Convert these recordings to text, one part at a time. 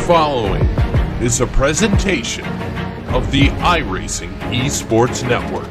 following is a presentation of the iRacing eSports Network.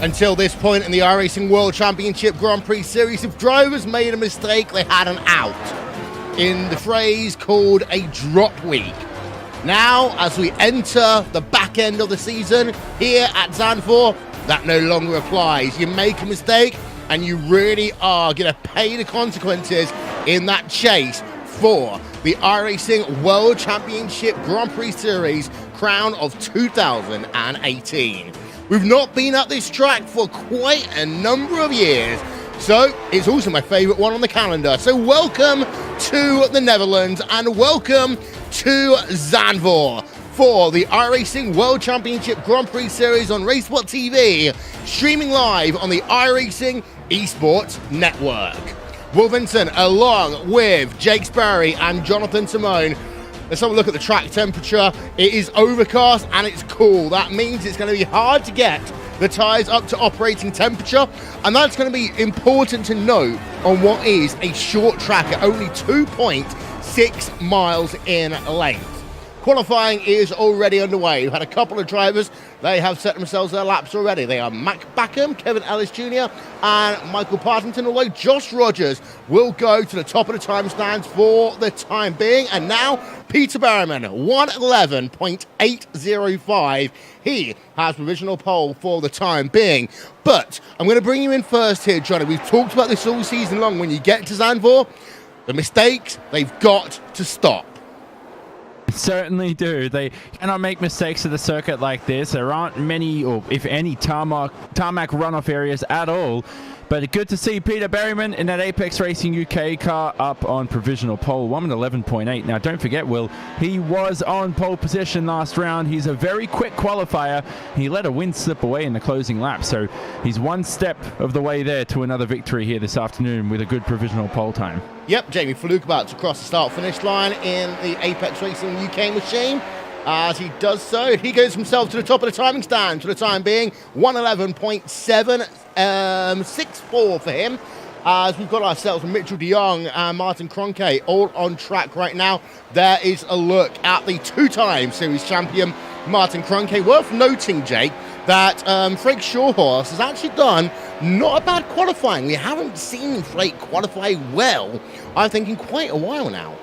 Until this point in the iRacing World Championship Grand Prix Series, if drivers made a mistake, they had an out in the phrase called a drop week. Now, as we enter the back end of the season here at Zandvoort, that no longer applies. You make a mistake and you really are going to pay the consequences in that chase for the iRacing World Championship Grand Prix Series crown of 2018. We've not been at this track for quite a number of years, so it's also my favourite one on the calendar. So welcome to the Netherlands and welcome to Zandvoort for the iRacing World Championship Grand Prix Series on RaceSpotTV, streaming live on the iRacing eSports Network. Will Vincent, along with Jake Sperry and Jonathan Simone. Let's have a look at the track temperature. It is overcast and it's cool. That means it's going to be hard to get the tyres up to operating temperature, and that's going to be important to note on what is a short track at only 2.6 miles in length. Qualifying is already underway. We've had a couple of drivers. They have set themselves their laps already. They are Mac Backham, Kevin Ellis Jr. and Michael Partington, although Josh Rogers will go to the top of the time stands for the time being. And now Peter Berriman, 1:11.805. He has provisional pole for the time being. But I'm going to bring you in first here, Johnny. We've talked about this all season long. When you get to Zandvoort, the mistakes, they've got to stop. Certainly do. They cannot make mistakes at a circuit like this. There aren't many, or if any, tarmac runoff areas at all. But good to see Peter Berriman in that Apex Racing UK car up on provisional pole, 1:11.8. Now, don't forget, Will, he was on pole position last round. He's a very quick qualifier. He let a win slip away in the closing lap, so he's one step of the way there to another victory here this afternoon with a good provisional pole time. Yep, Jamie Faluk about to cross the start-finish line in the Apex Racing UK machine. As he does so, he goes himself to the top of the timing stand for the time being, 1:11.764 for him. As we've got ourselves Mitchell de Jong and Martin Kroenke all on track right now. There is a look at the two-time series champion Martin Kroenke. Worth noting, Jake, that Freek Shawhorse has actually done not a bad qualifying. We haven't seen Freek qualify well, I think, in quite a while now.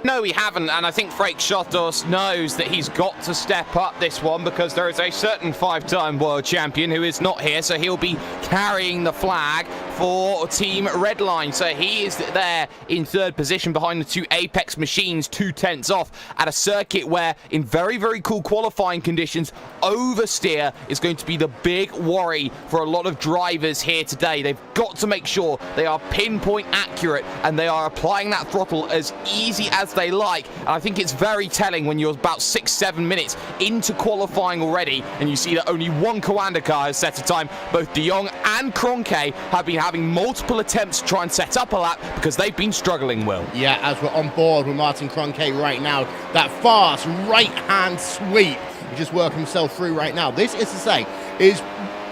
No, we haven't, and I think Freek Shawhorse knows that he's got to step up this one because there is a certain five-time world champion who is not here, so he'll be carrying the flag for Team Redline. So he is there in third position behind the two Apex machines, 2/10 off at a circuit where, in very, very cool qualifying conditions, oversteer is going to be the big worry for a lot of drivers here today. They've got to make sure they are pinpoint accurate and they are applying that throttle as easy as they like. And I think it's very telling when you're about 6-7 minutes into qualifying already and you see that only one Coanda car has set a time. Both de Jong and Kroenke have been having multiple attempts to try and set up a lap because they've been struggling, Will. Yeah, as we're on board with Martin Kroenke right now, that fast right-hand sweep, he just worked himself through right now. This is to say, is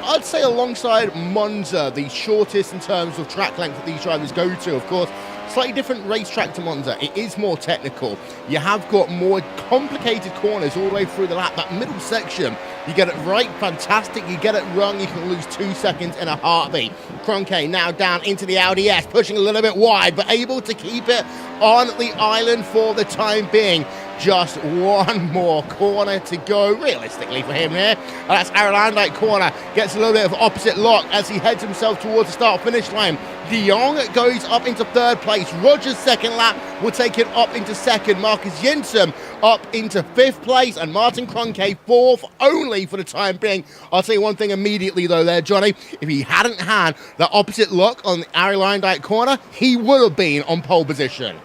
I'd say alongside Monza, the shortest in terms of track length that these drivers go to. Of course, slightly different racetrack to Monza. It is more technical. You have got more complicated corners all the way through the lap. That middle section, you get it right, fantastic. You get it wrong, you can lose 2 seconds in a heartbeat. Kroenke now down into the Audi S, pushing a little bit wide, but able to keep it on the island for the time being. just one more corner to go, realistically, for him here. And that's Ireland corner. Gets a little bit of opposite lock as he heads himself towards the start-finish line. De Jong goes up into third place. Rogers' second lap will take it up into second. Marcus Jensen up into fifth place. And Martin Kroenke fourth only for the time being. I'll tell you one thing immediately, though, there, Johnny. If he hadn't had that opposite lock on the Ireland corner, he would have been on pole position.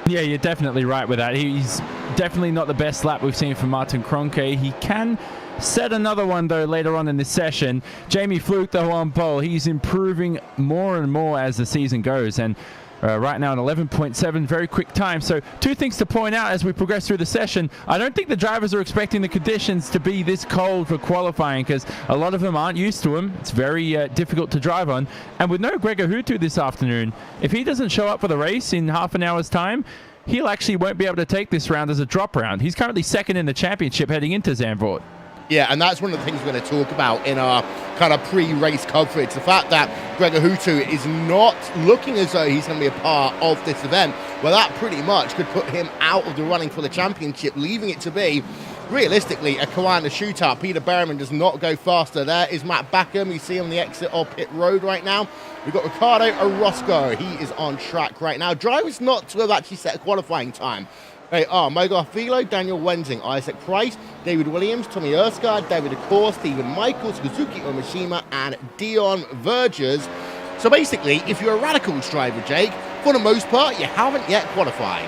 Yeah, you're definitely right with that. He's definitely not the best lap we've seen from Martin Kroenke. He can set another one, though, later on in this session. Jamie Fluke, though, on pole. He's improving more and more as the season goes. And right now, an 11.7, very quick time. So two things to point out as we progress through the session. I don't think the drivers are expecting the conditions to be this cold for qualifying, because a lot of them aren't used to them. It's very difficult to drive on. And with no Gregor Hutu this afternoon, if he doesn't show up for the race in half an hour's time, he'll actually won't be able to take this round as a drop round. He's currently second in the championship heading into Zandvoort. Yeah, and that's one of the things we're going to talk about in our kind of pre-race coverage. The fact that Gregor Hutu is not looking as though he's going to be a part of this event. Well, that pretty much could put him out of the running for the championship, leaving it to be, realistically, a Kiwander shootout. Peter Berryman does not go faster. There is Matt Backham. You see him on the exit of pit road right now. We've got Ricardo Orozco. He is on track right now. Drivers not to have actually set a qualifying time. They are Mogar Filo, Daniel Wensing, Isaac Price, David Williams, Tommy Erskard, David Acor, Stephen Michaels, Kazuki Omashima, and Dion Vergers. So basically, if you're a Radicals driver, Jake, for the most part, you haven't yet qualified.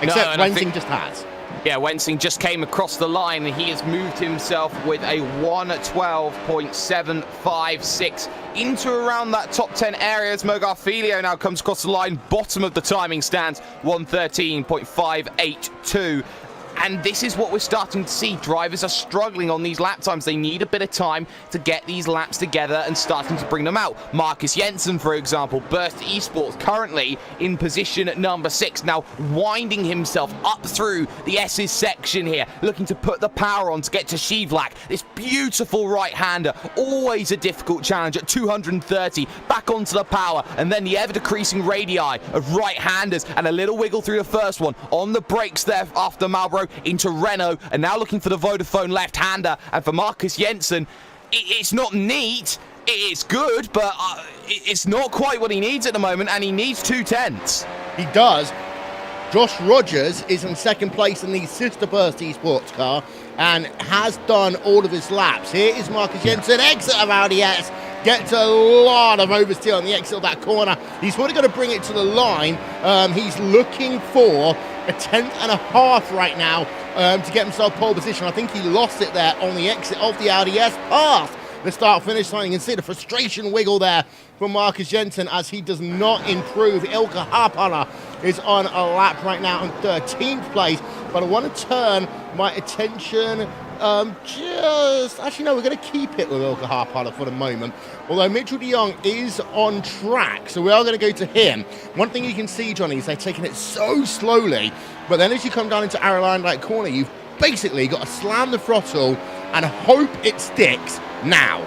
Except Wensing just has. Yeah, Wensing just came across the line and he has moved himself with a 1:12.756 into around that top 10 areas. Mogar Filio now comes across the line, bottom of the timing stands, 1:13.582. And this is what we're starting to see. Drivers are struggling on these lap times. They need a bit of time to get these laps together and starting to bring them out. Marcus Jensen, for example, Burst eSports, currently in position at number 6. Now winding himself up through the S's section here, looking to put the power on to get to Shivlak. This beautiful right-hander, always a difficult challenge at 230. Back onto the power, and then the ever-decreasing radii of right-handers, and a little wiggle through the first one. On the brakes there after Marlboro, into Renault, and now looking for the Vodafone left-hander. And for Marcus Jensen, it's not neat, it's good, but it's not quite what he needs at the moment, and he needs 2/10. He does. Josh Rogers is in second place in the sister Burst eSports car and has done all of his laps. Here is Marcus Jensen, exit of Audi S. Gets a lot of oversteer on the exit of that corner. He's probably going to bring it to the line. He's looking for a 10.5 right now to get himself pole position. I think he lost it there on the exit of the Audi S past the start-finish line. You can see the frustration wiggle there from Marcus Jensen as he does not improve. Ilka Harpala is on a lap right now in 13th place. But I want to turn my attention actually, no, we're going to keep it with Ilka Harpala for the moment. Although Mitchell de Jong is on track, so we are going to go to him. One thing you can see, Johnny, is they're taking it so slowly, but then as you come down into Ireland corner, you've basically got to slam the throttle and hope it sticks now.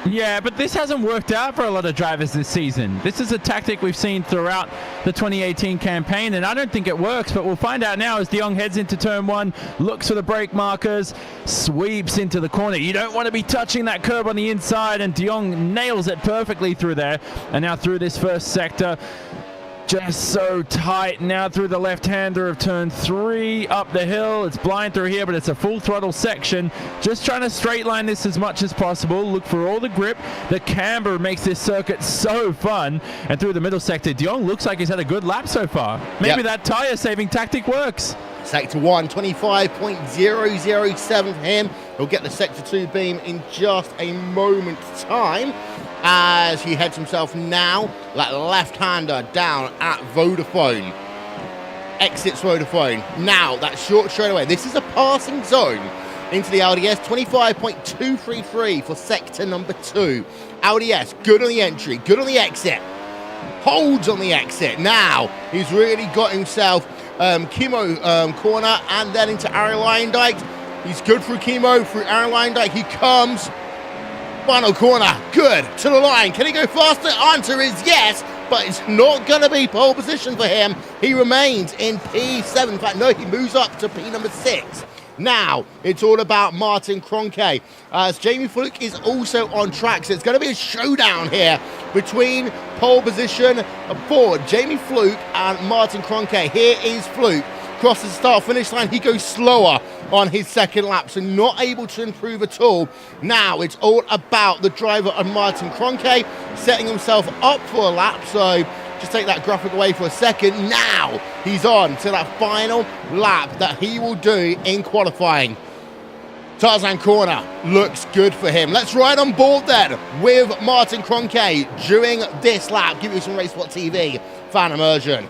Yeah, but this hasn't worked out for a lot of drivers this season. This is a tactic we've seen throughout the 2018 campaign, and I don't think it works, but we'll find out now as de Jong heads into turn 1, looks for the brake markers, sweeps into the corner. You don't want to be touching that curb on the inside, and de Jong nails it perfectly through there. And now through this first sector, just so tight now through the left-hander of turn 3, up the hill. It's blind through here, but it's a full throttle section. Just trying to straight line this as much as possible. Look for all the grip. The camber makes this circuit so fun. And through the middle sector, de Jong looks like he's had a good lap so far. Maybe that tire saving tactic works. Sector 1, 25.007 for him. He'll get the Sector 2 beam in just a moment's time as he heads himself now, that left-hander down at Vodafone. Exits Vodafone. Now, that short straightaway. This is a passing zone into the Audi S. 25.233 for sector number 2. Audi S, good on the entry, good on the exit. Holds on the exit. Now, he's really got himself Chemo corner and then into Aaron Leyendyke. He's good through Chemo, through Aaron Leyendyke. He comes. Final corner, good, to the line. Can he go faster? Answer is yes. but it's not going to be pole position for him. He remains in P7. In fact, no, he moves up to P number 6. Now, it's all about Martin Kroenke, as Jamie Fluke is also on track. So it's going to be a showdown here between pole position for Jamie Fluke and Martin Kroenke. Here is Fluke. Crosses the start-finish line. He goes slower on his second lap, so not able to improve at all. Now, it's all about the driver of Martin Kroenke setting himself up for a lap. So just take that graphic away for a second. Now he's on to that final lap that he will do in qualifying. Tarzan corner looks good for him. Let's ride on board then with Martin Kroenke during this lap. Give you some RaceSpotTV fan immersion.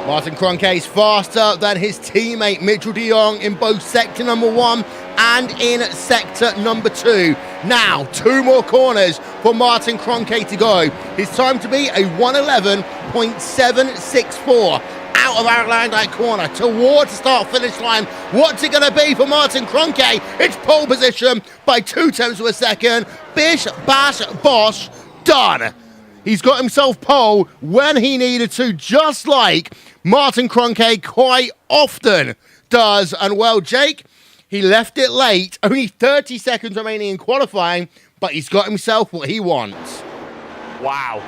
Martin Kroenke is faster than his teammate Mitchell de Jong in both sector number 1 and in sector number 2. Now, 2 more corners for Martin Kroenke to go. His time to be a 1:11.764. Out of our landing corner towards the start-finish line. What's it going to be for Martin Kroenke? It's pole position by 0.2 of a second. Bish, bash, bosh, done. He's got himself pole when he needed to, just like Martin Kroenke quite often does. And well, Jake, he left it late. Only 30 seconds remaining in qualifying, but he's got himself what he wants. Wow.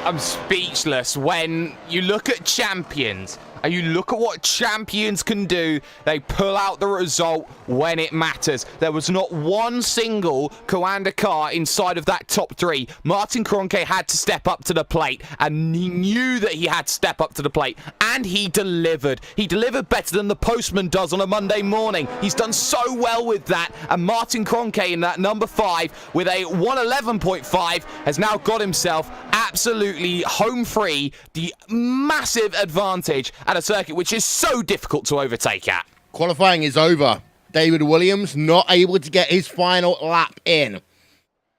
I'm speechless. When you look at champions and you look at what champions can do, they pull out the result when it matters. There was not one single Coanda car inside of that top 3. Martin Kroenke had to step up to the plate, and he knew that he had to step up to the plate, and he delivered. He delivered better than the postman does on a Monday morning. He's done so well with that, and Martin Kroenke in that number 5 with a 1:11.5 has now got himself absolutely home free, the massive advantage at a circuit which is so difficult to overtake at. Qualifying is over. David Williams not able to get his final lap in.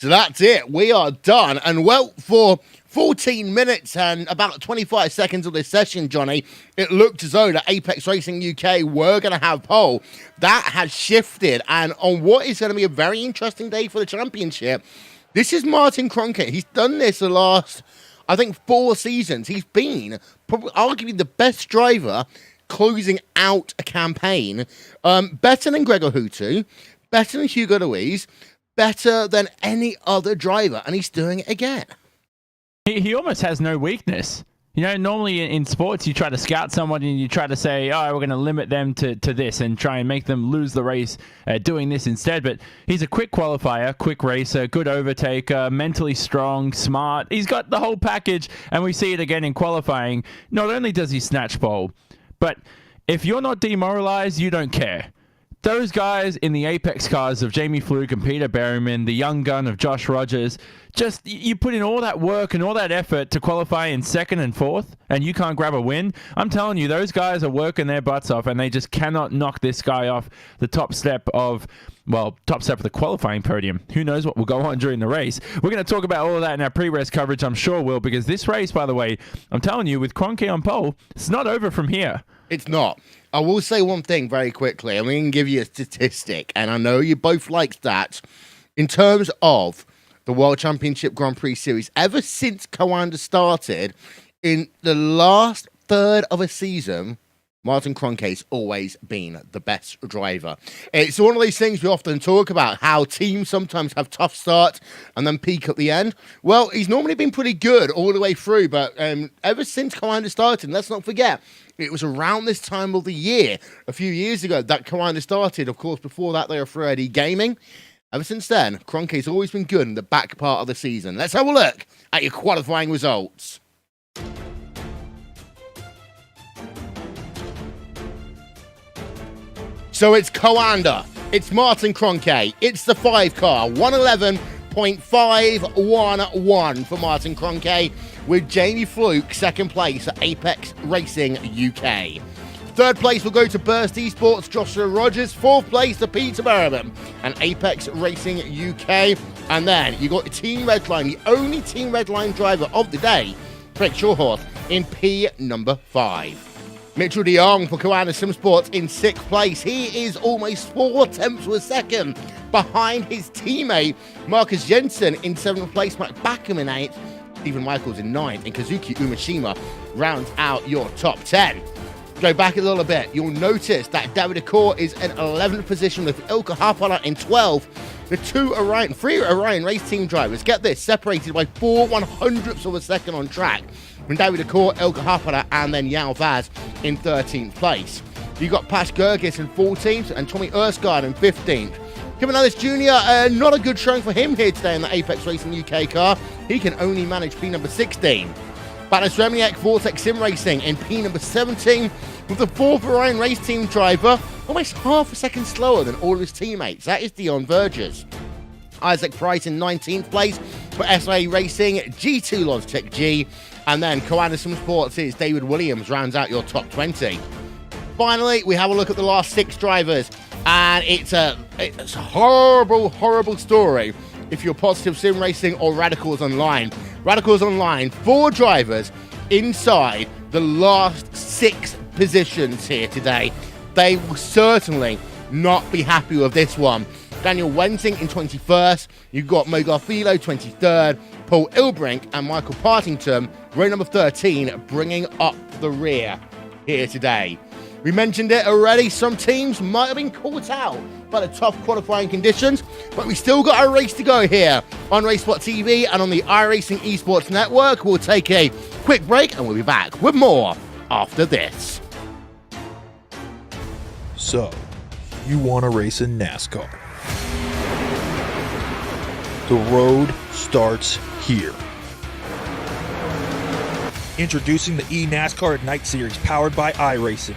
So that's it. We are done. And well, for 14 minutes and about 25 seconds of this session, Johnny, it looked as though that Apex Racing UK were going to have pole. That has shifted. And on what is going to be a very interesting day for the championship, this is Martin Kroenke. He's done this the last, I think, 4 seasons. He's been probably arguably the best driver closing out a campaign. Better than Gregor Hutu, better than Hugo Louise, better than any other driver, and he's doing it again. He almost has no weakness. You know, normally in sports, you try to scout someone and you try to say, oh, we're going to limit them to this and try and make them lose the race doing this instead. But he's a quick qualifier, quick racer, good overtaker, mentally strong, smart. He's got the whole package, and we see it again in qualifying. Not only does he snatch pole, but if you're not demoralized, you don't care. Those guys in the Apex cars of Jamie Fluke and Peter Berryman, the young gun of Josh Rogers, just you put in all that work and all that effort to qualify in 2nd and 4th, and you can't grab a win. I'm telling you, those guys are working their butts off, and they just cannot knock this guy off the top step of the qualifying podium. Who knows what will go on during the race? We're going to talk about all of that in our pre-race coverage, I'm sure, Will, because this race, by the way, I'm telling you, with Kroenke on pole, it's not over from here. It's not. I will say one thing very quickly, and we can give you a statistic, and I know you both like that. In terms of the World Championship Grand Prix Series, ever since Coanda started, in the last third of a season, Martin Kroenke's always been the best driver. It's one of these things we often talk about, how teams sometimes have tough starts and then peak at the end. Well, he's normally been pretty good all the way through, but ever since Coanda started, let's not forget, it was around this time of the year, a few years ago, that Coanda started. Of course, before that, they were 3D Gaming. Ever since then, Kroenke's always been good in the back part of the season. Let's have a look at your qualifying results. So it's Coanda It's Martin Kroenke. It's the 5 car, 111.511 for Martin Kroenke, with Jamie Fluke second place at Apex Racing UK. Third place will go to Burst eSports, Joshua Rogers. Fourth place to Peter Berriman and Apex Racing UK. And then you got Team Redline, the only Team Redline driver of the day, Prix Shawhorse, in P number 5. Mitchell de Jong for Koana Simsports in 6th place. He is almost 4 tenths of a second behind his teammate Marcus Jensen in 7th place, Mike Backham in 8th, Stephen Michaels in 9th, and Kazuki Umeshima rounds out your top 10. Go back a little bit, you'll notice that David Accor is in 11th position with Ilka Hapala in 12th. The three Orion race team drivers, get this, separated by 4/100ths of a second on track, from David Accor, Ilka Hapala, and then Yao Vaz in 13th place. You got Pash Gergis in 14th and Tommy Erskine in 15th. Kevin Ellis Jr., not a good showing for him here today in the Apex Racing UK car. He can only manage P number 16. Banis Remniak, Vortex Sim Racing in P number 17, with the 4th Orion race team driver almost half a second slower than all of his teammates. That is Dion Vergers. Isaac Price in 19th place for SA Racing, G2 Logitech G, and then Koana Simsports' David Williams rounds out your top 20. Finally, we have a look at the last 6 drivers, and it's a horrible, horrible story if you're Positive Sim Racing or Radicals Online. Radicals Online, 4 drivers inside the last 6 positions here today. They will certainly not be happy with this one. Daniel Wensing in 21st, you've got Mo Garfilo 23rd, Paul Ilbrink and Michael Partington, row number 13, bringing up the rear here today. We mentioned it already, some teams might have been caught out by the tough qualifying conditions, but we still got a race to go here on RaceSpotTV and on the iRacing eSports Network. We'll take a quick break and we'll be back with more after this. So, you want to race in NASCAR? The road starts here. Introducing the eNASCAR Ignite Series powered by iRacing.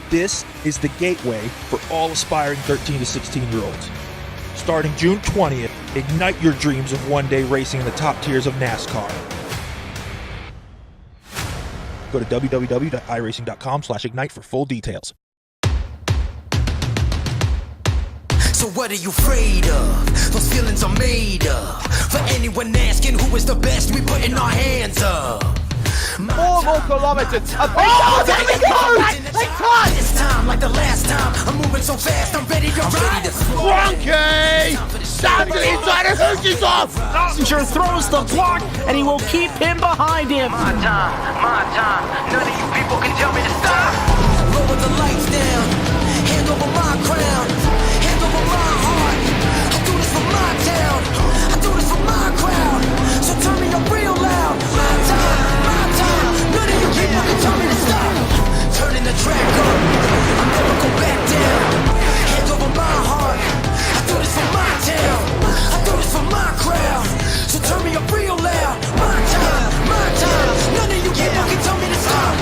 This is the gateway for all aspiring 13 to 16-year-olds. Starting June 20th, ignite your dreams of one day racing in the top tiers of NASCAR. Go to www.iracing.com/ignite for full details. So what are you afraid of? Those feelings are made up. For anyone asking who is the best, we putting our hands up. 4 more kilometers. Oh, there we go! They cut! This time, like the last time, I'm moving so fast, I'm ready to ride. Kroenke! Down to the inside of Hoosie's off! Passenger throws the block, and he will keep him behind him. My time, none of you people can tell me to stop. Lower the lights down, hand over my crown, hand over my heart. I do this for my town, I do this for my crowd. So turn me up real loud. My time, none of you people can tell me to stop. Turning the track up, I'll never go back down. Hand over my heart, I do this for my town, I do this for my crowd. So turn me up real loud. My time, none of you people can tell me to stop.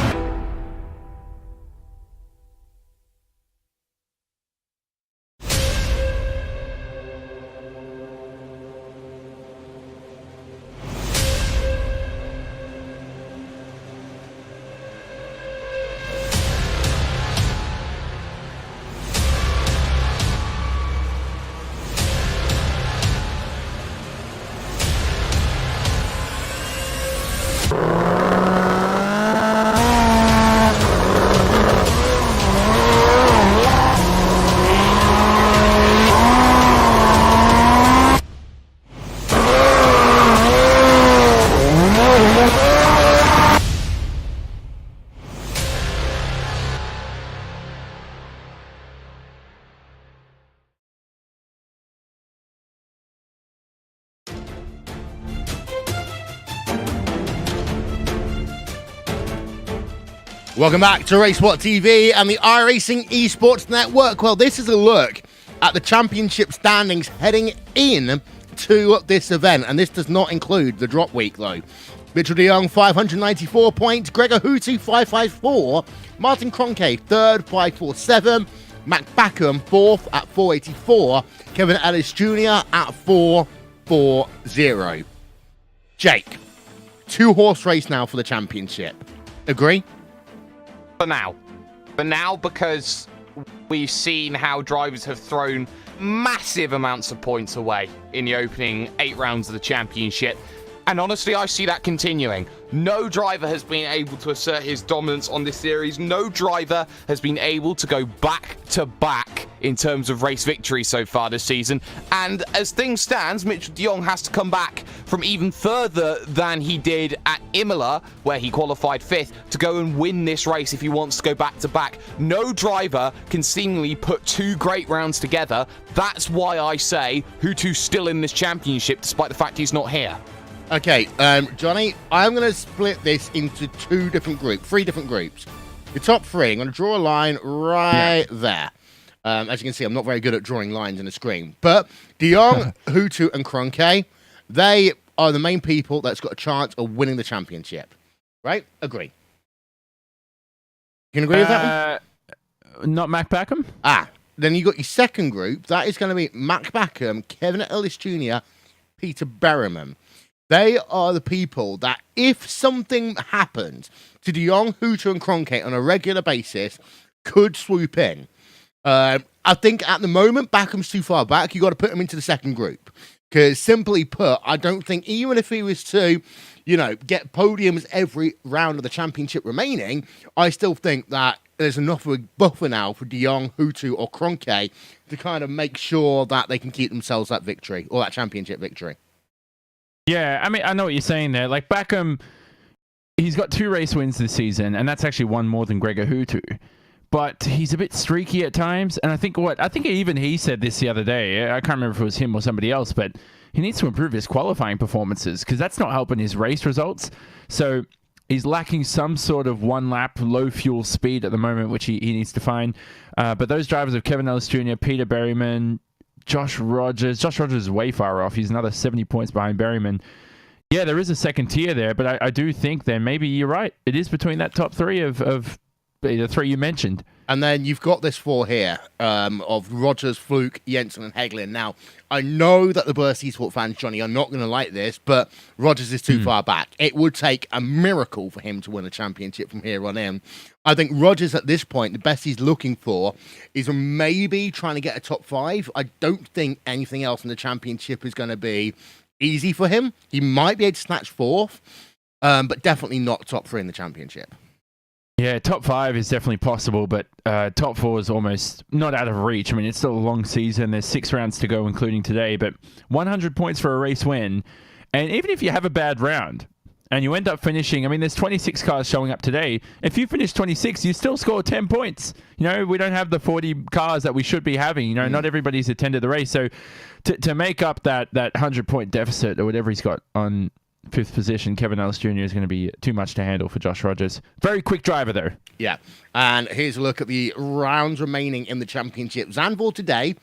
Welcome back to RaceSpotTV and the iRacing eSports Network. Well, this is a look at the championship standings heading in to this event, and this does not include the drop week, though. Mitchell de Jong, 594 points. Gregor Houty, 554. Martin Kroenke, third, 547. Mac Backham 4th at 484. Kevin Ellis Jr. at 440. Jake, 2-horse race now for the championship. Agree? For now, because we've seen how drivers have thrown massive amounts of points away in the opening 8 rounds of the championship. And honestly, I see that continuing. No driver has been able to assert his dominance on this series. No driver has been able to go back-to-back in terms of race victories so far this season. And as things stand, Mitchell de Jong has to come back from even further than he did at Imola, where he qualified 5th, to go and win this race if he wants to go back-to-back. No driver can seemingly put 2 great rounds together. That's why I say Hutu's still in this championship, despite the fact he's not here. Okay, Johnny, I'm going to split this into 3 different groups. The top 3, I'm going to draw a line right there. As you can see, I'm not very good at drawing lines in the screen. But de Jong, Hutu, and Kroenke, they are the main people that's got a chance of winning the championship. Right? Agree. You can agree with that one? Not Mac Backham? Then you got your second group. That is going to be Mac Backham, Kevin Ellis Jr., Peter Berryman. They are the people that if something happens to de Jong, Hutu, and Kroenke on a regular basis, could swoop in. I think at the moment, Backham's too far back. You got to put him into the second group. Because simply put, I don't think even if he was to, get podiums every round of the championship remaining, I still think that there's enough of a buffer now for de Jong, Hutu, or Kroenke to kind of make sure that they can keep themselves that victory, or that championship victory. Yeah, I mean, I know what you're saying there. Like, Backham, he's got 2 race wins this season, and that's actually one more than Gregor Hutu. But he's a bit streaky at times, and I think even he said this the other day. I can't remember if it was him or somebody else, but he needs to improve his qualifying performances, because that's not helping his race results. So he's lacking some sort of one-lap, low-fuel speed at the moment, which he needs to find. But those drivers of Kevin Ellis Jr., Peter Berryman, Josh Rogers is way far off. He's another 70 points behind Berryman. Yeah, there is a second tier there, but I do think then maybe you're right. It is between that top 3 of the 3 you mentioned. And then you've got this 4 here of Rogers, Fluke, Jensen, and Heglin. Now, I know that the Burst eSport fans, Johnny, are not going to like this, but Rogers is too far back. It would take a miracle for him to win a championship from here on in. I think Rogers at this point, the best he's looking for is maybe trying to get a top 5. I don't think anything else in the championship is going to be easy for him. He might be able to snatch 4th, but definitely not top 3 in the championship. Yeah, top 5 is definitely possible, but top 4 is almost not out of reach. I mean, it's still a long season. There's 6 rounds to go, including today, but 100 points for a race win. And even if you have a bad round and you end up finishing, I mean, there's 26 cars showing up today. If you finish 26, you still score 10 points. We don't have the 40 cars that we should be having. Not everybody's attended the race. So to make up that 100-point deficit or whatever he's got on 5th position, Kevin Ellis Jr. is going to be too much to handle for Josh Rogers. Very quick driver, though. Yeah. And here's a look at the rounds remaining in the championship. Zandvoort today.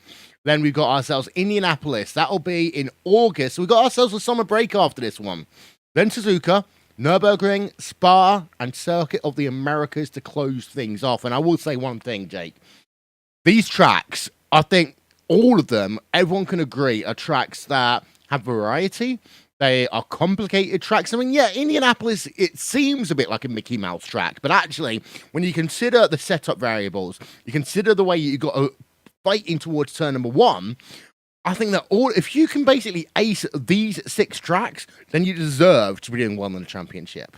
Then we've got ourselves Indianapolis. That'll be in August. So we've got ourselves a summer break after this one. Then Suzuka, Nürburgring, Spa, and Circuit of the Americas to close things off. And I will say one thing, Jake. These tracks, I think all of them, everyone can agree, are tracks that have variety. They are complicated tracks. I mean, yeah, Indianapolis, it seems a bit like a Mickey Mouse track, but actually, when you consider the setup variables, you consider the way you got fighting towards turn number 1, I think that if you can basically ace these 6 tracks, then you deserve to be doing well in the championship.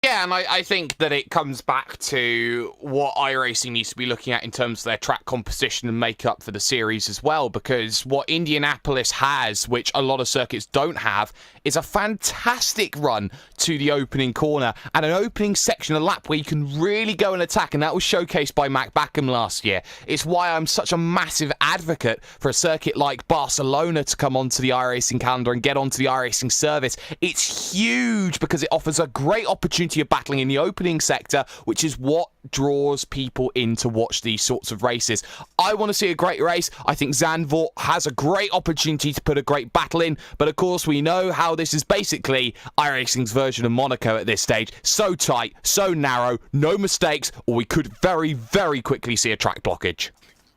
Yeah, and I think that it comes back to what iRacing needs to be looking at in terms of their track composition and makeup for the series as well, because what Indianapolis has, which a lot of circuits don't have, is a fantastic run to the opening corner and an opening section of lap where you can really go and attack, and that was showcased by Mac Backham last year. It's why I'm such a massive advocate for a circuit like Barcelona to come onto the iRacing calendar and get onto the iRacing service. It's huge because it offers a great opportunity plenty of battling in the opening sector, which is what draws people in to watch these sorts of races. I want to see a great race. I think Zandvoort has a great opportunity to put a great battle in, but of course we know how this is basically iRacing's version of Monaco at this stage. So tight, so narrow, no mistakes, or we could very, very quickly see a track blockage.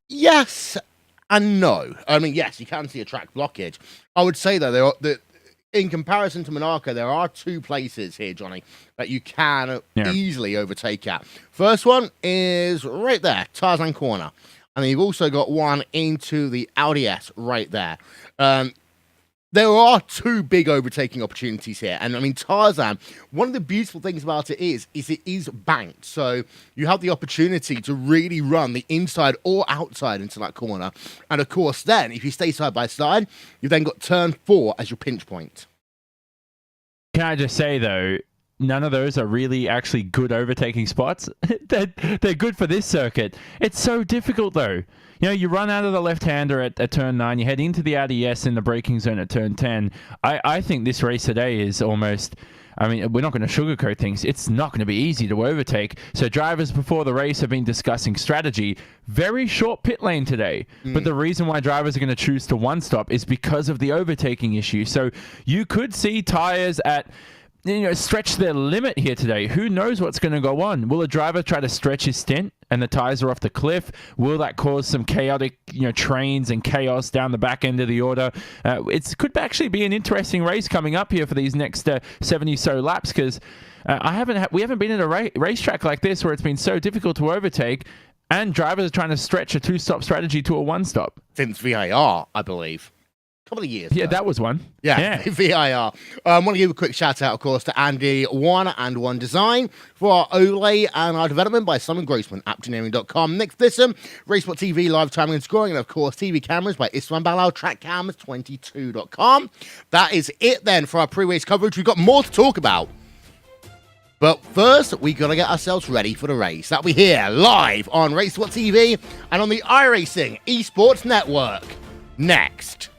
Yes and no. I mean, yes, you can see a track blockage. I would say, though, in comparison to Monaco, there are two places here, Johnny, that you can easily overtake at. First one is right there, Tarzan Corner. And you've also got one into the Audi S right there. There are two big overtaking opportunities here. And I mean, Tarzan, one of the beautiful things about it is it is banked. So you have the opportunity to really run the inside or outside into that corner. And of course, then if you stay side by side, you've then got turn 4 as your pinch point. Can I just say, though, none of those are really actually good overtaking spots. They're good for this circuit. It's so difficult, though. You know, you run out of the left-hander at turn 9, you head into the Audi S in the braking zone at turn 10. I think this race today is almost... I mean, we're not going to sugarcoat things. It's not going to be easy to overtake. So drivers before the race have been discussing strategy. Very short pit lane today. But the reason why drivers are going to choose to one-stop is because of the overtaking issue. So you could see tires at... stretch their limit here today. Who knows what's going to go on? Will a driver try to stretch his stint and the tires are off the cliff? Will that cause some chaotic, trains and chaos down the back end of the order? It could actually be an interesting race coming up here for these next 70 so laps, because we haven't been in a racetrack like this where it's been so difficult to overtake, and drivers are trying to stretch a 2-stop strategy to a 1-stop. Since VIR, I believe. Couple of years. Yeah, that was one. Yeah. VIR. I want to give a quick shout out, of course, to Andy One and One Design for our overlay and our development by Simon Grossman, aptengineering.com. Nick Thissom, RaceSpotTV live timing and scoring, and of course, TV cameras by Iswan Balal, trackcams22.com. That is it then for our pre-race coverage. We've got more to talk about. But first, we got to get ourselves ready for the race that we hear live on RaceSpotTV and on the iRacing eSports Network. Next.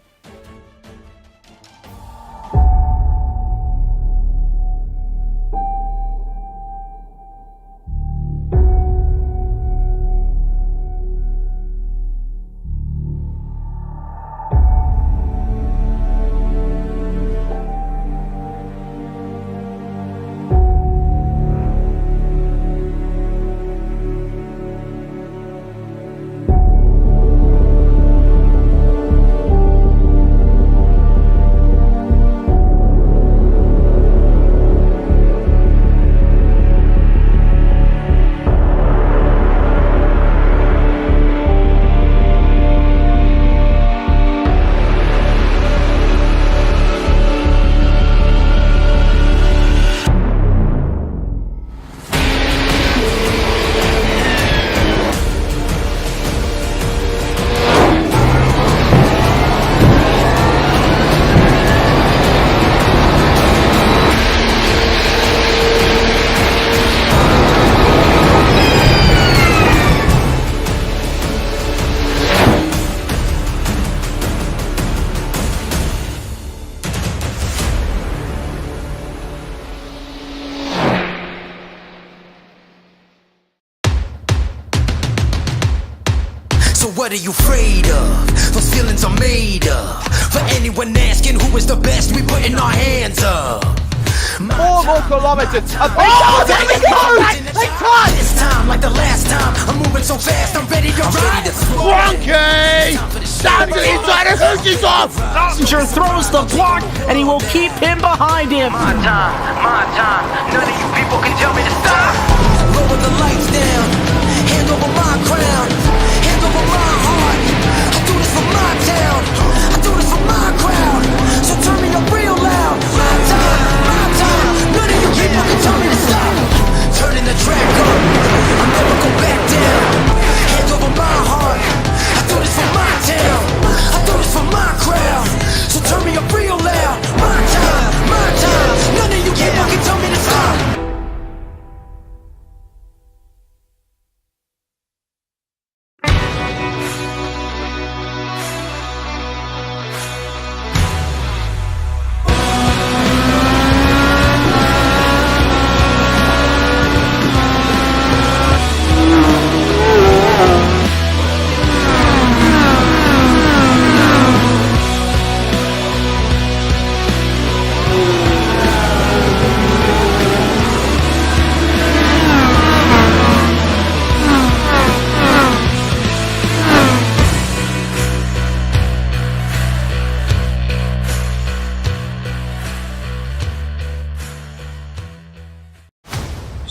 What are you afraid of? Those feelings are made up. For anyone asking who is the best, we putting our hands up. 4 more kilometers. Oh, there we go! This time, like the last time, I'm moving so fast, I'm ready to ride. Frankie! Down to the inside of Hoosie's off! Passenger throws the block, and he will keep him behind him. My time. None of you people can tell me to stop. Lower the lights down. Hand over my crown. Hand over my heart. I do this for my town. I do this for my crowd. So turn me up real loud. My time. None of you people can tell me to stop. Turning the track up. I'll never go back down. Hand over my heart. I do this for my town. I do this for my crowd. So turn me up real loud. My time. None of you people can tell me to stop.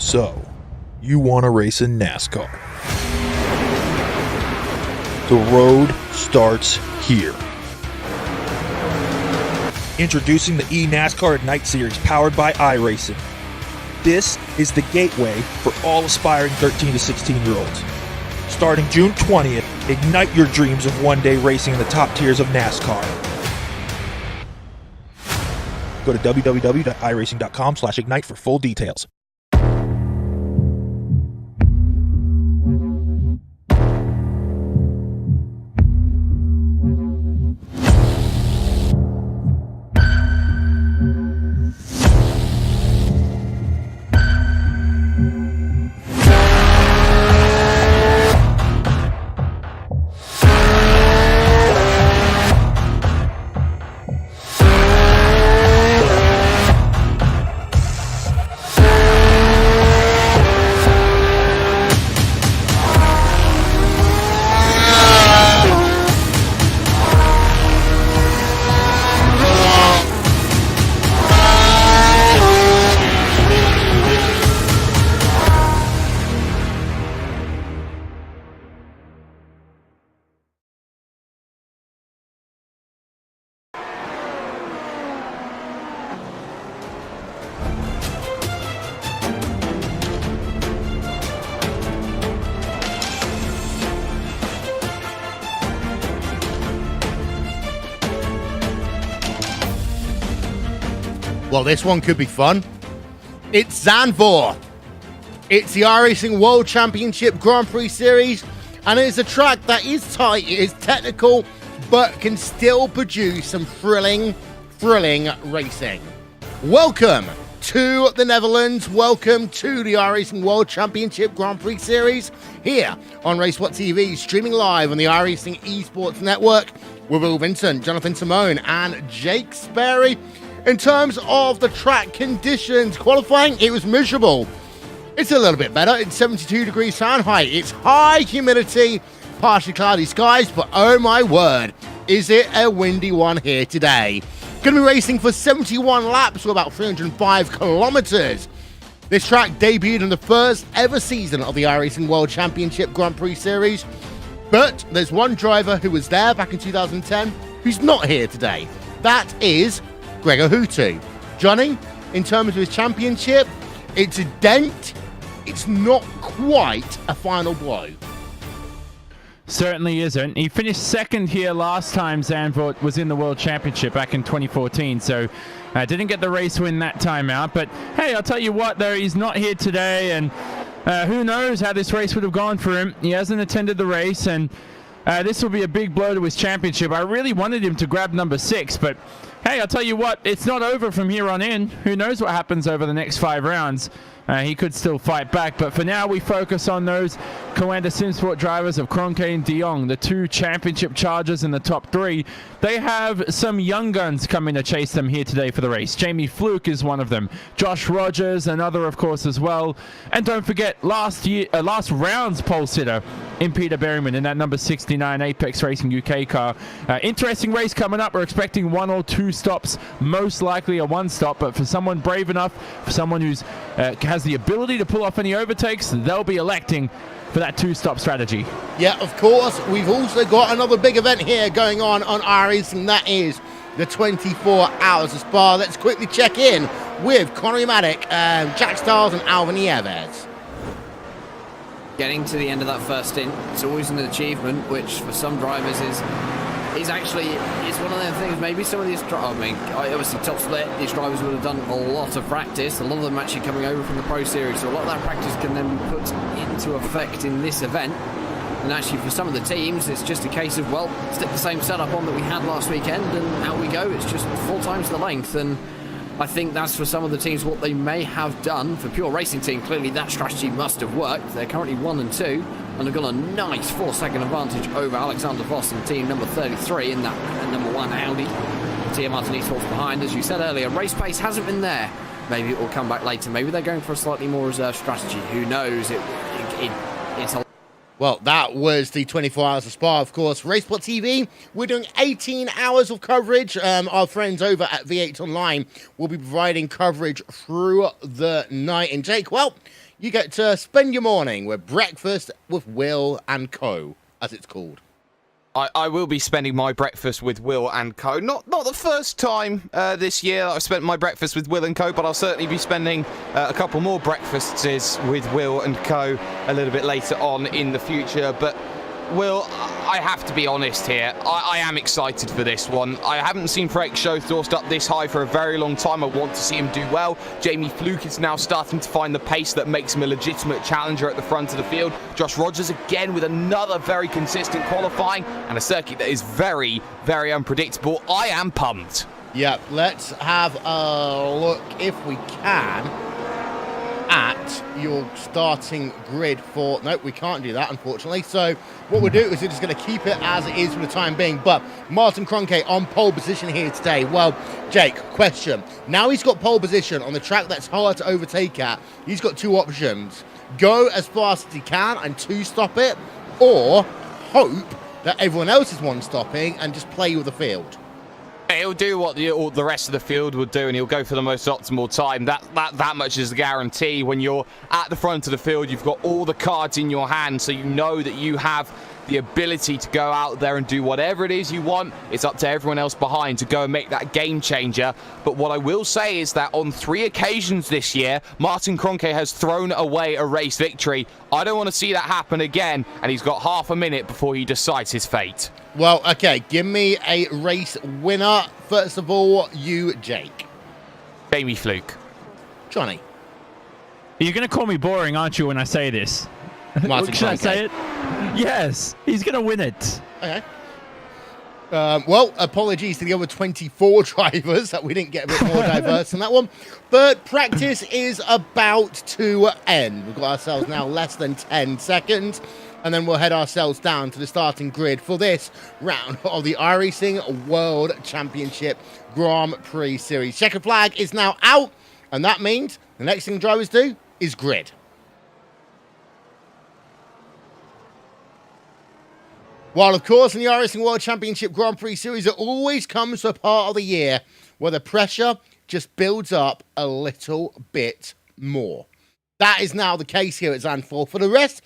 So, you want to race in NASCAR. The road starts here. Introducing the eNASCAR Ignite Series powered by iRacing. This is the gateway for all aspiring 13 to 16-year-olds. Starting June 20th, ignite your dreams of one day racing in the top tiers of NASCAR. Go to www.iracing.com/ignite for full details. Well, this one could be fun. It's Zandvoort. It's the iRacing World Championship Grand Prix Series, and it's a track that is tight, it is technical, but can still produce some thrilling racing. Welcome to the Netherlands. Welcome to the iRacing World Championship Grand Prix Series here on RaceSpotTV, streaming live on the iRacing eSports network with Will Vincent, Jonathan Simone, and Jake Sperry. In terms of the track conditions, qualifying, it was miserable. It's a little bit better. It's 72 degrees Fahrenheit. It's high humidity, partially cloudy skies, but oh my word, is it a windy one here today. Going to be racing for 71 laps, or about 305 kilometers. This track debuted in the first ever season of the iRacing World Championship Grand Prix Series, but there's one driver who was there back in 2010 who's not here today. That is Gregor Hutu. Johnny, in terms of his championship, it's a dent. It's not quite a final blow. Certainly isn't. He finished second here last time Zandvoort was in the World Championship back in 2014, so didn't get the race win that time out. But hey, I'll tell you what, though, he's not here today, and who knows how this race would have gone for him. He hasn't attended the race, and this will be a big blow to his championship. I really wanted him to grab number 6, but hey, I'll tell you what, it's not over from here on in. Who knows what happens over the next 5 rounds. He could still fight back, but for now we focus on those Coanda SimSport drivers of Kroenke and de Jong, the 2 championship chargers in the top 3. They have some young guns coming to chase them here today for the race. Jamie Fluke is one of them. Josh Rogers, another of course as well. And don't forget last round's pole sitter in Peter Berryman in that number 69 Apex Racing UK car. Interesting race coming up. We're expecting 1 or 2 stops, most likely a 1 stop, but for someone brave enough, for someone who's has the ability to pull off any overtakes, they'll be electing for that 2-stop strategy. Yeah, of course. We've also got another big event here going on iRacing, and that is the 24 Hours of Spa. Let's quickly check in with Connery Maddock, Jack Stiles and Alvin Nieves. Getting to the end of that first stint, it's always an achievement, which for some drivers is actually, it's one of them things. Maybe some of these obviously top split, these drivers would have done a lot of practice, a lot of them actually coming over from the Pro Series, so a lot of that practice can then be put into effect in this event. And actually for some of the teams, it's just a case of, well, stick the same setup on that we had last weekend and out we go. It's just 4 times the length, and I think that's for some of the teams what they may have done. For Pure Racing Team, clearly that strategy must have worked. They're currently 1 and 2 and have got a nice 4-second advantage over Alexander Voss and team number 33 in that number 1 Audi. Tia Martin Esports behind. As you said earlier, race pace hasn't been there. Maybe it will come back later. Maybe they're going for a slightly more reserved strategy. Who knows? It's a Well, that was the 24 Hours of Spa, of course. RaceSpotTV, we're doing 18 hours of coverage. Our friends over at V8 Online will be providing coverage through the night. And Jake, well, you get to spend your morning with breakfast with Will and Co, as it's called. I will be spending my breakfast with Will and Co. Not the first time this year I've spent my breakfast with Will and Co, but I'll certainly be spending a couple more breakfasts with Will and Co a little bit later on in the future. But Will, I have to be honest here. I am excited for this one. I haven't seen Prix Showthorst up this high for a very long time. I want to see him do well. Jamie Fluke is now starting to find the pace that makes him a legitimate challenger at the front of the field. Josh Rogers again with another very consistent qualifying and a circuit that is very, very unpredictable. I am pumped. Yeah, let's have a look, if we can, at your starting grid for... Nope, we can't do that, unfortunately. So what we'll do is we're just going to keep it as it is for the time being. But Martin Kroenke on pole position here today. Well, Jake, question. Now he's got pole position on the track that's hard to overtake at. He's got two options. Go as fast as he can and two-stop it, or hope that everyone else is one-stopping and just play with the field. He'll do what the rest of the field would do, and he'll go for the most optimal time. That much is a guarantee. When you're at the front of the field, you've got all the cards in your hand, so you know that you have the ability to go out there and do whatever it is you want. It's up to everyone else behind to go and make that game changer. But what I will say is that on 3 occasions this year, Martin Kroenke has thrown away a race victory. I don't want to see that happen again, and he's got half a minute before he decides his fate. Well, okay, give me a race winner. First of all, you, Jake. Jamie Fluke. Johnny. You're going to call me boring, aren't you, when I say this? Martin Should I Kroenke. say it? Yes, he's going to win it. Okay. Well, apologies to the other 24 drivers that we didn't get a bit more diverse in that one. But practice is about to end. We've got ourselves now less than 10 seconds. And then we'll head ourselves down to the starting grid for this round of the iRacing World Championship Grand Prix Series. Checkered flag is now out. And that means the next thing drivers do is grid. While, of course, in the iRacing World Championship Grand Prix Series, it always comes to a part of the year where the pressure just builds up a little bit more. That is now the case here at Zandvoort. For the rest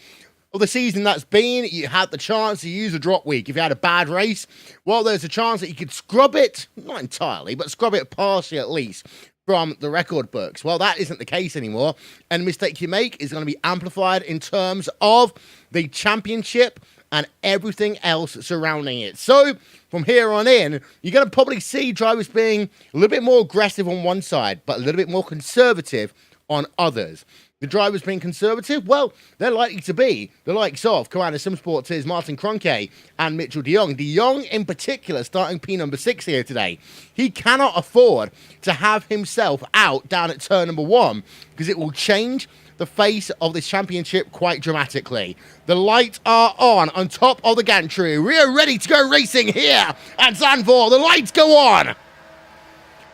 of the season that's been, you had the chance to use a drop week. If you had a bad race, well, there's a chance that you could scrub it, not entirely, but scrub it partially at least, from the record books. Well, that isn't the case anymore. And the mistake you make is going to be amplified in terms of the championship and everything else surrounding it. So, from here on in, you're going to probably see drivers being a little bit more aggressive on one side, but a little bit more conservative on others. The drivers being conservative, well, they're likely to be the likes of Carana SimSports' Martin Kroenke and Mitchell de Jong. De Jong, in particular, starting P number 6 here today. He cannot afford to have himself out down at turn number 1 because it will change the face of this championship quite dramatically. The lights are on top of the gantry. We are ready to go racing here at Zandvoort. The lights go on.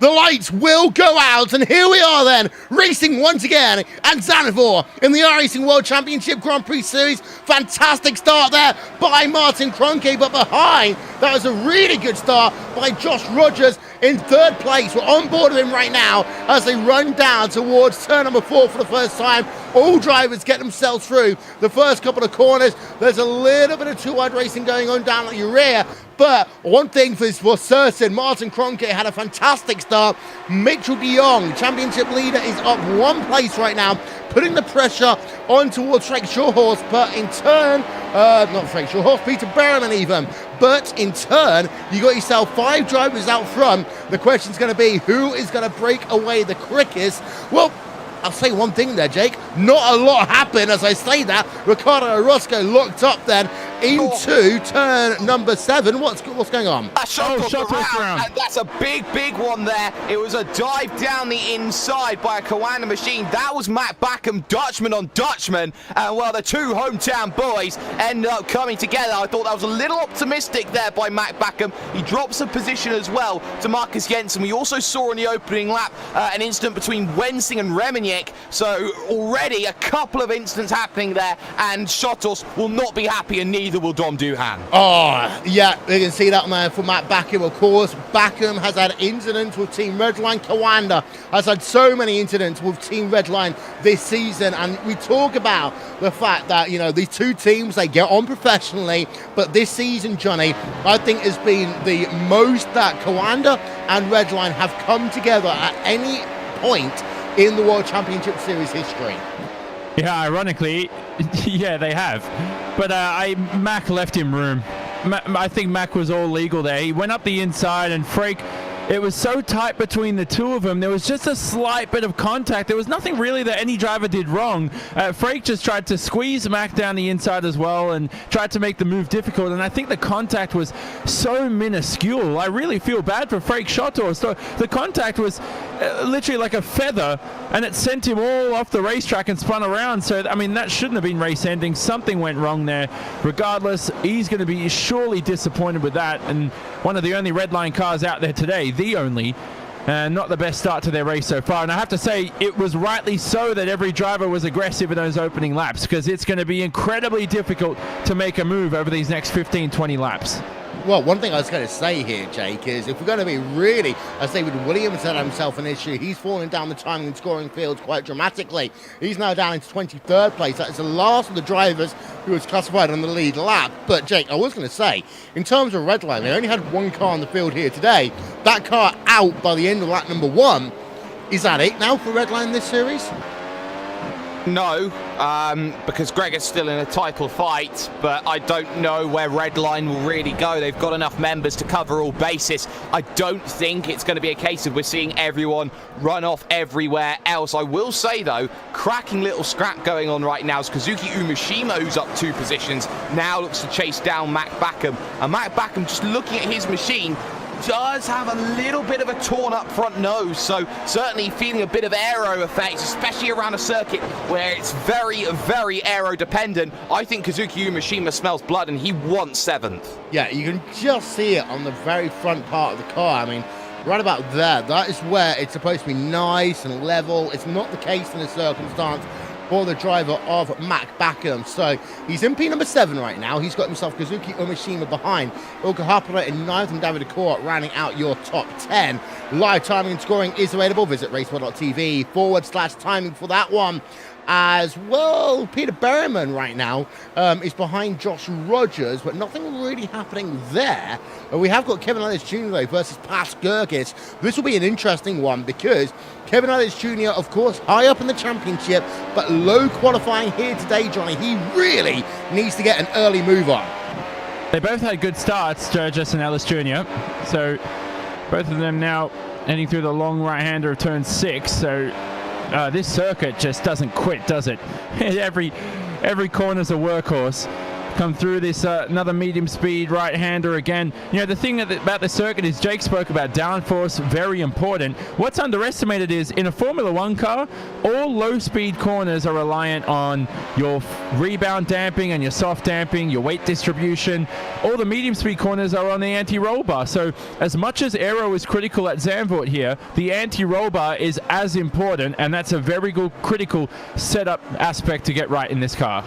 The lights will go out, and here we are then, racing once again at Zandvoort in the iRacing World Championship Grand Prix Series. Fantastic start there by Martin Kroenke, but behind, that was a really good start by Josh Rogers in 3rd place. We're on board with him right now as they run down towards turn number 4 for the first time. All drivers get themselves through the first couple of corners. There's a little bit of two-wide racing going on down at your rear, but one thing for certain, Martin Kroenke had a fantastic start. Mitchell de Jong, championship leader, is up 1 place right now, putting the pressure on towards Frank Shawhorse, but in turn, not Frank Shawhorse, Peter Berriman even, but in turn, you got yourself 5 drivers out front. The question's going to be, who is going to break away the quickest? Well, I'll say one thing there, Jake. Not a lot happened as I say that. Ricardo Orozco locked up then into turn number 7. What's going on? Shot around. And that's a big one there. It was a dive down the inside by a Coanda machine. That was Matt Backham, Dutchman on Dutchman. And well, the two hometown boys ended up coming together. I thought that was a little optimistic there by Matt Backham. He drops a position as well to Marcus Jensen. We also saw in the opening lap an incident between Wensing and Remenick. So already a couple of incidents happening there, and Shotos will not be happy, and neither neither will Dom Duhan. Oh, yeah, we can see that, man, for Matt Backham, of course. Backham has had incidents with Team Redline. Kawanda has had so many incidents with Team Redline this season. And we talk about the fact that, you know, these two teams, they get on professionally. But this season, Johnny, I think has been the most that Kawanda and Redline have come together at any point in the World Championship Series history. Yeah, ironically, yeah, they have. But Mac left him room. I think Mac was all legal there. He went up the inside, and Frake, it was so tight between the two of them. There was just a slight bit of contact. There was nothing really that any driver did wrong. Frake just tried to squeeze Mac down the inside as well and tried to make the move difficult. And I think the contact was so minuscule. I really feel bad for Frake Shotor. So the contact was literally like a feather, and it sent him all off the racetrack and spun around. So, I mean, that shouldn't have been race ending. Something went wrong there. Regardless, he's going to be surely disappointed with that. And one of the only Redline cars out there today, the only, and not the best start to their race so far. And I have to say, it was rightly so that every driver was aggressive in those opening laps, because it's going to be incredibly difficult to make a move over these next 15-20 laps. Well, one thing I was going to say here, Jake, is if we're going to be really, as David Williams had himself an issue, he's falling down the timing and scoring fields quite dramatically. He's now down into 23rd place. That is the last of the drivers who was classified on the lead lap. But, Jake, I was going to say, in terms of Redline, they only had one car on the field here today. That car out by the end of lap number 1. Is that it now for Redline this series? No, because Greg is still in a title fight, but I don't know where Redline will really go. They've got enough members to cover all bases. I don't think it's going to be a case of we're seeing everyone run off everywhere else. I will say, though, cracking little scrap going on right now is Kazuki Umeshima, who's up 2 positions, now looks to chase down Mac Backham. And Mac Backham, just looking at his machine, does have a little bit of a torn up front nose, so certainly feeling a bit of aero effects, especially around a circuit where it's very, very aero dependent. I think Kazuki Umeshima smells blood and he wants 7th. Yeah, you can just see it on the very front part of the car. I mean, right about there, that is where it's supposed to be nice and level. It's not the case in this circumstance for the driver of Mac Backham. So he's in P number 7 right now. He's got himself Kazuki Umeshima behind. Ilka Harpera in 9th and David Acor rounding out your top 10. Live timing and scoring is available. Visit RaceSpotTV /timing for that one. As well, Peter Berryman right now is behind Josh Rogers, but nothing really happening there. We have got Kevin Ellis Jr. though versus Pas Gergis. This will be an interesting one because Kevin Ellis Jr., of course, high up in the championship, but low qualifying here today, Johnny. He really needs to get an early move on. They both had good starts, Gergis and Ellis Jr. So both of them now heading through the long right-hander of turn 6. So this circuit just doesn't quit, does it? every corner's a workhorse. Come through this another medium speed right-hander again. You know, the thing about the circuit is Jake spoke about downforce, very important. What's underestimated is in a Formula 1 car, all low-speed corners are reliant on your rebound damping and your soft damping, your weight distribution. All the medium-speed corners are on the anti-roll bar. So as much as aero is critical at Zandvoort here, the anti-roll bar is as important, and that's a very good critical setup aspect to get right in this car.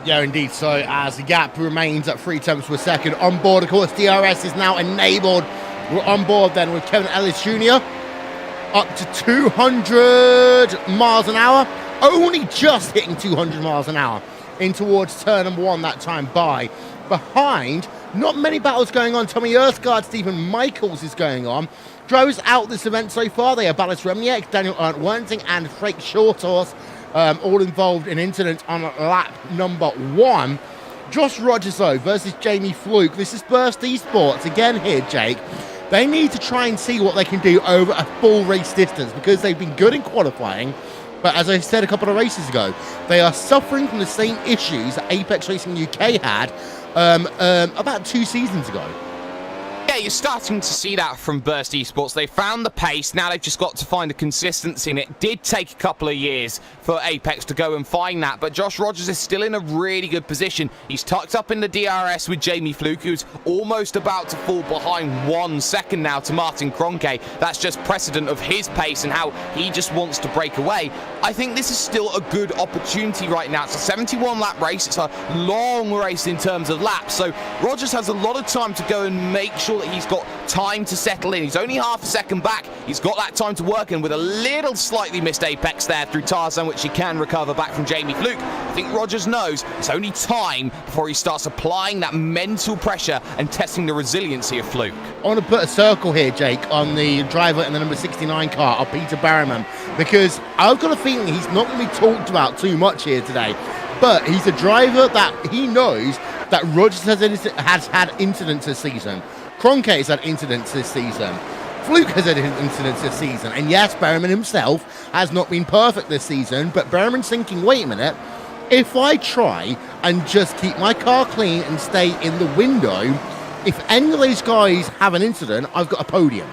Yeah, indeed. So as the gap remains at 3 tenths per second on board, of course, DRS is now enabled. We're on board then with Kevin Ellis Jr. up to 200 miles an hour. Only just hitting 200 miles an hour in towards turn number 1 that time by. Behind, not many battles going on. Tommy Erskard, Stephen Michaels is going on. Drivers out this event so far, they are Ballas Remniak, Daniel Ernst-Wernsing and Frake Shorthorse. All involved in incidents on lap number 1. Josh Rogers, though, versus Jamie Fluke. This is Burst eSports again here, Jake. They need to try and see what they can do over a full race distance because they've been good in qualifying. But as I said a couple of races ago, they are suffering from the same issues that Apex Racing UK had about 2 seasons ago. Yeah, Yeah, you're starting to see that from Burst Esports. They found the pace, now they've just got to find the consistency in it. It did take a couple of years for Apex to go and find that, but Josh Rogers is still in a really good position. He's tucked up in the DRS with Jamie Fluke, who's almost about to fall behind 1 second now to Martin Kroenke. That's just precedent of his pace and how he just wants to break away. I think this is still a good opportunity right now. It's a 71 lap race. It's a long race in terms of laps, so Rogers has a lot of time to go and make sure that he's got time to settle in. He's only half a second back. He's got that time to work in with a little slightly missed apex there through Tarzan, which he can recover back from Jamie Fluke. I think Rogers knows it's only time before he starts applying that mental pressure and testing the resiliency of Fluke. I want to put a circle here, Jake, on the driver in the number 69 car, of Peter Berryman, because I've got a feeling he's not going to be talked about too much here today. But he's a driver that he knows that Rogers has had incidents this season. Kroenke has had incidents this season. Fluke has had incidents this season. And yes, Berryman himself has not been perfect this season, but Berryman's thinking, wait a minute, if I try and just keep my car clean and stay in the window, if any of these guys have an incident, I've got a podium.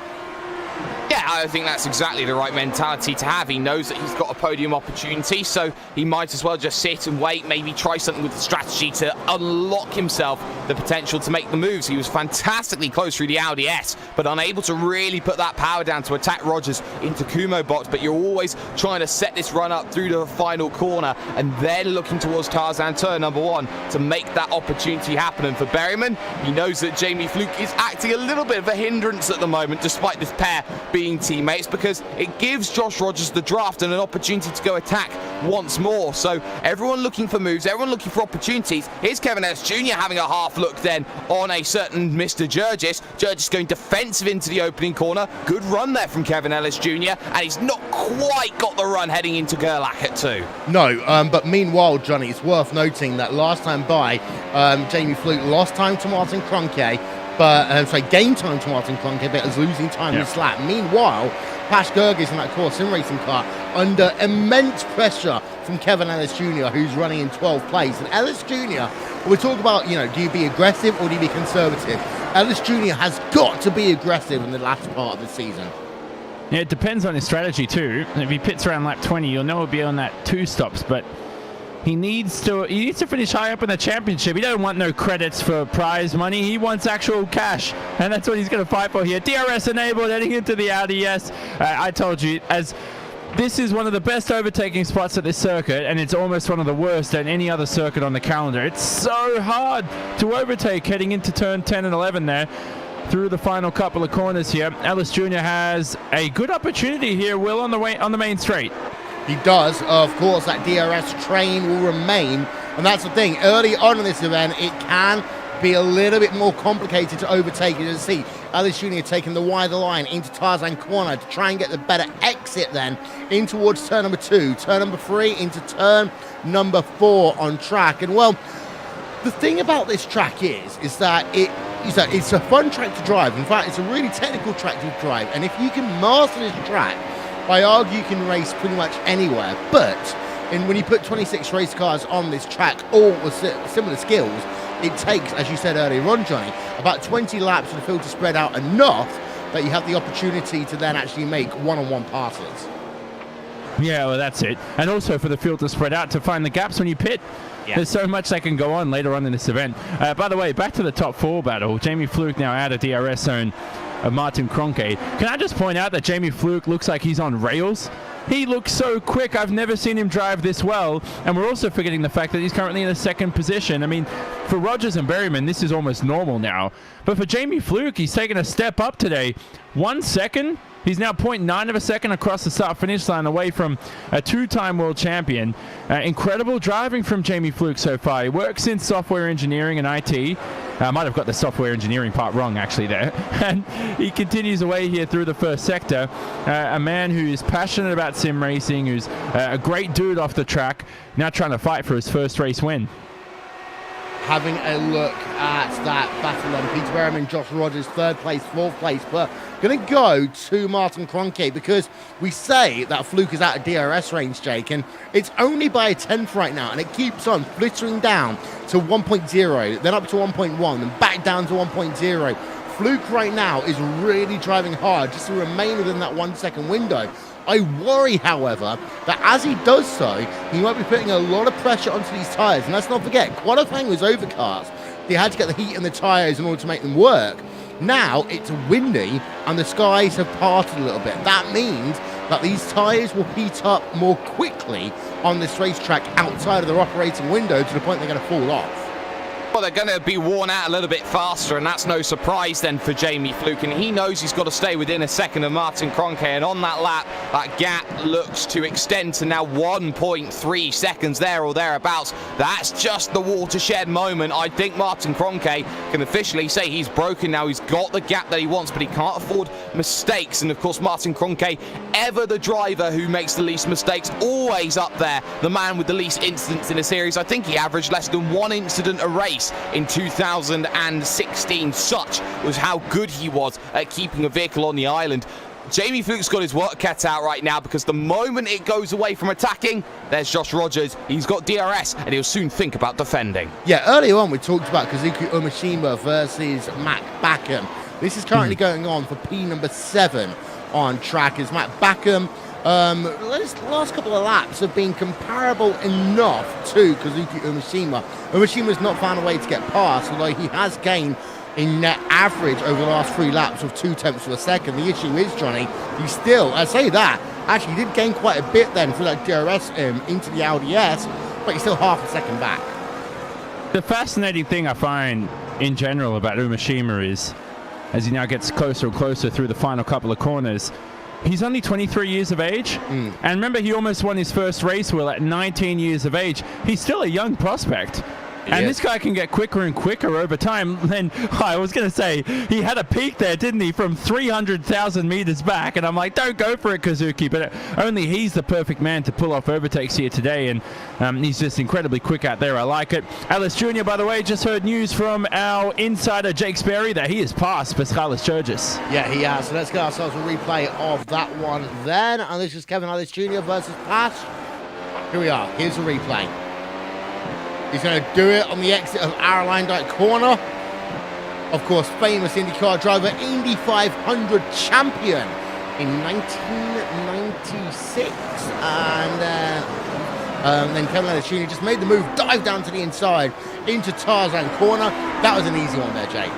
Yeah, I think that's exactly the right mentality to have. He knows that he's got a podium opportunity, so he might as well just sit and wait, maybe try something with the strategy to unlock himself the potential to make the moves. He was fantastically close through the Audi S, but unable to really put that power down to attack Rogers into Kumo box. But you're always trying to set this run up through the final corner and then looking towards Tarzan turn number 1 to make that opportunity happen. And for Berryman, he knows that Jamie Fluke is acting a little bit of a hindrance at the moment, despite this pair being teammates, because it gives Josh Rogers the draft and an opportunity to go attack once more. So everyone looking for moves, everyone looking for opportunities. Here's Kevin Ellis Jr. having a half look then on a certain Mr. Jurgis. Jurgis going defensive into the opening corner. Good run there from Kevin Ellis Jr. and he's not quite got the run heading into Gerlach at 2. No, but meanwhile, Johnny, it's worth noting that last time by, Jamie Fluke lost time to Martin Kroenke, but gained time to Martin Kroenke, but was losing time this lap. Meanwhile, Pash Gergis in that core sim racing car under immense pressure from Kevin Ellis Jr., who's running in 12th place. And Ellis Jr., we talk about, do you be aggressive or do you be conservative? Ellis Jr. has got to be aggressive in the last part of the season. Yeah, it depends on his strategy too. If he pits around lap 20, you'll know he'll be on that 2 stops, but he needs to finish high up in the championship. He don't want no credits for prize money. He wants actual cash, and that's what he's going to fight for here. DRS enabled, heading into the Audi S. I told you, as this is one of the best overtaking spots at this circuit, and it's almost one of the worst at any other circuit on the calendar. It's so hard to overtake heading into turn 10 and 11 there. Through the final couple of corners here, Ellis Jr. has a good opportunity here, Will, on the main straight. He does. Of course, that DRS train will remain. And that's the thing. Early on in this event, it can be a little bit more complicated to overtake. You can see Ellis Jr. taking the wider line into Tarzan corner to try and get the better exit then in towards turn number 2, turn number 3 into turn number 4 on track. And well, the thing about this track is that it's a fun track to drive. In fact, it's a really technical track to drive. And if you can master this track, I argue you can race pretty much anywhere, but when you put 26 race cars on this track, all with similar skills, it takes, as you said earlier on, Johnny, about 20 laps for the field to spread out enough that you have the opportunity to then actually make one-on-one passes. Yeah, well, that's it. And also for the field to spread out to find the gaps when you pit. Yeah. There's so much that can go on later on in this event. By the way, back to the top 4 battle. Jamie Fluke now out of DRS zone of Martin Kroenke. Can I just point out that Jamie Fluke looks like he's on rails? He looks so quick. I've never seen him drive this well. And we're also forgetting the fact that he's currently in the 2nd position. I mean, for Rogers and Berryman, this is almost normal now. But for Jamie Fluke, he's taken a step up today. 1 second. He's now 0.9 of a second across the start-finish line away from a 2-time world champion. Incredible driving from Jamie Fluke so far. He works in software engineering and IT. I might have got the software engineering part wrong, actually, there. And he continues away here through the first sector. A man who is passionate about sim racing, who's a great dude off the track, now trying to fight for his first race win. Having a look at that battle on Peter Berryman, Josh Rogers, 3rd place, 4th place, but going to go to Martin Kroenke because we say that Fluke is out of DRS range, Jake, and it's only by a 10th right now, and it keeps on flittering down to 1.0, then up to 1.1, and back down to 1.0. Fluke right now is really driving hard just to remain within that 1 second window. I worry, however, that as he does so, he might be putting a lot of pressure onto these tyres. And let's not forget, qualifying was overcast. They had to get the heat in the tyres in order to make them work. Now it's windy and the skies have parted a little bit. That means that these tyres will heat up more quickly on this racetrack outside of their operating window to the point they're going to fall off. Well, they're going to be worn out a little bit faster, and that's no surprise then for Jamie Fluke. And he knows he's got to stay within a second of Martin Kroenke. And on that lap, that gap looks to extend to now 1.3 seconds there or thereabouts. That's just the watershed moment. I think Martin Kroenke can officially say he's broken now. He's got the gap that he wants, but he can't afford mistakes. And of course, Martin Kroenke, ever the driver who makes the least mistakes, always up there, the man with the least incidents in a series. I think he averaged less than 1 incident a race in 2016. Such was how good he was at keeping a vehicle on the island. Jamie Fluke's got his work cut out right now, because the moment it goes away from attacking, there's Josh Rogers. He's got DRS, and he'll soon think about defending. Yeah, earlier on we talked about Kazuki Umeshima versus Matt Backham. This is currently going on for P number 7 on track, as Matt Backham, his last couple of laps have been comparable enough to Kazuki Umeshima. Umishima's not found a way to get past, although he has gained in net average over the last 3 laps of 0.2 of a second. The issue is, Johnny, he still, I say that, actually did gain quite a bit then for that DRS into the Audi S, but he's still half a second back. The fascinating thing I find in general about Umeshima is, as he now gets closer and closer through the final couple of corners, he's only 23 years of age. And remember, he almost won his first race wheel at 19 years of age. He's still a young prospect. And this guy can get quicker and quicker over time. Then I was going to say, he had a peak there, didn't he, from 300,000 meters back. And I'm like, don't go for it, Kazuki. But only he's the perfect man to pull off overtakes here today. And he's just incredibly quick out there. I like it. Alice Jr., by the way, just heard news from our insider, Jake Sperry, that he has passed Pascal Sturgis. Yeah, he has. So let's get ourselves a replay of that one then. And this is Kevin Ellis Jr. versus Pash. Here we are. Here's a replay. He's going to do it on the exit of Arline Dyke Corner. Of course, famous IndyCar driver, Indy 500 champion in 1996. And then Kevin Ellis Jr. just made the move, dive down to the inside into Tarzan Corner. That was an easy one there, Jake.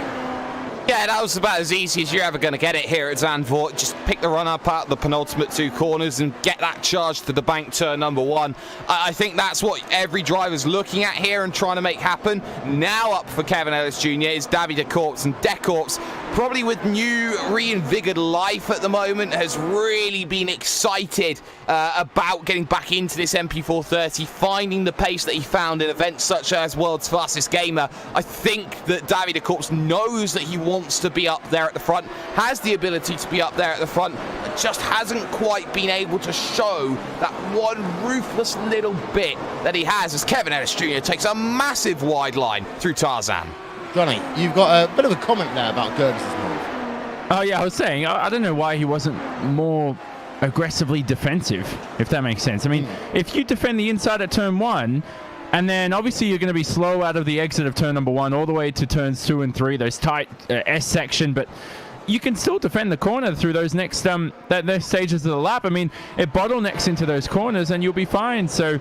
Yeah, that was about as easy as you're ever going to get it here at Zandvoort. Just pick the run up out the penultimate 2 corners and get that charge to the bank turn number 1. I think that's what every driver's looking at here and trying to make happen. Now up for Kevin Ellis Jr. is Davide Decorps, and Decorps, probably with new reinvigorated life at the moment, has really been excited about getting back into this MP4-30, finding the pace that he found in events such as World's Fastest Gamer. I think that Davide Decorps knows that he wants to be up there at the front, has the ability to be up there at the front, but just hasn't quite been able to show that one ruthless little bit that he has, as Kevin Ellis Jr. takes a massive wide line through Tarzan. Johnny, you've got a bit of a comment there about Gergis's move. Oh, yeah, I was saying, I don't know why he wasn't more aggressively defensive, if that makes sense. I mean, if you defend the inside at turn 1, and then obviously you're going to be slow out of the exit of turn number 1 all the way to turns 2 and 3, those tight S section, but you can still defend the corner through those next those stages of the lap. I mean, it bottlenecks into those corners and you'll be fine. So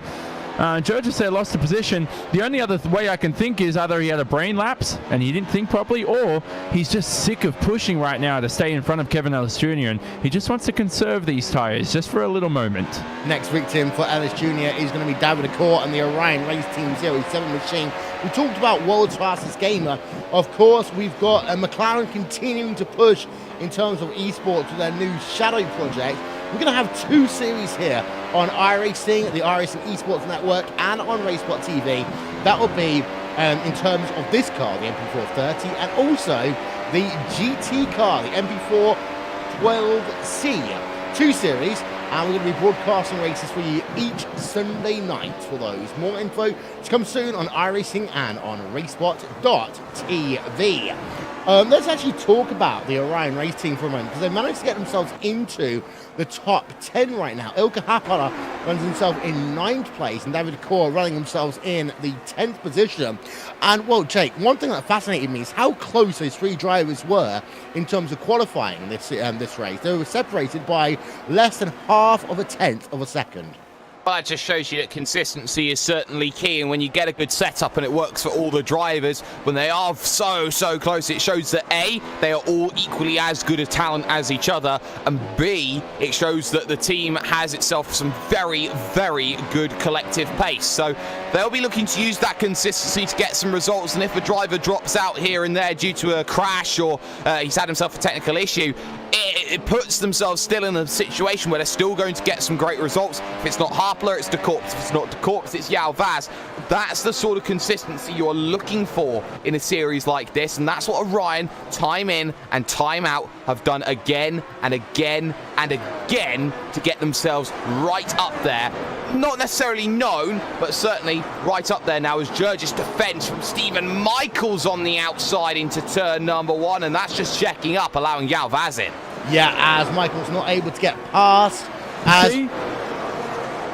Georges there lost the position. The only other way I can think is either he had a brain lapse and he didn't think properly, or he's just sick of pushing right now to stay in front of Kevin Ellis Jr. and he just wants to conserve these tires just for a little moment. Next victim for Ellis Jr. is going to be David Decorps and the Orion Race Team 07 machine. We talked about World's Fastest Gamer. Of course, we've got McLaren continuing to push in terms of eSports with their new Shadow project. We're going to have 2 series here on iRacing, the iRacing eSports Network, and on RaceSpotTV. That will be in terms of this car, the MP4-30, and also the GT car, the MP4-12C. 2 series, and we're going to be broadcasting races for you each Sunday night for those. More info to come soon on iRacing and on RaceSpot.tv. Let's actually talk about the Orion race team for a moment, because they managed to get themselves into the top 10 right now. Ilkka Haapala runs himself in 9th place, and David Core running themselves in the 10th position. And, well, Jake, one thing that fascinated me is how close those 3 drivers were in terms of qualifying this race. They were separated by less than half of a tenth of a second. Well, that just shows you that consistency is certainly key, and when you get a good setup and it works for all the drivers, when they are so close, it shows that A, they are all equally as good a talent as each other, and B, it shows that the team has itself some very good collective pace. So they'll be looking to use that consistency to get some results, and if a driver drops out here and there due to a crash or he's had himself a technical issue, it puts themselves still in a situation where they're still going to get some great results. If it's not Haapala, it's De Korps. If it's not De Korps, it's João Vaz. That's the sort of consistency you're looking for in a series like this, and that's what Orion, time in and time out, have done again and again and again to get themselves right up there. Not necessarily known, but certainly right up there now as Jurgis defends from Stephen Michaels on the outside into turn number 1, and that's just checking up, allowing João Vaz in. Yeah, as Michael's not able to get past. See?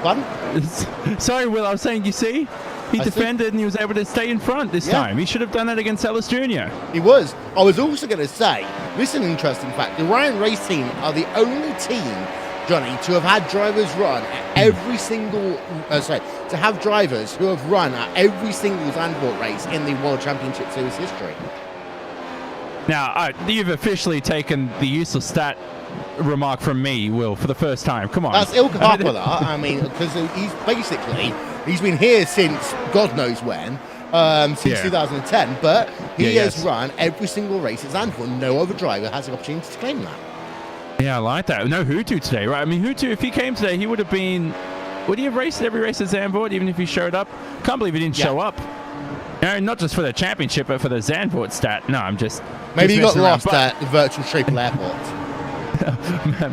Pardon? Sorry, Will, I was saying, you see? He defended and he was able to stay in front this time. He should have done that against Ellis Jr. He was. I was also going to say, this is an interesting fact. The Orion race team are the only team, Johnny, to have had drivers run at every single, to have drivers who have run at every single Zandvoort race in the World Championship Series history. Now, you've officially taken the useless stat remark from me, Will, for the first time. Come on. That's Ilkka Haapala. I mean, because he's been here since God knows when, since 2010, but he has run every single race at Zandvoort. No other driver has the opportunity to claim that. Yeah, I like that. No Hutu today, right? I mean, Hutu, if he came today, he would have been... Would he have raced every race at Zandvoort, even if he showed up? Can't believe he didn't show up. No, not just for the championship, but for the Zandvoort stat. No, I'm just... Maybe he got lost at the virtual Schiphol airport.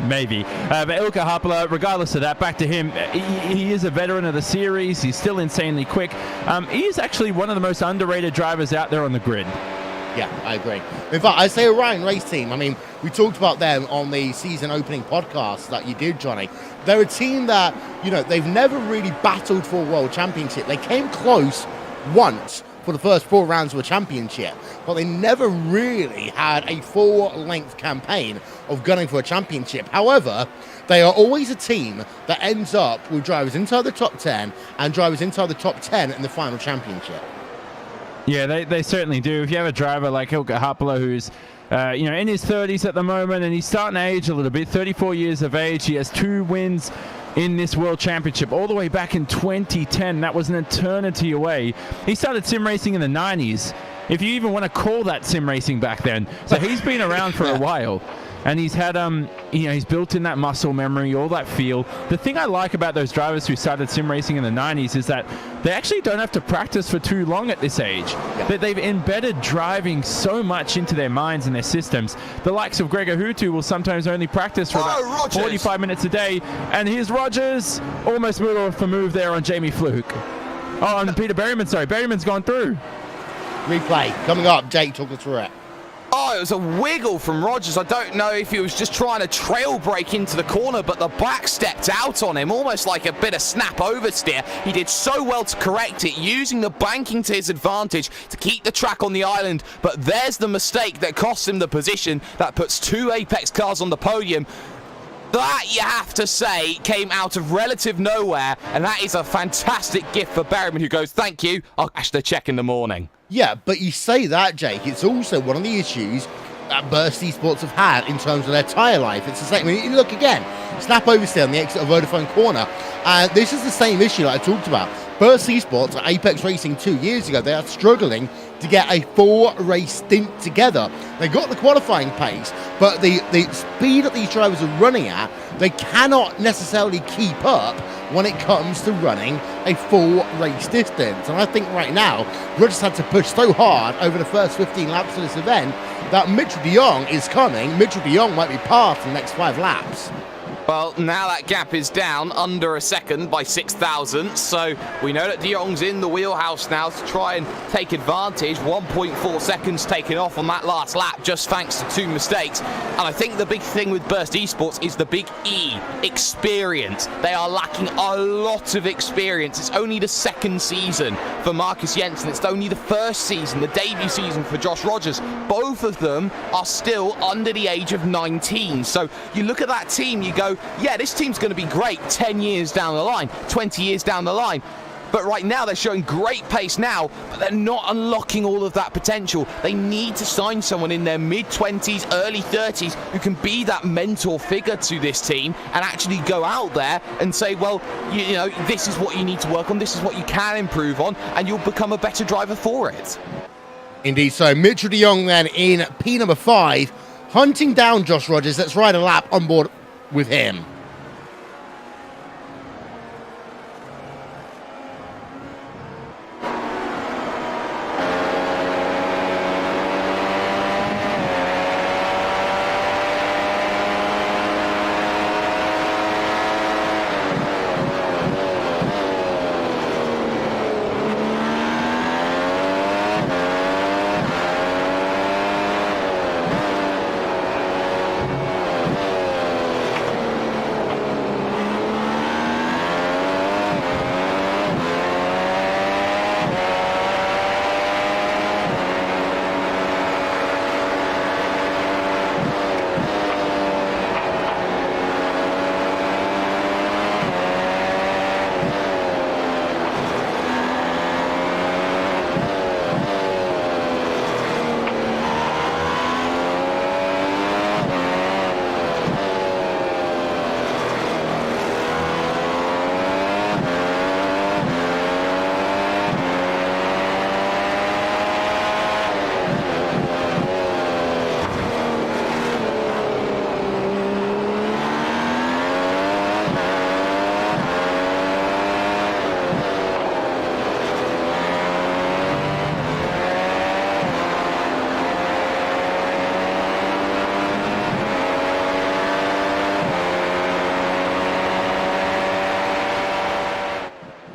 Maybe. But Ilkka Haapala, regardless of that, back to him. He is a veteran of the series. He's still insanely quick. He is actually one of the most underrated drivers out there on the grid. Yeah, I agree. In fact, I say Orion race team. I mean, we talked about them on the season opening podcast that you did, Johnny. They're a team that, you know, they've never really battled for a world championship. They came close once for the first 4 rounds of a championship, but they never really had a full-length campaign of gunning for a championship. However, they are always a team that ends up with drivers inside the top 10 and drivers inside the top 10 in the final championship. Yeah, they certainly do. If you have a driver like Ilkka Haapala, who's in his 30s at the moment, and he's starting to age a little bit, 34 years of age, he has 2 wins in this World Championship all the way back in 2010. That was an eternity away. He started sim racing in the 90s, if you even want to call that sim racing back then. So he's been around for a while. And he's had, he's built in that muscle memory, all that feel. The thing I like about those drivers who started sim racing in the 90s is that they actually don't have to practice for too long at this age. That they've embedded driving so much into their minds and their systems. The likes of Gregor Hutu will sometimes only practice for about 45 minutes a day. And here's Rogers, almost moved off a move there on Jamie Fluke. Oh, and Peter Berryman, sorry. Berryman's gone through. Replay coming up. Jake, talk us through it. Oh, it was a wiggle from Rogers. I don't know if he was just trying to trail break into the corner, but the back stepped out on him, almost like a bit of snap oversteer. He did so well to correct it, using the banking to his advantage to keep the track on the island. But there's the mistake that costs him the position. That puts 2 Apex cars on the podium. That, you have to say, came out of relative nowhere, and that is a fantastic gift for Berryman, who goes, thank you, I'll cash the check in the morning. Yeah, but you say that, Jake, it's also one of the issues that Burst eSports have had in terms of their tyre life. It's the same. I mean, look again, snap oversteer on the exit of Vodafone corner, and this is the same issue that I talked about. Burst eSports at Apex Racing 2 years ago, they are struggling to get a 4-race stint together. They got the qualifying pace, but the speed that these drivers are running at, they cannot necessarily keep up when it comes to running a full race distance. And I think right now, Rogers had to push so hard over the first 15 laps of this event that Mitchell de Jong is coming. Mitchell de Jong might be past in the next 5 laps. Well, now that gap is down under a second by 6 thousandths, so we know that De Jong's in the wheelhouse now to try and take advantage. 1.4 seconds taken off on that last lap just thanks to 2 mistakes. And I think the big thing with Burst Esports is the big E, experience. They are lacking a lot of experience. It's only the second season for Marcus Jensen. It's only the first season, the debut season for Josh Rogers. Both of them are still under the age of 19. So you look at that team, you go, yeah, this team's going to be great 10 years down the line, 20 years down the line. But right now they're showing great pace now, but they're not unlocking all of that potential. They need to sign someone in their mid-20s, early 30s who can be that mentor figure to this team and actually go out there and say, well, you know, this is what you need to work on, this is what you can improve on, and you'll become a better driver for it. Indeed, so Mitchell de Jong then in P number 5, hunting down Josh Rogers. Let's ride a lap on board with him.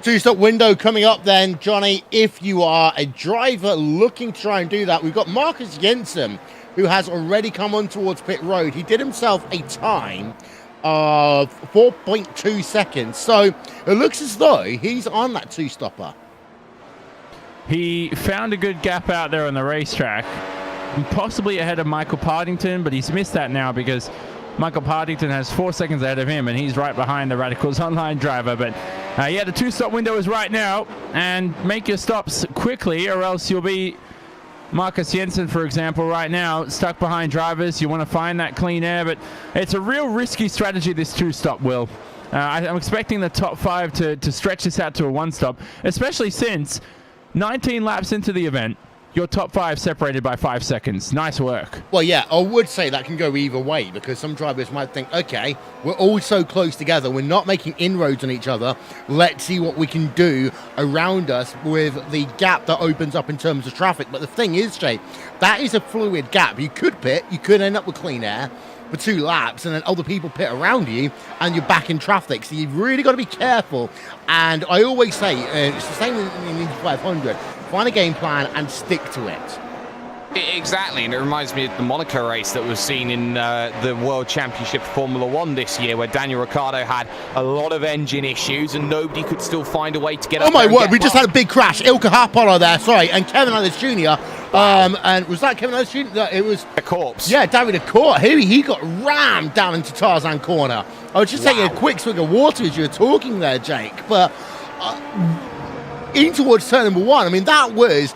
Two-stop window coming up then, Johnny. If you are a driver looking to try and do that, we've got Marcus Jensen, who has already come on towards pit road. He did himself a time of 4.2 seconds. So it looks as though he's on that two-stopper. He found a good gap out there on the racetrack, possibly ahead of Michael Partington, but he's missed that now because Michael Partington has 4 seconds ahead of him, and he's right behind the Radicals Online driver. But yeah, the two-stop window is right now, and make your stops quickly, or else you'll be Marcus Jensen, for example, right now, stuck behind drivers. You want to find that clean air, but it's a real risky strategy, this two-stop, Will. I'm expecting the top 5 to stretch this out to a one-stop, especially since 19 laps into the event, your top 5 separated by 5 seconds. Nice work. Well, yeah, I would say that can go either way, because some drivers might think, okay, we're all so close together, we're not making inroads on each other, let's see what we can do around us with the gap that opens up in terms of traffic. But the thing is, Jay, that is a fluid gap. You could pit, you could end up with clean air for 2 laps, and then other people pit around you, and you're back in traffic. So you've really got to be careful. And I always say, it's the same in Indy 500, find a game plan and stick to it. Exactly, and it reminds me of the Monaco race that was seen in the World Championship Formula 1 this year, where Daniel Ricciardo had a lot of engine issues and nobody could still find a way to get up. Oh my word, we just had a big crash. Ilka Harpolo there, sorry, and Kevin Ellis Jr. Wow. And was that Kevin Ellis Jr.? No, it was a corpse. Yeah, David Accord. He got rammed down into Tarzan Corner. I was just taking a quick swig of water as you were talking there, Jake. But in towards turn number 1, I mean, that was...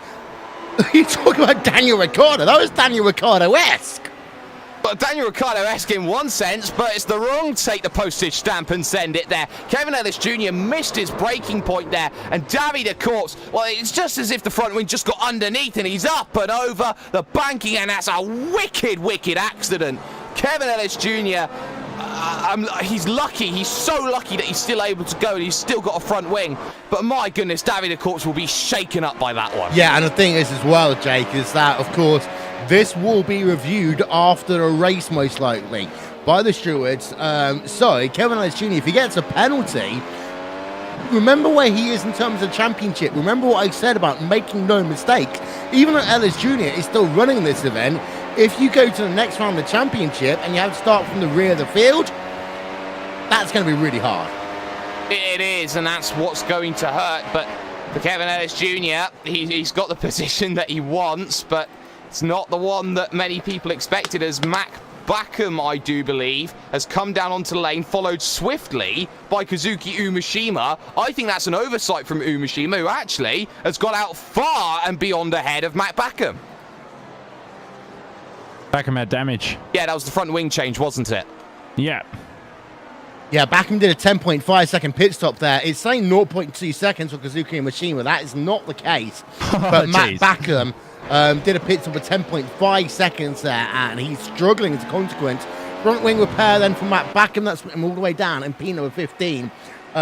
You talk about Daniel Ricciardo. That was Daniel Ricciardo-esque. Well, Daniel Ricciardo-esque in one sense, but it's the wrong take the postage stamp and send it there. Kevin Ellis Jr. missed his braking point there, and Davide Corpse, well, it's just as if the front wing just got underneath and he's up and over the banking, and that's a wicked, wicked accident. Kevin Ellis Jr., he's lucky. He's so lucky that he's still able to go and he's still got a front wing. But my goodness, Davide Corpse will be shaken up by that one. Yeah, and the thing is as well, Jake, is that, of course, this will be reviewed after the race, most likely, by the stewards. So, Kevin Ellis Jr., if he gets a penalty, remember where he is in terms of championship. Remember what I said about making no mistakes. Even though Ellis Jr. is still running this event, if you go to the next round of the championship and you have to start from the rear of the field, that's going to be really hard. It is, and that's what's going to hurt. But for Kevin Ellis Jr., he's got the position that he wants, but it's not the one that many people expected, as Mac Backham, I do believe, has come down onto the lane, followed swiftly by Kazuki Umeshima. I think that's an oversight from Umeshima, who actually has got out far and beyond ahead of Mac Backham. Backham had damage. Yeah, that was the front wing change, wasn't it? Yeah. Yeah, Backham did a 10.5 second pit stop there. It's saying 0.2 seconds for Kazuki Umeshima. That is not the case. But Matt Backham did a pit stop of 10.5 seconds there, and he's struggling as a consequence. Front wing repair then from Matt Backham. That's put him all the way down in P number 15.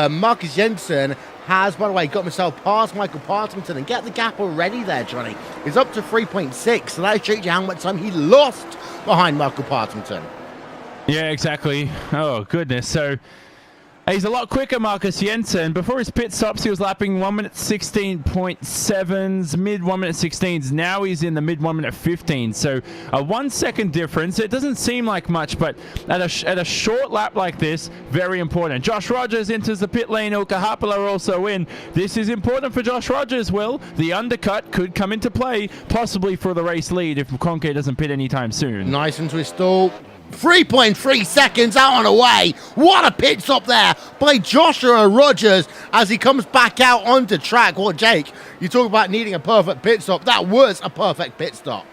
Marcus Jensen has, by the way, got himself past Michael Partington, and get the gap already there, Johnny. He's up to 3.6, so that shows you how much time he lost behind Michael Partington. Yeah, exactly. Oh, goodness. So he's a lot quicker, Marcus Jensen. Before his pit stops, he was lapping 1 minute 16.7s, mid 1 minute 16s. Now he's in the mid 1 minute 15. So a 1 second difference. It doesn't seem like much, but at a short lap like this, very important. Josh Rogers enters the pit lane. Ilka Haapala also in. This is important for Josh Rogers, Will. The undercut could come into play, possibly for the race lead if Kroenke doesn't pit anytime soon. Nice into his stall. 3.3 seconds out and away. What a pit stop there by Joshua Rogers as he comes back out onto track. Well, Jake, you talk about needing a perfect pit stop. That was a perfect pit stop.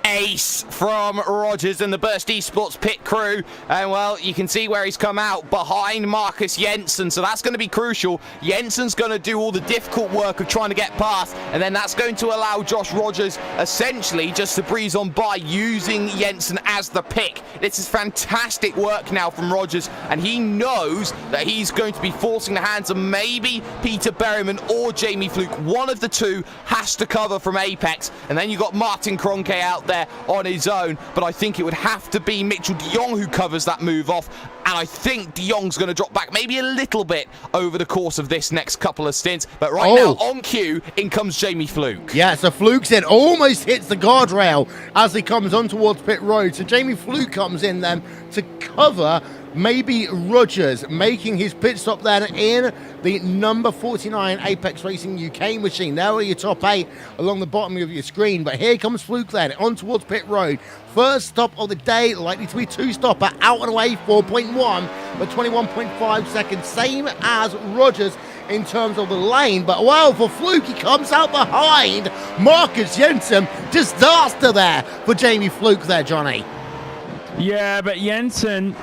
Ace from Rogers and the Burst eSports pit crew, and well, you can see where he's come out behind Marcus Jensen, so that's going to be crucial. Jensen's going to do all the difficult work of trying to get past, and then that's going to allow Josh Rogers essentially just to breeze on by using Jensen as the pick. This is fantastic work now from Rogers, and he knows that he's going to be forcing the hands of maybe Peter Berryman or Jamie Fluke. One of the two has to cover from Apex, and then you've got Martin Kroenke out there on his own, but I think it would have to be Mitchell de Jong who covers that move off, and I think de Jong's going to drop back maybe a little bit over the course of this next couple of stints, but right now on cue in comes Jamie Fluke. Yeah, so Fluke's in, almost hits the guardrail as he comes on towards pit road, so Jamie Fluke comes in then to cover maybe Rogers, making his pit stop then in the number 49 Apex Racing UK machine. There are your top 8 along the bottom of your screen, but here comes Fluke then on towards pit road. First stop of the day, likely to be 2-stopper, out and away 4.1, but 21.5 seconds, same as Rogers in terms of the lane. But well, for Fluke, he comes out behind Marcus Jensen. Disaster there for Jamie Fluke there, Johnny. Yeah, but Jensen,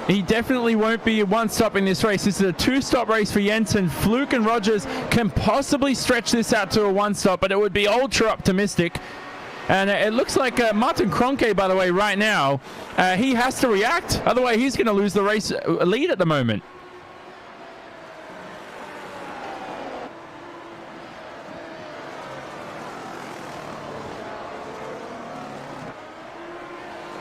he definitely won't be one stop in this race. This is a 2-stop race for Jensen. Fluke and Rogers can possibly stretch this out to a 1-stop, but it would be ultra optimistic. And it looks like Martin Kroenke, by the way, right now, he has to react. Otherwise, he's going to lose the race lead at the moment.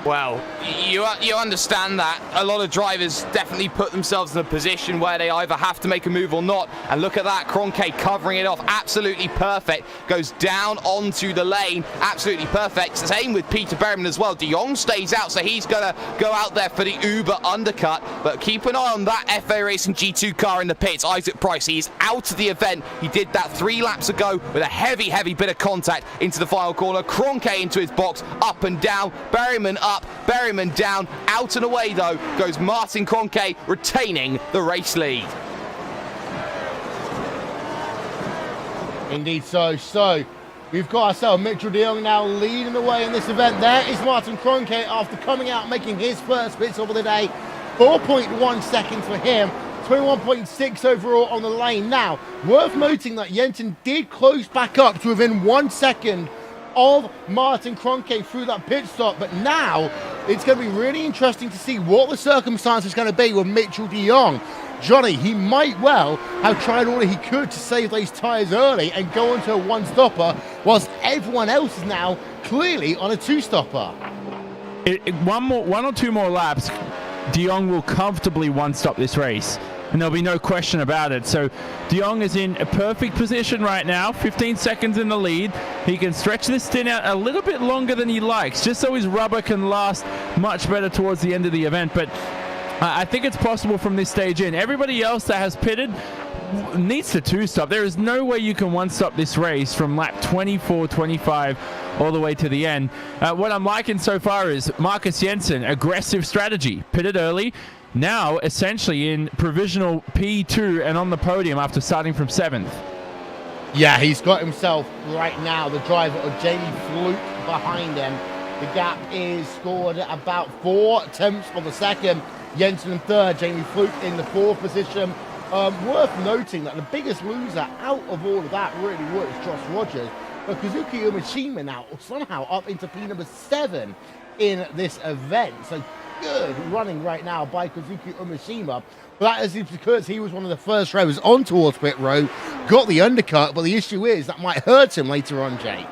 Well, you understand that a lot of drivers definitely put themselves in a position where they either have to make a move or not. And look at that, Kroenke covering it off, absolutely perfect. Goes down onto the lane, absolutely perfect. Same with Peter Berryman as well. De Jong stays out, so he's going to go out there for the Uber undercut. But keep an eye on that FA Racing G2 car in the pits, Isaac Price. He's out of the event. He did that 3 laps ago with a heavy, heavy bit of contact into the final corner. Kroenke into his box, up and down, Berryman up, Berryman down, out and away though goes Martin Kroenke, retaining the race lead. Indeed so. So we've got ourselves Mitchell de Jong now leading the way in this event. There is Martin Kroenke after coming out making his first pit stop of the day. 4.1 seconds for him. 21.6 overall on the lane. Now, worth noting that Jensen did close back up to within 1 second of Martin Kroenke through that pit stop, but now it's going to be really interesting to see what the circumstances are going to be with Mitchell de Jong. Johnny, he might well have tried all he could to save those tyres early and go onto a 1-stopper, whilst everyone else is now clearly on a two-stopper. One or two more laps, De Jong will comfortably one-stop this race, and there'll be no question about it. So De Jong is in a perfect position right now, 15 seconds in the lead. He can stretch this stint out a little bit longer than he likes, just so his rubber can last much better towards the end of the event. But I think it's possible from this stage in. Everybody else that has pitted needs to two-stop. There is no way you can one-stop this race from lap 24, 25 all the way to the end. What I'm liking so far is Marcus Jensen, aggressive strategy, pitted early, now essentially in provisional P2 and on the podium after starting from 7th. Yeah, he's got himself right now the driver of Jamie Fluke behind him. The gap is scored at about 4 tenths of a second. Jensen in third, Jamie Fluke in the fourth position. Worth noting that the biggest loser out of all of that really was Josh Rogers. But Kazuki Umeshima now somehow up into P number 7 in this event. So good running right now by Kazuki Umeshima. But that is because he was one of the first drivers on towards pit road, got the undercut, but the issue is that might hurt him later on, Jake.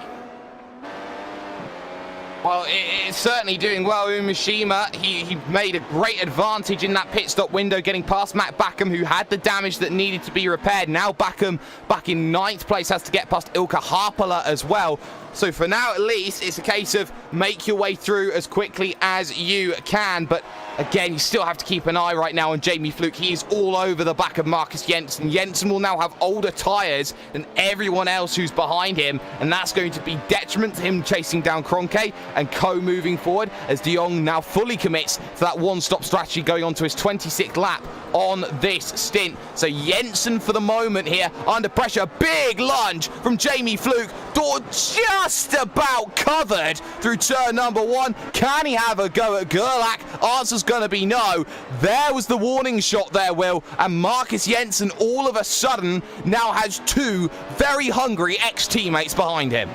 Well, it's certainly doing well. Umeshima, he made a great advantage in that pit stop window, getting past Matt Backham, who had the damage that needed to be repaired. Now Backham, back in 9th place, has to get past Ilkka Harpala as well. So for now, at least, it's a case of make your way through as quickly as you can. But again, you still have to keep an eye right now on Jamie Fluke. He is all over the back of Marcus Jensen. Jensen will now have older tyres than everyone else who's behind him, and that's going to be detriment to him chasing down Kroenke and Co moving forward, as De Jong now fully commits to that one-stop strategy, going on to his 26th lap on this stint. So Jensen for the moment here under pressure. Big lunge from Jamie Fluke. Door just about covered through turn number 1. Can he have a go at Gerlach? Answer's going to be no. There was the warning shot there, Will. And Marcus Jensen all of a sudden now has 2 very hungry ex-teammates behind him.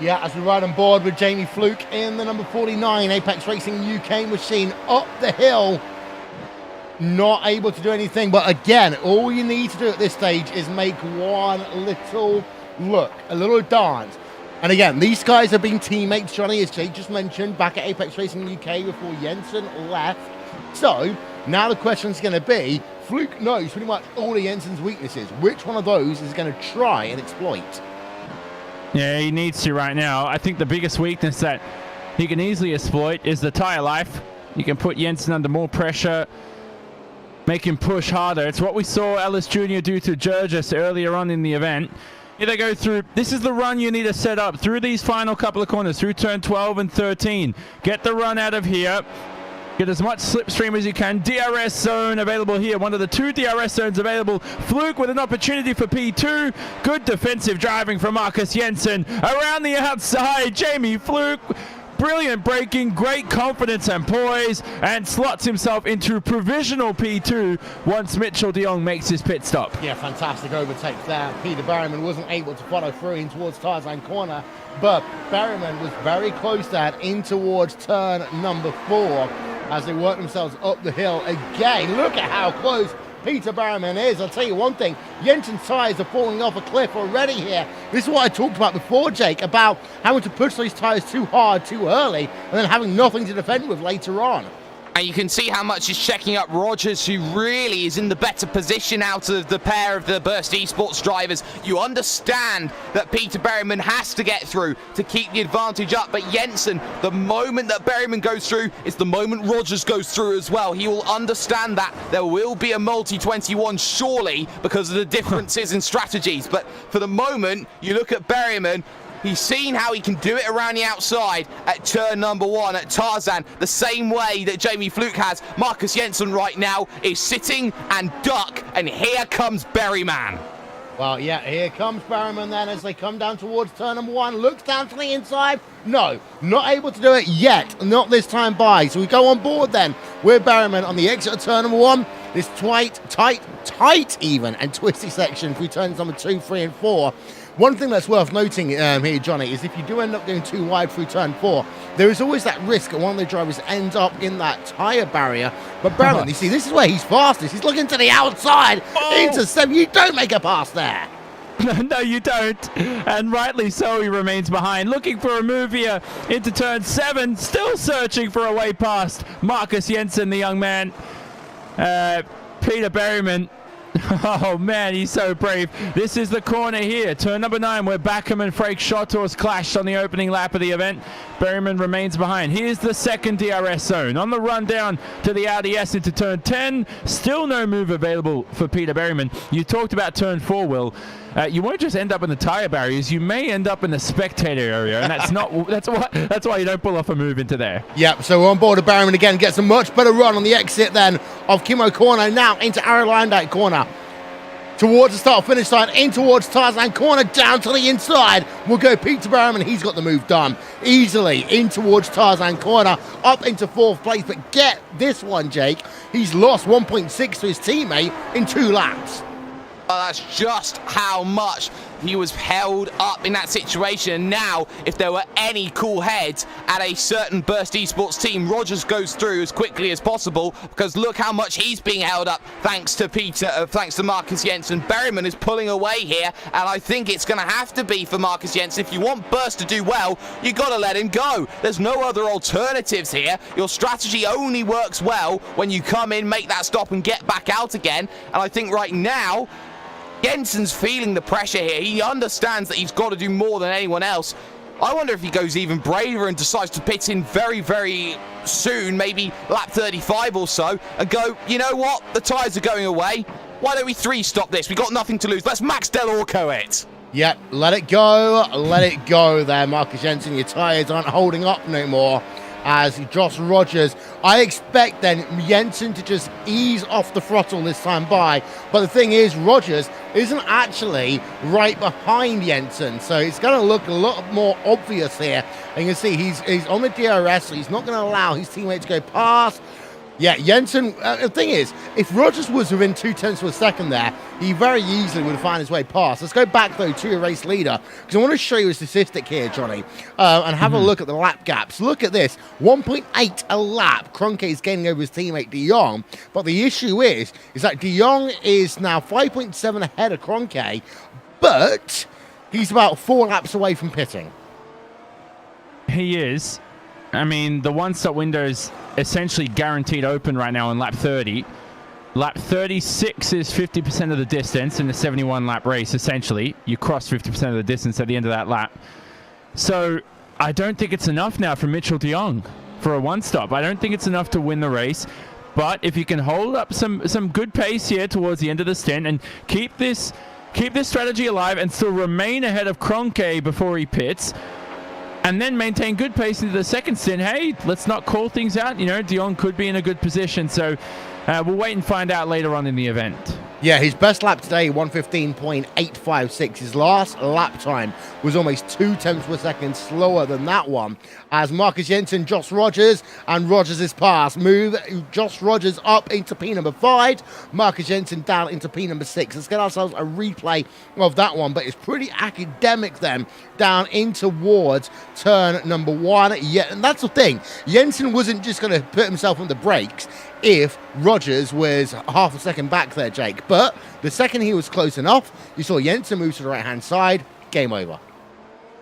Yeah, as we ride on board with Jamie Fluke in the number 49 Apex Racing UK machine up the hill. Not able to do anything, but again, all you need to do at this stage is make one little look, a little dance. And again, these guys have been teammates, Johnny, as Jake just mentioned, back at Apex Racing UK before Jensen left. So now the question's going to be, Fluke knows pretty much all of Jensen's weaknesses. Which one of those is going to try and exploit? Yeah, he needs to right now. I think the biggest weakness that he can easily exploit is the tire life. You can put Jensen under more pressure, make him push harder. It's what we saw Ellis Jr. do to Jurgis earlier on in the event. Here they go through. This is the run you need to set up through these final couple of corners, through turn 12 and 13. Get the run out of here. Get as much slipstream as you can. DRS zone available here. One of the 2 DRS zones available. Fluke with an opportunity for P2. Good defensive driving from Marcus Jensen. Around the outside, Jamie Fluke. Brilliant braking, great confidence and poise, and slots himself into provisional P2 once Mitchell de Jong makes his pit stop. Yeah, fantastic overtake there. Peter Berryman wasn't able to follow through in towards Tarzan corner, but Berryman was very close there in towards turn number 4 as they work themselves up the hill again. Look at how close Peter Berryman is. I'll tell you one thing, Jensen's tyres are falling off a cliff already here. This is what I talked about before, Jake, about having to push those tyres too hard, too early, and then having nothing to defend with later on. And you can see how much he's checking up Rogers, who really is in the better position out of the pair of the Burst eSports drivers. You understand that Peter Berryman has to get through to keep the advantage up, but Jensen, the moment that Berryman goes through is the moment Rogers goes through as well. He will understand that there will be a multi-21 surely because of the differences in strategies. But for the moment, you look at Berryman. He's seen how he can do it around the outside at turn number 1 at Tarzan, the same way that Jamie Fluke has. Marcus Jensen right now is sitting and duck, and here comes Berryman. Well, yeah, here comes Berryman then as they come down towards turn number 1. Looks down to the inside. No, not able to do it yet. Not this time by. So we go on board then with Berryman on the exit of turn number 1. This tight even and twisty section through turns number 2, 3, and 4. One thing that's worth noting here, Johnny, is if you do end up going too wide through turn 4, there is always that risk that one of the drivers ends up in that tyre barrier. But Berryman, you see, this is where he's fastest. He's looking to the outside into 7. You don't make a pass there. No, you don't. And rightly so, he remains behind. Looking for a move here into turn 7. Still searching for a way past Marcus Jensen, the young man. Peter Berryman. Oh, man, he's so brave. This is the corner here. Turn number 9, where Backham and Frake Schotters clashed on the opening lap of the event. Berryman remains behind. Here's the second DRS zone. On the run down to the RDS into turn 10. Still no move available for Peter Berryman. You talked about turn 4, Will. You won't just end up in the tire barriers. You may end up in the spectator area, and that's why you don't pull off a move into there. Yep, so we're on board of Berryman again. Gets a much better run on the exit then of Kimo Corner. Now into Arrow Lyndike Corner. Towards the start-finish line, in towards Tarzan Corner, down to the inside. We'll go Peter Berryman. He's got the move done easily in towards Tarzan Corner, up into 4th place. But get this one, Jake. He's lost 1.6 to his teammate in 2 laps. That's just how much he was held up in that situation. Now, if there were any cool heads at a certain Burst Esports team, Rogers goes through as quickly as possible, because look how much he's being held up thanks to Marcus Jensen. Berryman is pulling away here, and I think it's going to have to be for Marcus Jensen. If you want Burst to do well, you got to let him go. There's no other alternatives here. Your strategy only works well when you come in, make that stop, and get back out again. And I think right now, Jensen's feeling the pressure here. He understands that he's got to do more than anyone else. I wonder if he goes even braver and decides to pit in very, very soon, maybe lap 35 or so, and go, you know what? The tyres are going away. Why don't we 3-stop this? We've got nothing to lose. Let's Max Del Orco it. Yep, let it go. Let it go there, Marcus Jensen. Your tyres aren't holding up no more. As Josh Rogers, I expect then Jensen to just ease off the throttle this time by. But the thing is, Rogers isn't actually right behind Jensen, so it's going to look a lot more obvious here. And you can see he's on the DRS, so he's not going to allow his teammate to go past. Yeah, Jensen, the thing is, if Rogers was within 0.2 of a second there, he very easily would have found his way past. Let's go back, though, to your race leader, because I want to show you a statistic here, Johnny, and have a look at the lap gaps. Look at this, 1.8 a lap. Kroenke is gaining over his teammate De Jong, but the issue is that De Jong is now 5.7 ahead of Kroenke, but he's about 4 laps away from pitting. He is. I mean, the one-stop window is essentially guaranteed open right now on lap 30. Lap 36 is 50% of the distance in the 71-lap race, essentially. You cross 50% of the distance at the end of that lap. So I don't think it's enough now for Mitchell de Jong for a one-stop. I don't think it's enough to win the race. But if you can hold up some good pace here towards the end of the stint and keep this strategy alive and still remain ahead of Kroenke before he pits, and then maintain good pace into the second stint, hey, let's not call things out. You know, de Jong could be in a good position. So we'll wait and find out later on in the event. Yeah, his best lap today, 1:15.856. His last lap time was almost 0.2 of a second slower than that one. As Marcus Jensen, Josh Rogers, and Rogers' pass move Josh Rogers up into P number 5, Marcus Jensen down into P number 6. Let's get ourselves a replay of that one, but it's pretty academic then, down in towards turn number 1. Yeah, and that's the thing. Jensen wasn't just going to put himself on the brakes if Rogers was half a second back there, Jake. But the second he was close enough, you saw Jensen move to the right-hand side, game over.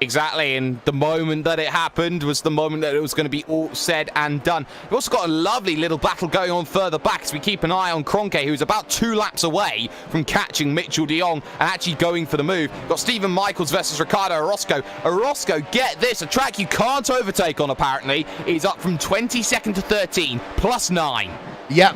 Exactly, and the moment that it happened was the moment that it was going to be all said and done. We've also got a lovely little battle going on further back as we keep an eye on Kroenke, who's about 2 laps away from catching Mitchell de Jong and actually going for the move. We've got Stephen Michaels versus Ricardo Orozco. Orozco, get this, a track you can't overtake on apparently, is up from 22nd to 13, plus 9. Yep,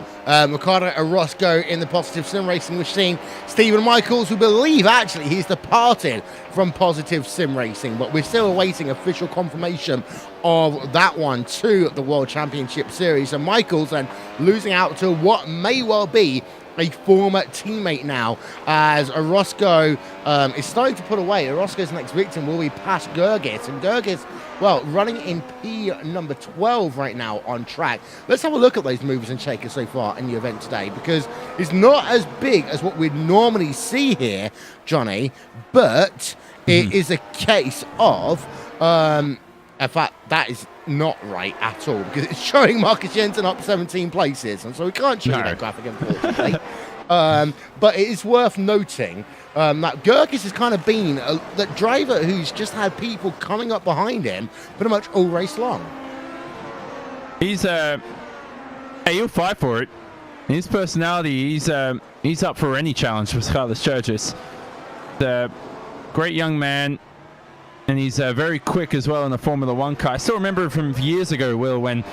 Ricardo Orozco in the Positive Sim Racing machine. Stephen Michaels, we believe actually he's departed from Positive Sim Racing, but we're still awaiting official confirmation of that one to the World Championship Series. And Michaels then losing out to what may well be a former teammate now, as Orozco is starting to put away. Orozco's next victim will be past Gergis, and Gergis, well, running in P number 12 right now on track. Let's have a look at those movers and shakers so far in the event today, because it's not as big as what we'd normally see here, Johnny, but it is a case of, in fact, that is not right at all, because it's showing Marcus Jensen up 17 places, and so we can't show you that graphic, unfortunately. But it is worth noting that Gerkis has kind of been that driver who's just had people coming up behind him pretty much all race long. He's he'll fight for it. His personality, he's up for any challenge for Carlos Churches. The great young man, and he's very quick as well in the Formula One car. I still remember from years ago, Will, when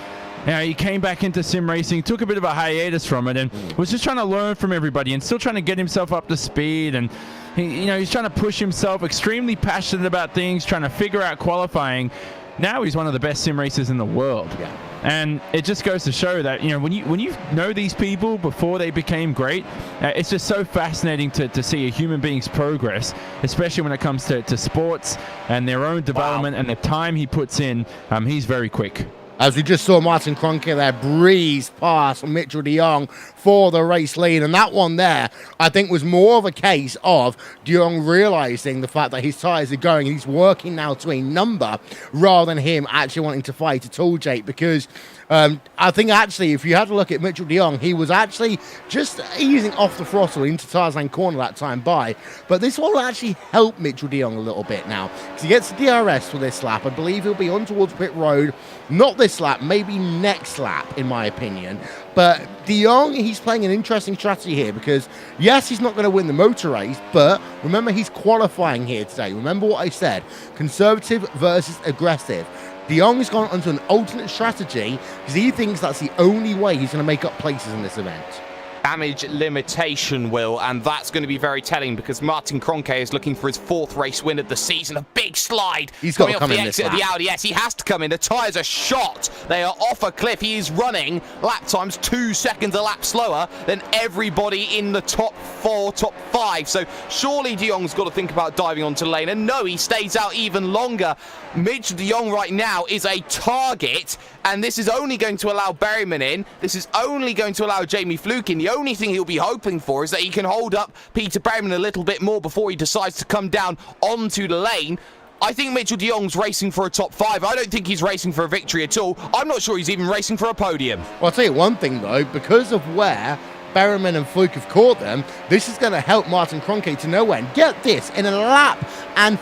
he came back into sim racing, took a bit of a hiatus from it, and was just trying to learn from everybody and still trying to get himself up to speed. And he's trying to push himself, extremely passionate about things, trying to figure out qualifying. Now he's one of the best sim racers in the world. Yeah. And it just goes to show that, when you know these people before they became great, it's just so fascinating to see a human being's progress, especially when it comes to sports and their own development and the time he puts in. He's very quick. As we just saw Martin Kroenke there breeze past Mitchell de Jong for the race lead. And that one there, I think, was more of a case of de Jong realizing the fact that his tyres are going and he's working now to a number rather than him actually wanting to fight at all, Jake, because I think actually if you had to look at Mitchell de Jong, he was actually just easing off the throttle into Tarzan corner that time by. But this will actually help Mitchell de Jong a little bit now because he gets the DRS for this lap. I believe he'll be on towards pit road. Not this lap, maybe next lap, in my opinion. But de Jong, he's playing an interesting strategy here because, yes, he's not going to win the motor race, but remember, he's qualifying here today. Remember what I said, conservative versus aggressive. De Jong has gone onto an alternate strategy because he thinks that's the only way he's going to make up places in this event. Damage limitation, Will, and that's going to be very telling because Martin Kroenke is looking for his 4th race win of the season. A big slide. He's got to coming come off in the this exit of the lap. Audi. Yes, he has to come in. The tyres are shot. They are off a cliff. He is running lap times 2 seconds a lap slower than everybody in the top 4, top 5. So surely de Jong's got to think about diving onto the lane. And no, he stays out even longer. Mitchell de Jong right now is a target, and this is only going to allow Berryman in. This is only going to allow Jamie Fluke in. The only thing he'll be hoping for is that he can hold up Peter Berryman a little bit more before he decides to come down onto the lane. I think Mitchell de Jong's racing for a top 5. I don't think he's racing for a victory at all. I'm not sure he's even racing for a podium. Well, I'll tell you one thing, though, because of where Berryman and Fluke have caught them, this is going to help Martin Kroenke to know when. Get this, in a lap and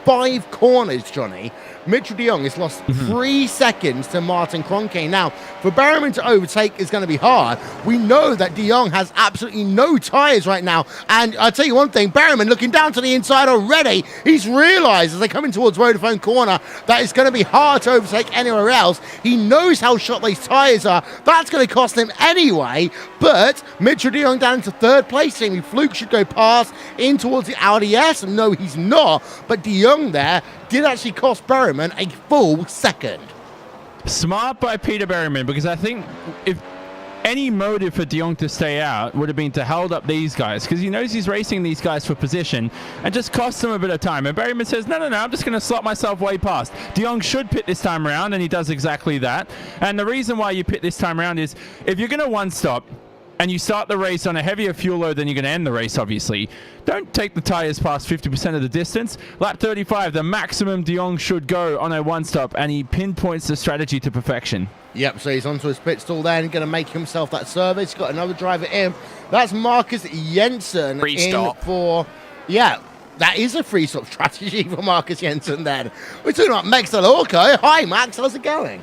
5 corners, Johnny, Mitchell de Jong has lost 3 seconds to Martin Kroenke. Now, for Berryman to overtake is going to be hard. We know that de Jong has absolutely no tyres right now. And I'll tell you one thing, Berryman looking down to the inside already, he's realised as they come in towards Vodafone corner that it's going to be hard to overtake anywhere else. He knows how shot these tyres are. That's going to cost him anyway. But Mitchell de Jong down into 3rd place. Jamie Fluke should go past in towards the Audi S. No, he's not. But de Jong there did actually cost Berryman a full second. Smart by Peter Berryman, because I think if any motive for de Jong to stay out would have been to hold up these guys, because he knows he's racing these guys for position and just costs them a bit of time. And Berryman says, no, I'm just going to slot myself way past. De Jong should pit this time around, and he does exactly that. And the reason why you pit this time around is if you're going to one stop and you start the race on a heavier fuel load than you're going to end the race, obviously, don't take the tyres past 50% of the distance. Lap 35, the maximum de Jong should go on a one-stop, and he pinpoints the strategy to perfection. Yep, so he's onto his pit stall then, going to make himself that service. Got another driver in. That's Marcus Jensen Free in stop. for... Yeah, that is a free stop strategy for Marcus Jensen then. We're talking about Max Delorco. Hi, Max. How's it going?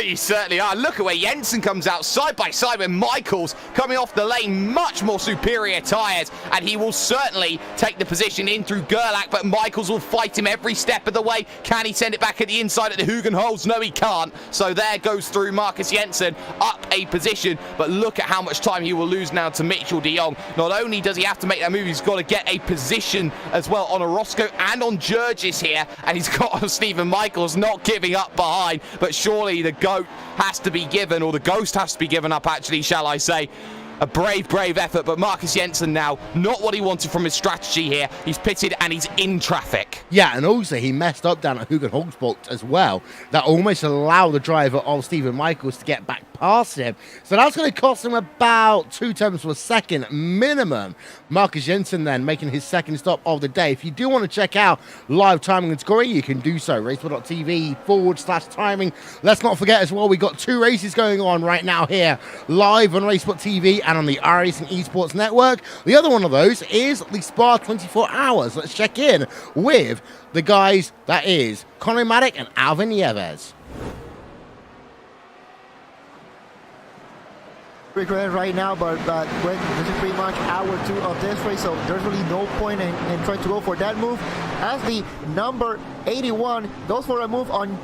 You certainly are. Look at where Jensen comes out side by side with Michaels coming off the lane, much more superior tyres, and he will certainly take the position in through Gerlach, but Michaels will fight him every step of the way. Can he send it back at the inside at the Hugenholz? No, he can't. So there goes through Marcus Jensen, up a position, but look at how much time he will lose now to Mitchell de Jong. Not only does he have to make that move, he's got to get a position as well on Orozco and on Jurgis here, and he's got Stephen Michaels not giving up behind, but surely the GOAT has to be given, or the Ghost has to be given up, actually, shall I say. A brave effort, but Marcus Jensen now, not what he wanted from his strategy here. He's pitted and he's in traffic. Yeah, and also he messed up down at Hugenholzbolt as well. That almost allowed the driver of Stephen Michaels to get back past him. So that's going to cost him about 2 tenths of a second minimum. Marcus Jensen then making his second stop of the day. If you do want to check out live timing and scoring, you can do so. RaceSpot.tv/timing. Let's not forget as well, we got 2 races going on right now here live on RaceSpot TV and on the iRacing eSports network. The other one of those is the Spa 24 Hours. Let's check in with the guys, that is Conor Maddock and Alvin Yevez. Regret right now, but when this is pretty much hour 2 of this race, so there's really no point in trying to go for that move. As the number 81 goes for a move on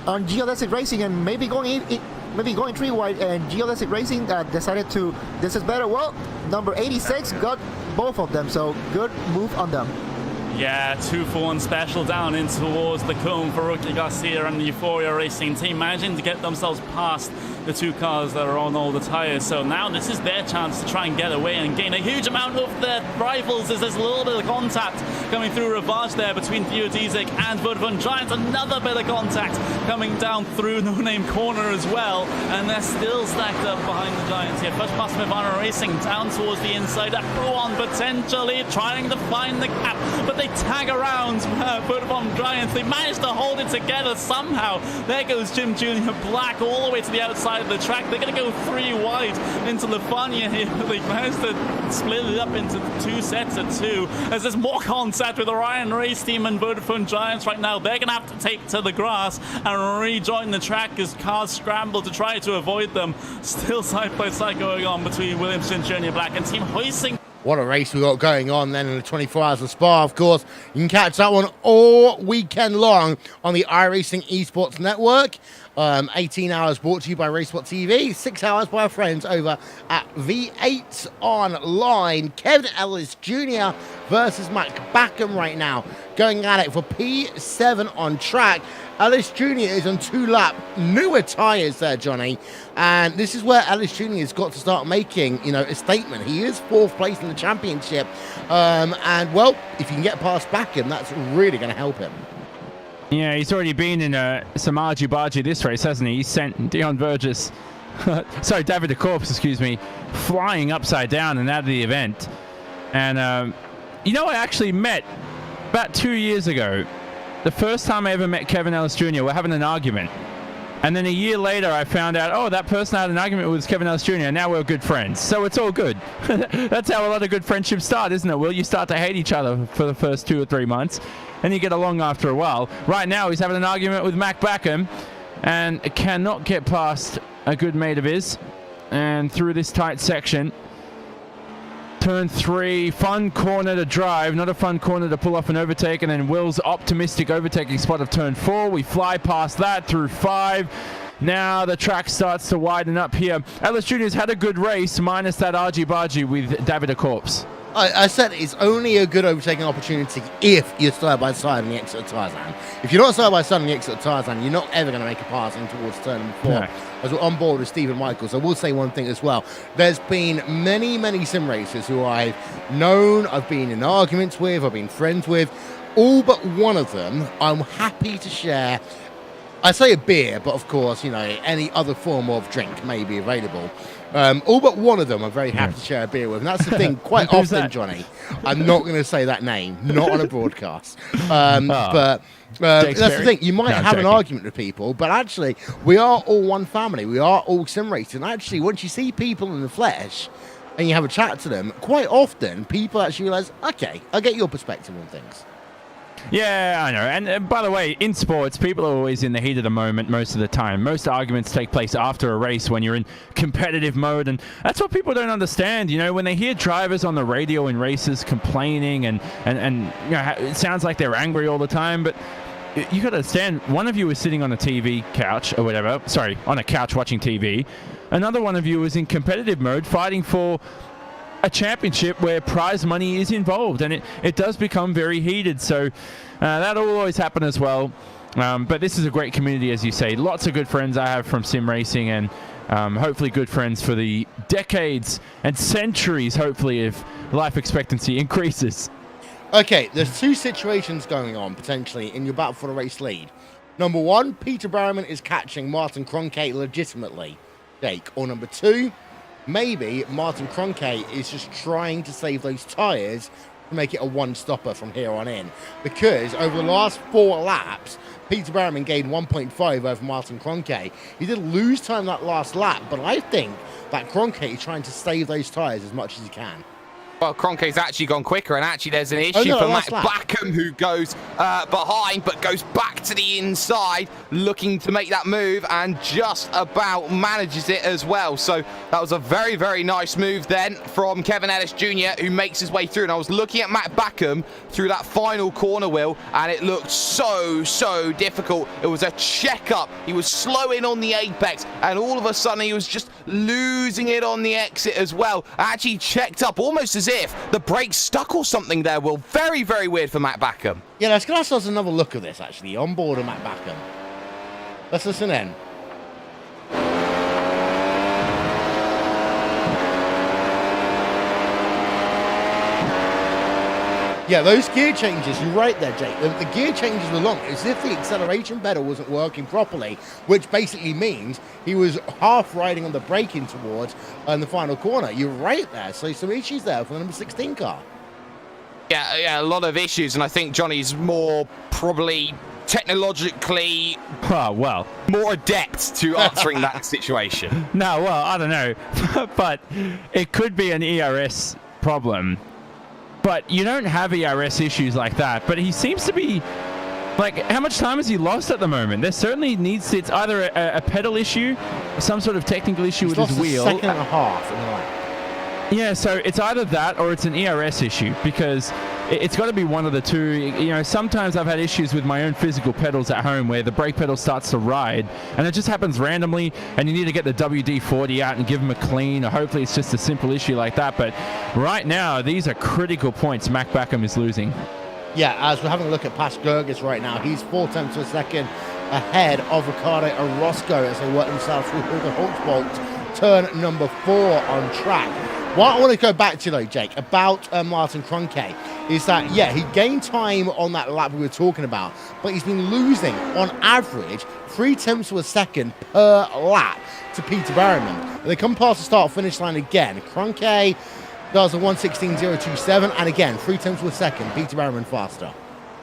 Geodesic Racing and maybe going 3 wide, and Geodesic Racing decided to, this is better. Well, number 86 got both of them, so good move on them. Yeah, 2-for-1 special down in towards the cone for Rookie Garcia and the Euphoria Racing team, managing to get themselves past the 2 cars that are on all the tires. So now this is their chance to try and get away and gain a huge amount of their rivals, as there's a little bit of contact coming through Ravage there between Theodesic and Vodafone Giants. Another bit of contact coming down through No Name Corner as well, and they're still stacked up behind the Giants here. First past Mivano Racing down towards the inside. Everyone potentially trying to find the gap, but they tag around Vodafone Giants. They managed to hold it together somehow. There goes Jim Jr. Black all the way to the outside of the track. They're going to go 3 wide into Lafania here. They managed to split it up into 2 sets of 2. As there's more contact with the Ryan Race team and Vodafone Giants right now. They're going to have to take to the grass and rejoin the track as cars scramble to try to avoid them. Still side by side going on between Williamson, Jr. Black and Team Hoising. What a race we got going on then in the 24 Hours of Spa, of course. You can catch that one all weekend long on the iRacing eSports network. 18 hours brought to you by RaceSpotTV, 6 hours by our friends over at V8 Online. Kevin Ellis Jr. versus Mac Backham right now, going at it for P7 on track. Ellis Jr. is on 2-lap newer tyres there, Johnny. And this is where Ellis Jr. has got to start making, a statement. He is 4th place in the championship. And, well, if you can get past Backham, that's really going to help him. Yeah, he's already been in some argy-bargy this race, hasn't he? He sent Dion Burgess, David DeCorps, excuse me, flying upside down and out of the event. And, I actually met about 2 years ago. The first time I ever met Kevin Ellis Jr., we're having an argument. And then a year later, I found out, oh, that person I had an argument with was Kevin Ellis Jr., and now we're good friends. So it's all good. That's how a lot of good friendships start, isn't it, Will? You start to hate each other for the first 2 or 3 months, and you get along after a while. Right now, he's having an argument with Mac Backham, and cannot get past a good mate of his. And through this tight section, turn 3, fun corner to drive, not a fun corner to pull off an overtake, and then Will's optimistic overtaking spot of turn 4. We fly past that through 5. Now the track starts to widen up here. Ellis Jr. has had a good race, minus that argy-bargy with David DeCorps. I said it's only a good overtaking opportunity if you're side by side on the exit of Tarzan. If you're not side by side on the exit of Tarzan, you're not ever going to make a pass in towards turn 4. No. As we're on board with Stephen Michaels, I will say one thing as well. There's been many, many sim racers who I've known, I've been in arguments with, I've been friends with. All but one of them, I'm happy to share. I say a beer, but of course, any other form of drink may be available. All but one of them I'm very happy to share a beer with. And that's the thing, quite often, Johnny, I'm not going to say that name, not on a broadcast. But that's the thing, you might have an argument with people, but actually, we are all one family. We are all sim racers. And actually, once you see people in the flesh and you have a chat to them, quite often, people actually realize, okay, I get your perspective on things. Yeah, I know. And by the way, in sports, people are always in the heat of the moment most of the time. Most arguments take place after a race when you're in competitive mode, and that's what people don't understand. When they hear drivers on the radio in races complaining and it sounds like they're angry all the time, but you got to understand, one of you is sitting on a TV couch or whatever, on a couch watching TV. Another one of you is in competitive mode fighting for a championship where prize money is involved, and it does become very heated. So that'll always happen as well. But this is a great community, as you say. Lots of good friends I have from sim racing, and hopefully good friends for the decades and centuries, hopefully, if life expectancy increases. Okay, there's 2 situations going on, potentially, in your battle for the race lead. Number 1, Peter Barrowman is catching Martin Cronkite legitimately. Jake. Or number 2, maybe Martin Cronkite is just trying to save those tyres to make it a one-stopper from here on in. Because over the last 4 laps, Peter Barrowman gained 1.5 over Martin Cronkite. He did lose time that last lap, but I think that Kroenke is trying to save those tyres as much as he can. Well, Kroenke's actually gone quicker, and actually there's an issue no, for last Matt lap. Backham, who goes behind, but goes back to the inside, looking to make that move, and just about manages it as well. So that was a very, very nice move then from Kevin Ellis Jr., who makes his way through. And I was looking at Matt Backham through that final corner, Will, and it looked so difficult. It was a check-up. He was slowing on the apex, and all of a sudden he was just losing it on the exit as well. Actually checked up almost as if the brakes stuck or something there, Will. Very, very weird for Matt Backham. Yeah, let's get ourselves another look at this, actually, on board of Matt Backham. Let's listen in. Yeah, those gear changes, you're right there, Jake. The gear changes were long. It's as if the acceleration pedal wasn't working properly, which basically means he was half riding on the braking towards in the final corner. You're right there. So some issues there for the number 16 car. Yeah, a lot of issues, and I think Johnny's more probably technologically more adept to answering that situation. No, well, I don't know. But it could be an ERS problem. But you don't have ERS issues like that. But he seems to be, like, how much time has he lost at the moment? There certainly needs to, it's either a pedal issue, some sort of technical issue with his wheel. He's lost a second and a half in the lap. Yeah, so it's either that or it's an ERS issue, because it's got to be one of the two. You know, sometimes I've had issues with my own physical pedals at home where the brake pedal starts to ride, and it just happens randomly, and you need to get the WD-40 out and give them a clean, or hopefully it's just a simple issue like that. But right now, these are critical points Matt Backham is losing. Yeah, as we're having a look at Pas Gerges right now, he's 4 tenths of a second ahead of Ricardo Orozco as they work themselves through the Holtzbolt, turn number 4 on track. What I want to go back to, though, Jake, about Martin Kroenke is that, yeah, he gained time on that lap we were talking about, but he's been losing, on average, 3 tenths of a second per lap to Peter Berryman. And they come past the start-finish line again. Kroenke does a 1:16.027, and again, 3 tenths of a second, Peter Berryman faster.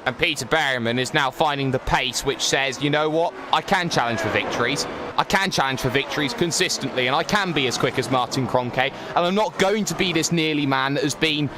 And Peter Berryman is now finding the pace which says, you know what, I can challenge for victories. I can challenge for victories consistently, and I can be as quick as Martin Kroenke, and I'm not going to be this nearly man that has been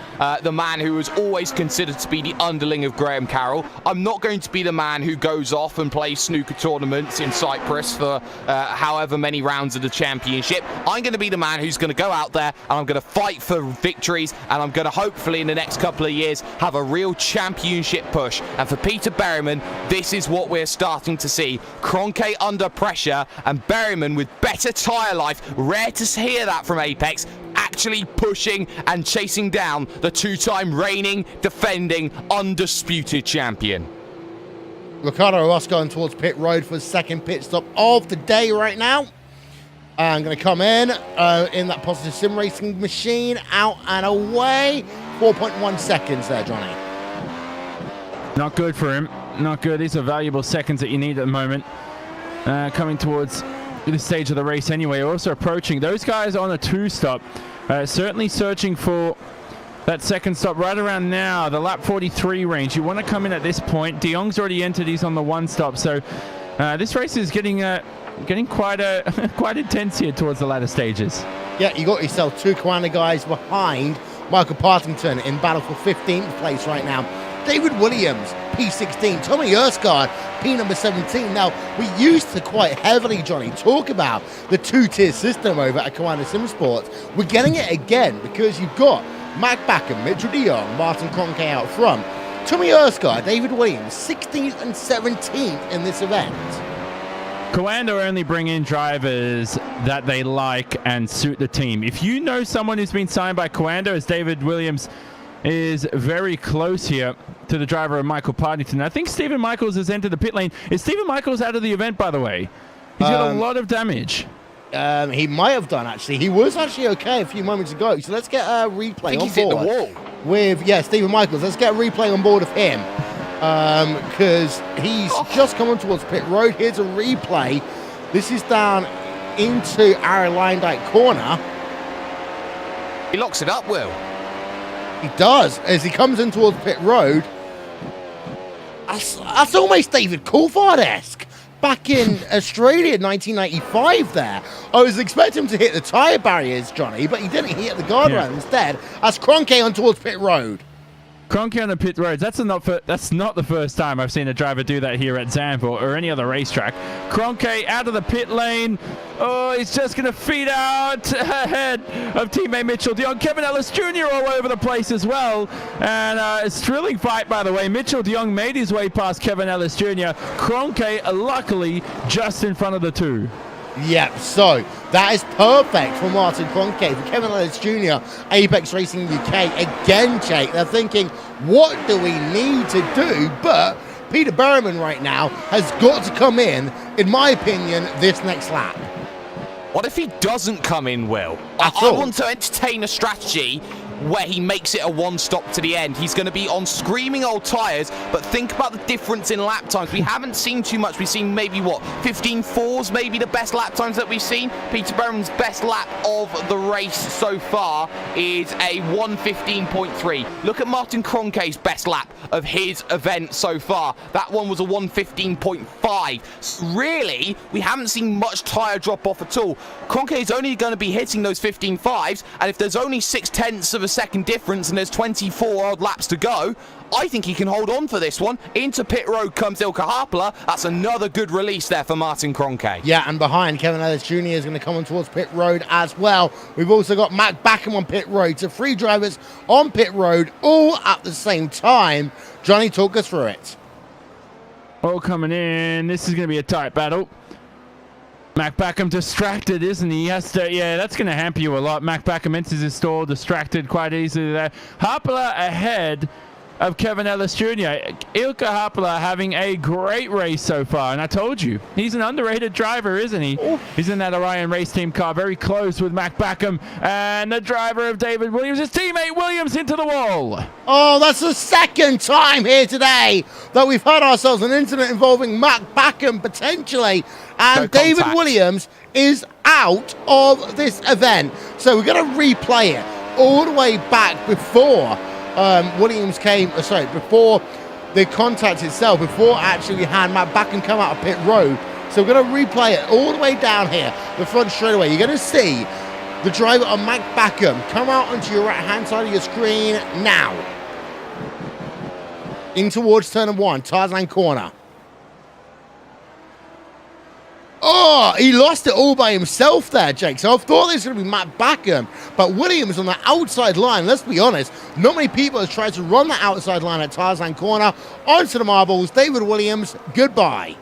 the man who was always considered to be the underling of Graham Carroll. I'm not going to be the man who goes off and plays snooker tournaments in Cyprus for however many rounds of the championship. I'm going to be the man who's going to go out there, and I'm going to fight for victories, and I'm going to hopefully in the next couple of years have a real championship push. And for Peter Berryman, this is what we're starting to see. Kroenke under pressure, and Berryman with better tyre life. Rare to hear that from Apex. Actually pushing and chasing down the 2-time reigning, defending, undisputed champion. Ricardo Orozco going towards pit road for his second pit stop of the day right now. I'm going to come in that positive sim racing machine, out and away. 4.1 seconds there, Johnny. Not good for him. Not good. These are valuable seconds that you need at the moment. Coming towards this stage of the race anyway. Also approaching. Those guys on a 2-stop. Certainly searching for that second stop right around now. The lap 43 range. You want to come in at this point. De Jong's already entered. He's on the 1-stop. So this race is getting quite intense here towards the latter stages. Yeah, you got yourself 2 Coanda guys behind Michael Partington in battle for 15th place right now. David Williams, P16. Tommy Erskard, P number 17. Now, we used to quite heavily, Johnny, talk about the 2-tier system over at Coanda Simsports. We're getting it again because you've got Matt Backham, Mitchell de Jong, Martin Kroenke out front. Tommy Erskard, David Williams, 16th and 17th in this event. Coanda only bring in drivers that they like and suit the team. If you know someone who's been signed by Coanda, as David Williams is very close here to the driver of Michael Partington. I think Stephen Michaels has entered the pit lane. Is Stephen Michaels out of the event, by the way? He's got a lot of damage. He might have done, actually. He was actually okay a few moments ago. So let's get a replay on board. He's hit the wall. With, Stephen Michaels. Let's get a replay on board of him. Because he's just coming towards pit road. Here's a replay. This is down into our Lyndike corner. He locks it up, Will. He does, as he comes in towards pit road. That's almost David Coulthard-esque. back in Australia in 1995 there. I was expecting him to hit the tyre barriers, Johnny, but he didn't. He hit the guardrail instead. As Kroenke on towards pit road. Kroenke on the pit roads. That's not the first time I've seen a driver do that here at Zandvoort or any other racetrack. Kroenke out of the pit lane. Oh, he's just going to feed out ahead of teammate Mitchell de Jong. Kevin Ellis Jr. all over the place as well. And it's a thrilling fight, by the way. Mitchell de Jong made his way past Kevin Ellis Jr. Kroenke, luckily, just in front of the two. Yep, so that is perfect for Martin Kroenke, for Kevin Ellis Jr., Apex Racing UK. Again, Jake, they're thinking, what do we need to do? But Peter Berriman right now has got to come in my opinion, this next lap. What if he doesn't come in, Will? I want to entertain a strategy where he makes it a one-stop to the end. He's going to be on screaming old tyres, but think about the difference in lap times. We haven't seen too much. We've seen maybe, 15.4s, maybe the best lap times that we've seen. Peter Berriman's best lap of the race so far is a 1:15.3. Look at Martin Kroenke's best lap of his event so far. That one was a 1:15.5. So really, we haven't seen much tyre drop-off at all. Kroenke is only going to be hitting those 15.5s, and if there's only 0.6 of a second difference and there's 24 odd laps to go, I think he can hold on for this one. Into pit road comes Ilkka Haapala. That's another good release there for Martin Kroenke. Yeah, and behind, Kevin Ellis Jr. is going to come on towards pit road as well. We've also got Matt Backham on pit road. So 3 drivers on pit road all at the same time. Johnny, talk us through it. All coming in. This is going to be a tight battle. Mac Backham distracted, isn't he? He has to, yeah, that's going to hamper you a lot. Mac Backham enters his stall, distracted quite easily there. Haapala ahead of Kevin Ellis Jr. Ilkka Haapala having a great race so far, and I told you, he's an underrated driver, isn't he? Ooh. He's in that Orion race team car, very close with Mac Backham, and the driver of David Williams, his teammate Williams, into the wall. Oh, that's the second time here today that we've had ourselves an incident involving Mac Backham potentially, and David Williams is out of this event. So we're going to replay it all the way back before Williams came, before the contact itself, before actually we had Matt Backham come out of pit road. So we're going to replay it all the way down here, the front straightaway. You're going to see the driver of Matt Backham come out onto your right-hand side of your screen now. In towards turn 1, Tarzan corner. Oh, he lost it all by himself there, Jake. So I thought this was going to be Matt Backham, but Williams on the outside line, let's be honest, not many people have tried to run the outside line at Tarzan corner. Onto the marbles, David Williams, goodbye.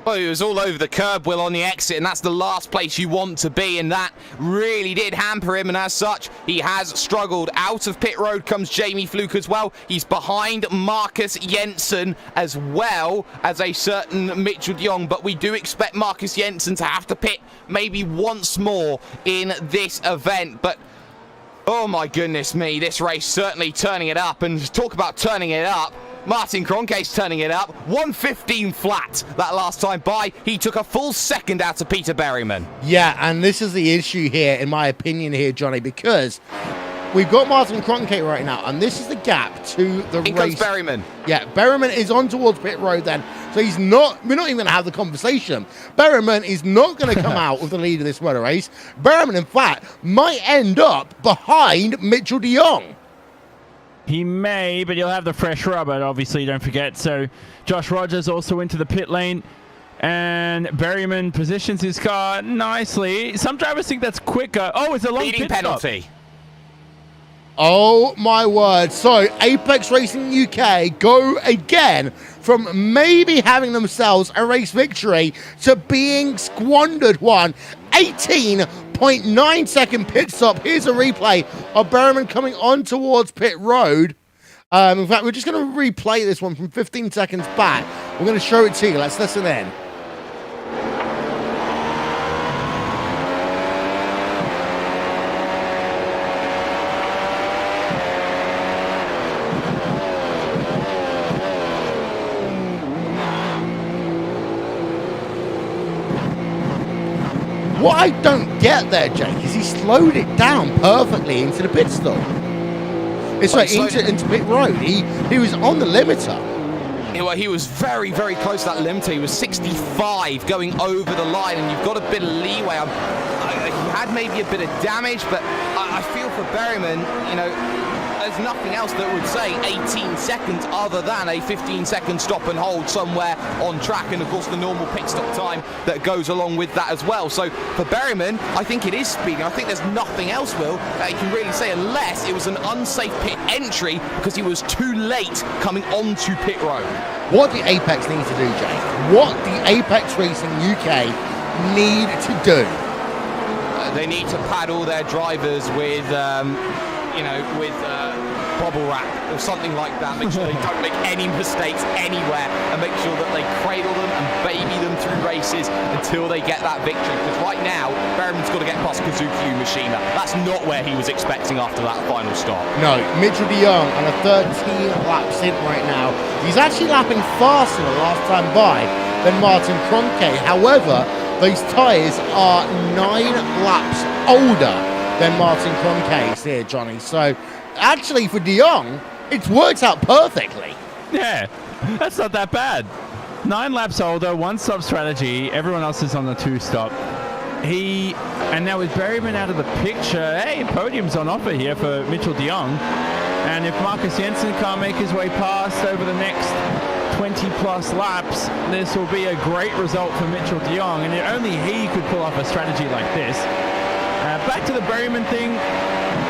Well, he was all over the curb, Will, on the exit, and that's the last place you want to be, and that really did hamper him, and as such, he has struggled. Out of pit road comes Jamie Fluke as well. He's behind Marcus Jensen as well as a certain Mitchell de Jong, but we do expect Marcus Jensen to have to pit maybe once more in this event, but oh my goodness me, this race certainly turning it up, and talk about turning it up. Martin Kroenke's turning it up. 1:15 flat that last time by. He took a full second out of Peter Berriman. Yeah, and this is the issue here, in my opinion here, Johnny, because we've got Martin Kroenke right now, and this is the gap to the race. In comes Berriman. Yeah, Berriman is on towards pit road then, so we're not even going to have the conversation. Berriman is not going to come out with the lead of this motor race. Berriman, in fact, might end up behind Mitchell de Jong. He may, but he'll have the fresh rubber, obviously, don't forget. So Josh Rogers also into the pit lane, and Berriman positions his car nicely. Some drivers think that's quicker. Oh, it's a long leading pit penalty. Stop. Oh, my word. So Apex Racing UK go again from maybe having themselves a race victory to being squandered one. 18.9 second pit stop. Here's a replay of Berriman coming on towards pit road. In fact, we're just going to replay this one from 15 seconds back. We're going to show it to you. Let's listen in. What I don't get there, Jake, is he slowed it down perfectly into the pit stop. It's like into pit road. He was on the limiter. Well, he was very, very close to that limiter. He was 65 going over the line, and you've got a bit of leeway. He had maybe a bit of damage, but I feel for Berryman, you know, there's nothing else that would say 18 seconds other than a 15-second stop and hold somewhere on track, and of course the normal pit stop time that goes along with that as well. So for Berryman, I think it is speeding. I think there's nothing else, Will, that you can really say, unless it was an unsafe pit entry because he was too late coming onto pit road. What the Apex need to do, Jake? What the Apex Racing UK need to do? They need to pad all their drivers with bubble wrap or something like that. Make sure they don't make any mistakes anywhere, and make sure that they cradle them and baby them through races until they get that victory. Because right now, Berryman's got to get past Kazuki Umashima. That's not where he was expecting after that final stop. No, Mitchell de Jong on a 13 laps in right now. He's actually lapping faster the last time by than Martin Kroenke. However, those tyres are 9 laps older than Martin Kroenke's here, Johnny. So actually for de Jong, it's worked out perfectly. Yeah, that's not that bad. 9 laps older, 1-stop strategy. Everyone else is on the 2-stop. And now with Berryman out of the picture, hey, podium's on offer here for Mitchell de Jong. And if Marcus Jensen can't make his way past over the next 20-plus laps, this will be a great result for Mitchell de Jong, and only he could pull off a strategy like this. Back to the Berryman thing,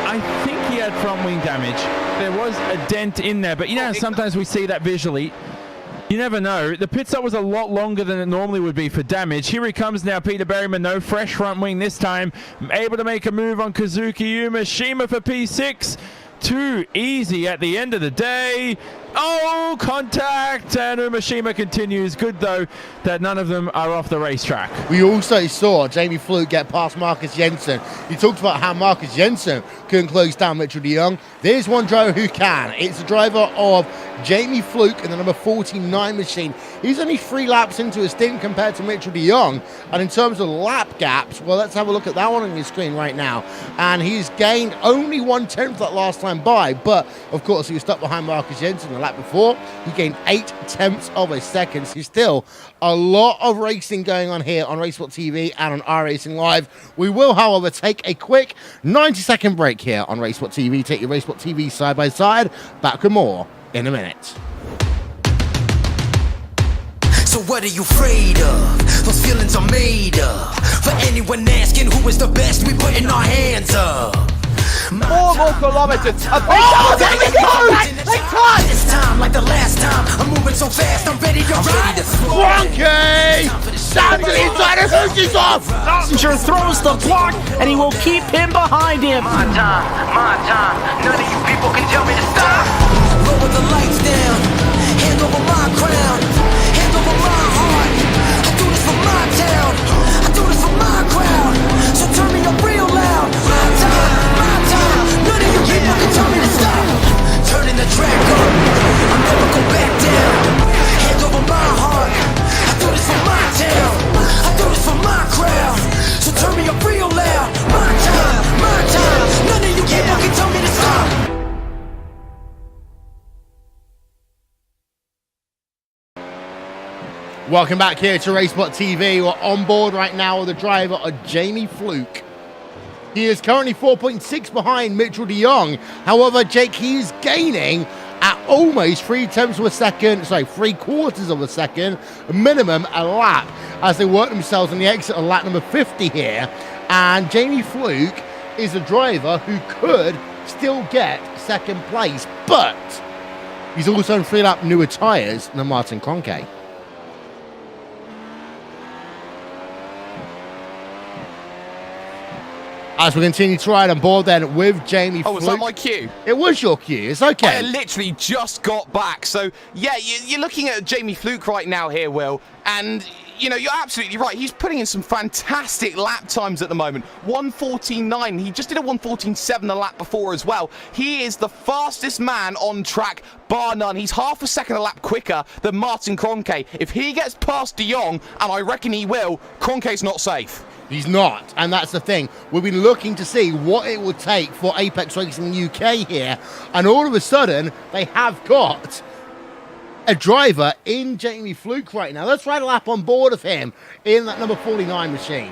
I think he had front wing damage. There was a dent in there, but you know, sometimes we see that visually. You never know. The pit stop was a lot longer than it normally would be for damage. Here he comes now, Peter Berryman. No fresh front wing this time. Able to make a move on Kazuki Umashima for P6. Too easy at the end of the day. Oh, contact, and Umashima continues. Good, though, that none of them are off the racetrack. We also saw Jamie Fluke get past Marcus Jensen. You talked about how Marcus Jensen couldn't close down Mitchell de Jong. There's one driver who can. It's the driver of Jamie Fluke in the number 49 machine. He's only 3 laps into his stint compared to Mitchell de Jong. And in terms of lap gaps, well, let's have a look at that one on your screen right now. And he's gained only 1/10 that last time by. But, of course, he was stuck behind Marcus Jensen the lap before. He gained 0.8 of a second. So still a lot of racing going on here on RaceSpotTV and on iRacing Live. We will, however, take a quick 90-second break here on RaceSpotTV. Take your RaceSpotTV side by side. Back with more in a minute. So what are you afraid of? Those feelings are made up. For anyone asking who is the best, we putting our hands up. 4 more kilometers. Oh, there we go! They caught! This time, like the last time, I'm moving so fast, I'm ready to ride. Kroenke! Down to the inside of Hoochie's off! Passenger throws the block, and he will keep him behind him. My time. None of you people can tell me to stop. Lower the lights down, hand over my crown, hand over my heart. I do this for my town, I do this for my crowd. So turn me up real loud. My time. None of you people can tell me to stop. Turning the track up, I'll never go back down. Hand over my heart, I do this for my town, I do this for my crowd. So turn me up real loud. My time. None of you people can tell me to stop. Welcome back here to RaceSpotTV. We're on board right now with the driver of Jamie Fluke. He is currently 4.6 behind Mitchell de Jong. However, Jake, he is gaining at almost 3/10 of a second, sorry, 3/4 of a second, minimum a lap, as they work themselves on the exit of lap number 50 here. And Jamie Fluke is a driver who could still get second place, but he's also on 3-lap newer tyres than Martin Kroenke. As we continue to ride on board then with Jamie Fluke. Was that my cue? It was your cue. It's okay. I literally just got back. So, yeah, you're looking at Jamie Fluke right now here, Will. And, you know, you're absolutely right. He's putting in some fantastic lap times at the moment. 1:14.9. He just did a 1:14.7 the lap before as well. He is the fastest man on track, bar none. He's half a second a lap quicker than Martin Kroenke. If he gets past de Jong, and I reckon he will, Kroenke's not safe. He's not, and that's the thing. We've been looking to see what it will take for Apex Racing UK here, and all of a sudden, they have got a driver in Jamie Fluke right now. Let's ride a lap on board of him in that number 49 machine.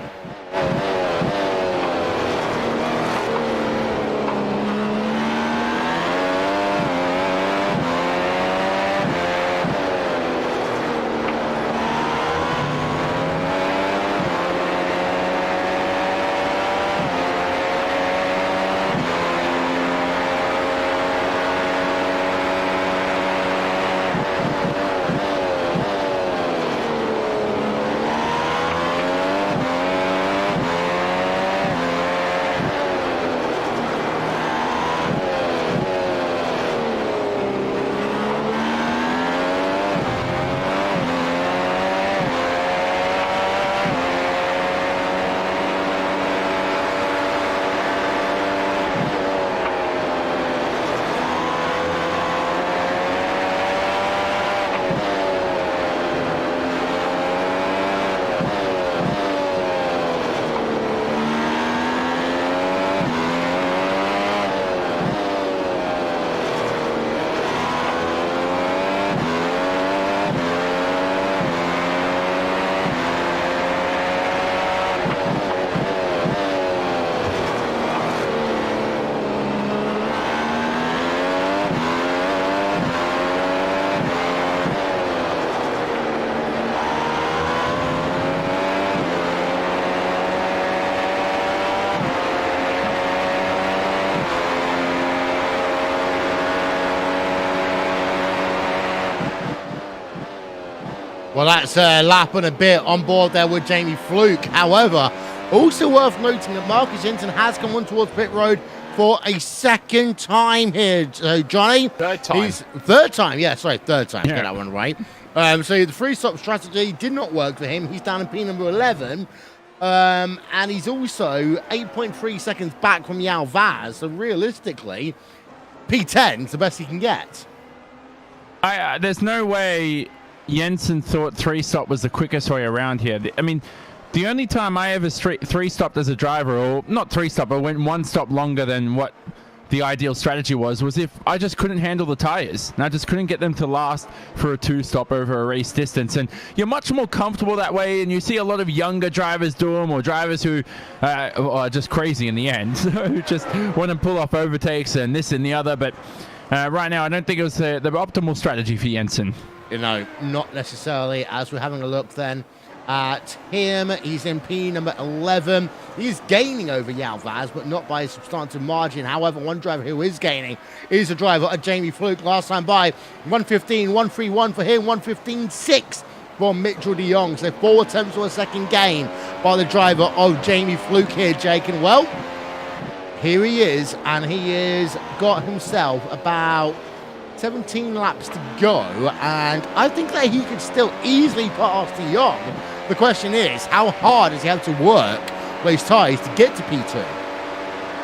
Well, that's a lap and a bit on board there with Jamie Fluke. However, also worth noting that Marcus Hinton has come on towards pit road for a second time here. So, Johnny. Third time. Third time. Yeah, sorry, third time. Yeah. Get that one right. So the three-stop strategy did not work for him. He's down in P number 11. And he's also 8.3 seconds back from Yao Vaz. So realistically, P10 is the best he can get. There's no way Jensen thought three-stop was the quickest way around here. I mean, the only time I ever three-stopped as a driver, or not three-stop, but went one stop longer than what the ideal strategy was if I just couldn't handle the tires. And I just couldn't get them to last for a two-stop over a race distance. And you're much more comfortable that way, and you see a lot of younger drivers do them, or drivers who are just crazy in the end, who just want to pull off overtakes and this and the other. But right now, I don't think it was the optimal strategy for Jensen. You know, not necessarily. As we're having a look then at him, he's in P number 11. He's gaining over Yao Vaz, but not by a substantive margin. However, one driver who is gaining is the driver of Jamie Fluke. Last time by 1:15, 1:31 for him, 1:15.6 for Mitchell de Jong. So 4 attempts for a second gain by the driver of Jamie Fluke here, Jake. And well, here he is, and he has got himself about 17 laps to go, and I think that he could still easily pass de Jong. The question is, how hard does he have to work those tyres to get to P2?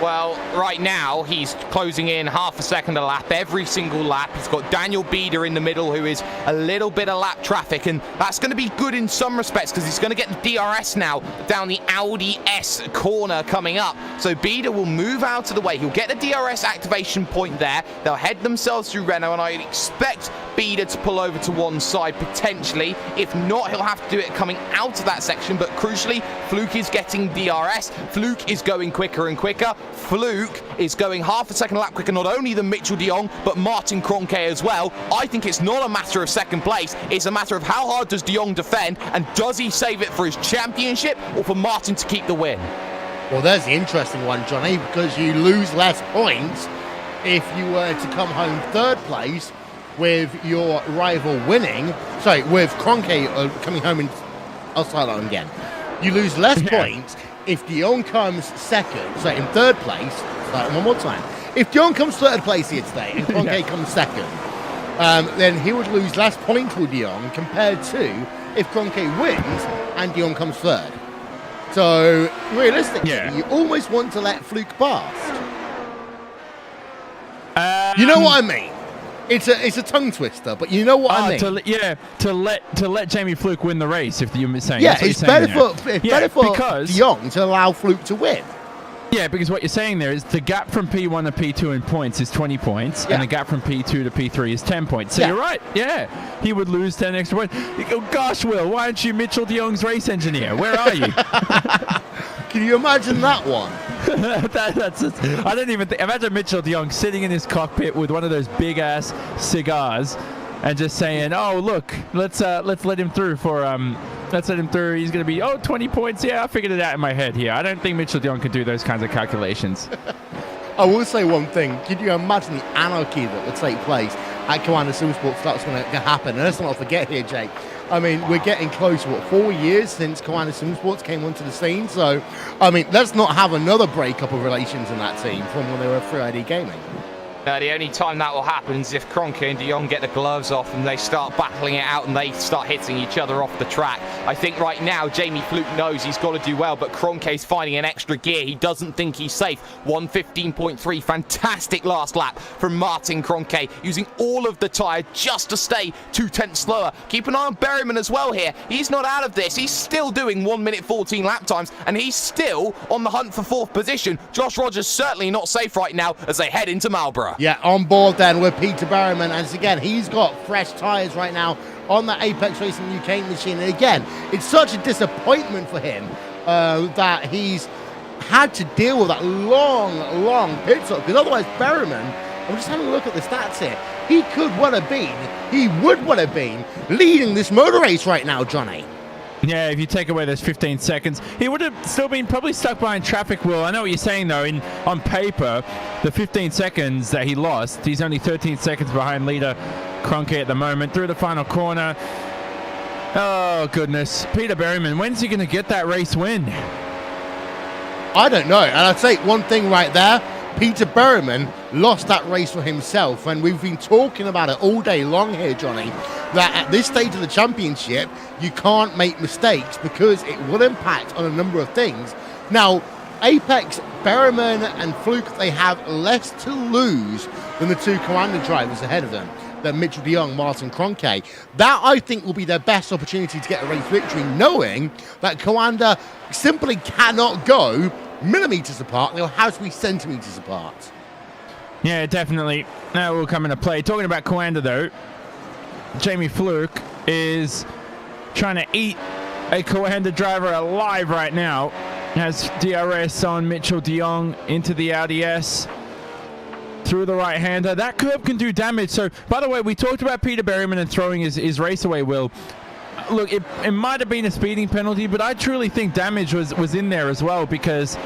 Well, right now, he's closing in half a second a lap, every single lap. He's got Daniel Bieder in the middle, who is a little bit of lap traffic, and that's going to be good in some respects, because he's going to get the DRS now down the Audi S corner coming up. So Bieder will move out of the way. He'll get the DRS activation point there. They'll head themselves through Renault, and I'd expect Bieder to pull over to one side, potentially. If not, he'll have to do it coming out of that section, but crucially, Fluke is getting DRS. Fluke is going quicker and quicker. Fluke is going half a second lap quicker, not only than Mitchell de Jong, but Martin Cronke as well. I think it's not a matter of second place. It's a matter of how hard does de Jong defend, and does he save it for his championship or for Martin to keep the win? Well, there's the interesting one, Johnny, because you lose less points if you were to come home third place with your rival winning. Sorry, with Cronke coming home in... I'll start that one again. You lose less points if de Jong comes second, so in third place. Start one more time. If de Jong comes third place here today and Cronke comes second, then he would lose less points with de Jong compared to if Cronke wins and de Jong comes third. So realistically, you almost want to let Fluke past. You know what I mean? It's a tongue twister, but you know what I mean. To let Jamie Fluke win the race. If you're saying, yeah, it's better for de Jong to allow Fluke to win. Yeah, because what you're saying there is the gap from P1 to P2 in points is 20 points, and the gap from P2 to P3 is 10 points. So you're right. Yeah, he would lose 10 extra points. You go, gosh, Will, why aren't you Mitchell de Jong's race engineer? Where are you? Can you imagine that one? I don't even think. Imagine Mitchell de Jong sitting in his cockpit with one of those big ass cigars and just saying, "Oh, look, let's let him through for let's let him through. He's going to be 20 points. Yeah, I figured it out in my head here. I don't think Mitchell de Jong could do those kinds of calculations." I will say one thing. Can you imagine the anarchy that would take place at Commander Supersports? That's going to happen. And let's not forget here, Jake. I mean, we're getting close to 4 years since Commander Supersports came onto the scene. So, I mean, let's not have another breakup of relations in that team from when they were 3ID Gaming. The only time that will happen is if Kroenke and de Jong get the gloves off and they start battling it out and they start hitting each other off the track. I think right now Jamie Fluke knows he's got to do well, but Kroenke's finding an extra gear. He doesn't think he's safe. 1:15.3, fantastic last lap from Martin Kroenke, using all of the tyre just to stay 2/10 slower. Keep an eye on Berryman as well here. He's not out of this. He's still doing 1 minute 14 lap times, and he's still on the hunt for 4th position. Josh Rogers certainly not safe right now as they head into Marlborough. Yeah, on board then with Peter Berryman. And again, he's got fresh tyres right now on the Apex Racing UK machine. And again, it's such a disappointment for him that he's had to deal with that long pit stop. Because otherwise, Berryman, I'm just having a look at the stats here, he would have been leading this motor race right now, Johnny. Yeah, if you take away those 15 seconds, he would have still been probably stuck behind traffic, Will. I know what you're saying, though. On paper, the 15 seconds that he lost, he's only 13 seconds behind leader Kroenke at the moment. Through the final corner. Oh, goodness. Peter Berryman, when's he going to get that race win? I don't know. And I'd say one thing right there. Peter Berryman lost that race for himself, and we've been talking about it all day long here, Johnny, that at this stage of the championship, you can't make mistakes because it will impact on a number of things. Now, Apex, Berryman and Fluke, they have less to lose than the two Commander drivers ahead of them, than Mitchell de Jong, Martin Kroenke. That, I think, will be their best opportunity to get a race victory, knowing that Commander simply cannot go millimeters apart. They'll have to be centimeters apart. Yeah, definitely. That will come into play. Talking about Commander, though, Jamie Fluke is trying to eat a Commander driver alive right now. Has DRS on Mitchell de Jong into the Audi S through the right-hander. That curb can do damage. So, by the way, we talked about Peter Berryman and throwing his race away, Will. Look, it might have been a speeding penalty, but I truly think damage was in there as well, because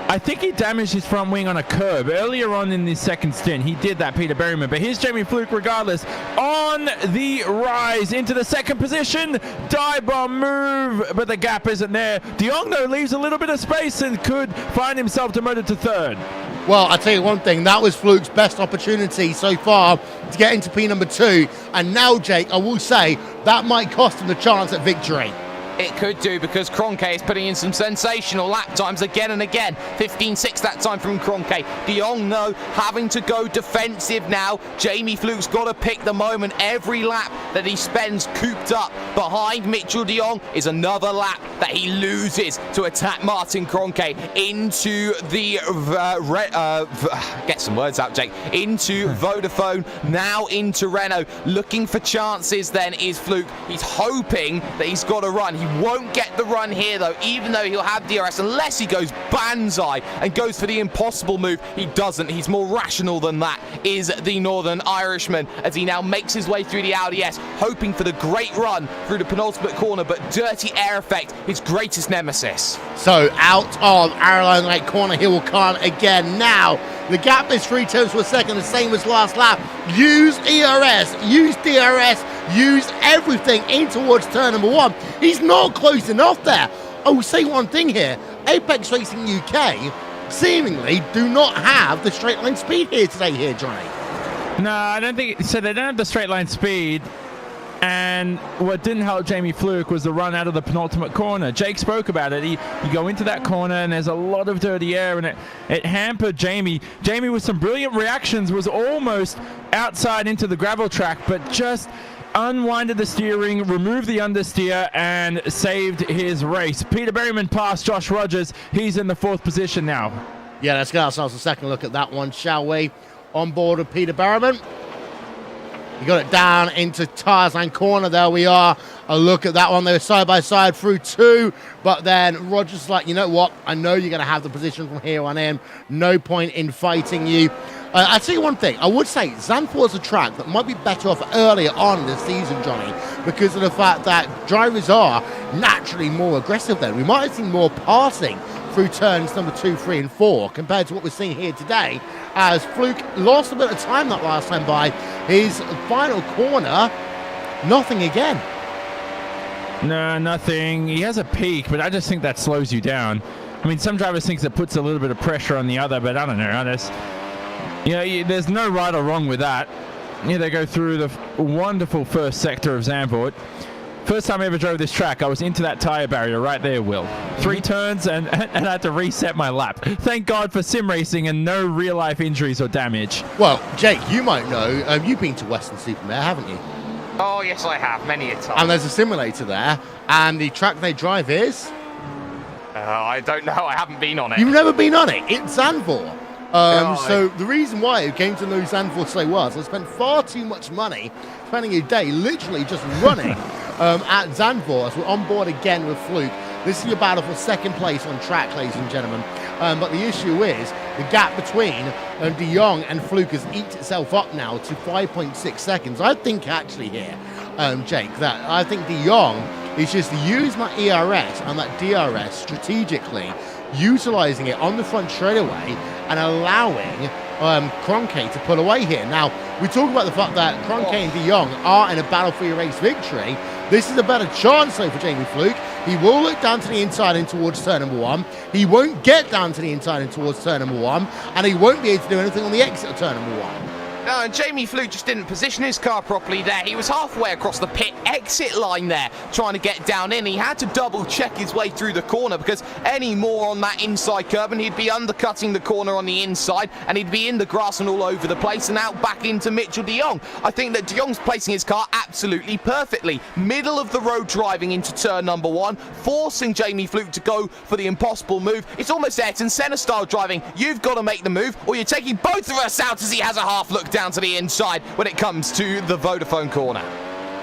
I think he damaged his front wing on a curb. Earlier on in this second stint, he did that, Peter Berryman. But here's Jamie Fluke, regardless, on the rise into the second position. Dive bomb move, but the gap isn't there. De Jong, though, leaves a little bit of space and could find himself demoted to third. Well, I'll tell you one thing, that was Fluke's best opportunity so far to get into P2. And now, Jake, I will say that might cost him the chance at victory. It could do, because Kroenke is putting in some sensational lap times again and again. 15.6 that time from Kroenke. De Jong, though, having to go defensive now. Jamie Fluke's got to pick the moment. Every lap that he spends cooped up behind Mitchell de Jong is another lap that he loses to attack Martin Kroenke into the get some words out, Jake, into Vodafone, now into Renault. Looking for chances then is Fluke. He's hoping that he's got a run. He won't get the run here, though, even though he'll have DRS, unless he goes banzai and goes for the impossible move. He doesn't. He's more rational than that, is the Northern Irishman, as he now makes his way through the Audi S, hoping for the great run through the penultimate corner, but dirty air effect, his greatest nemesis. So out of Airline Light corner, he will come again now. The gap is 3 turns per second, the same as last lap. Use ERS, use DRS, use everything in towards turn number 1. He's not close enough there. I will say one thing here. Apex Racing UK seemingly do not have the straight line speed here today, Johnny. No, I don't think so. They don't have the straight line speed. And what didn't help Jamie Fluke was the run out of the penultimate corner. Jake spoke about it. You go into that corner and there's a lot of dirty air, and it hampered Jamie. Jamie, with some brilliant reactions, was almost outside into the gravel track, but just unwinded the steering, removed the understeer, and saved his race. Peter Berryman passed Josh Rogers. He's in the 4th position now. Yeah, let's get ourselves a second look at that one, shall we? On board with Peter Berryman. He got it down into Tarzan corner. There we are. A look at that one. They were side by side through 2. But then Rogers like, you know what? I know you're going to have the position from here on in. No point in fighting you. I'll tell you one thing. I would say Zandvoort's a track that might be better off earlier on this season, Johnny, because of the fact that drivers are naturally more aggressive then. We might have seen more passing through turns number 2, 3, and 4 compared to what we're seeing here today, as Fluke lost a bit of time that last time by his final corner. Nothing again. No, nothing. He has a peak, but I just think that slows you down. I mean, some drivers think that puts a little bit of pressure on the other, but I don't know. There's no right or wrong with that. Here they go through the wonderful first sector of Zandvoort. First time I ever drove this track, I was into that tire barrier right there, Will. 3 turns and I had to reset my lap. Thank God for sim racing and no real life injuries or damage. Well, Jake, you might know, you've been to Western Supermare, haven't you? Oh, yes, I have, many a time. And there's a simulator there, and the track they drive is? I don't know, I haven't been on it. You've never been on it? It's Zandvoort. So the reason why I came to know Zandvoort so well is I spent far too much money spending a day literally just running at Zandvoort. As we're on board again with Fluke. This is your battle for second place on track, ladies and gentlemen. But the issue is the gap between De Jong and Fluke has eked itself up now to 5.6 seconds. I think actually here, Jake, that I think De Jong is just using that ERS and that DRS strategically, utilizing it on the front straightaway and allowing Kroenke to pull away here. Now, we talk about the fact that Kroenke and De Jong are in a battle for your race victory. This is a better chance, though, for Jamie Fluke. He will look down to the inside and towards turn number 1. He won't get down to the inside and towards turn number 1, and he won't be able to do anything on the exit of turn number 1. No, and Jamie Fluke just didn't position his car properly there. He was halfway across the pit exit line there, trying to get down in. He had to double check his way through the corner because any more on that inside curb and he'd be undercutting the corner on the inside and he'd be in the grass and all over the place and out back into Mitchell de Jong. I think that de Jong's placing his car absolutely perfectly. Middle of the road driving into turn number 1, forcing Jamie Fluke to go for the impossible move. It's almost Ayrton Senna style driving. You've got to make the move or you're taking both of us out, as he has a half look down to the inside when it comes to the Vodafone corner.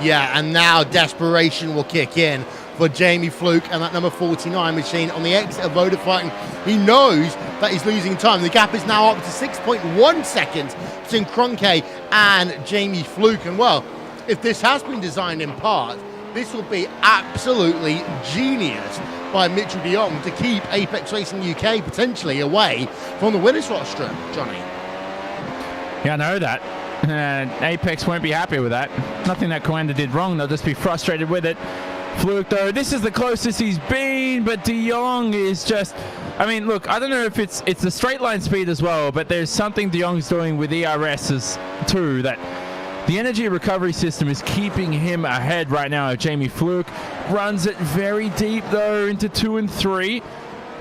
Yeah, and now desperation will kick in for Jamie Fluke and that number 49 machine on the exit of Vodafone. He knows that he's losing time. The gap is now up to 6.1 seconds between Kroenke and Jamie Fluke. And well, if this has been designed in part, this will be absolutely genius by Mitchell de Jong to keep Apex Racing UK potentially away from the winner's rostrum, Johnny. Yeah, I know that. Apex won't be happy with that. Nothing that Coanda did wrong. They'll just be frustrated with it. Fluke, though, this is the closest he's been, but de Jong is just... I mean, look, I don't know if it's the straight line speed as well, but there's something de Jong's doing with ERSs too, that the energy recovery system is keeping him ahead right now. Jamie Fluke runs it very deep, though, into 2 and 3.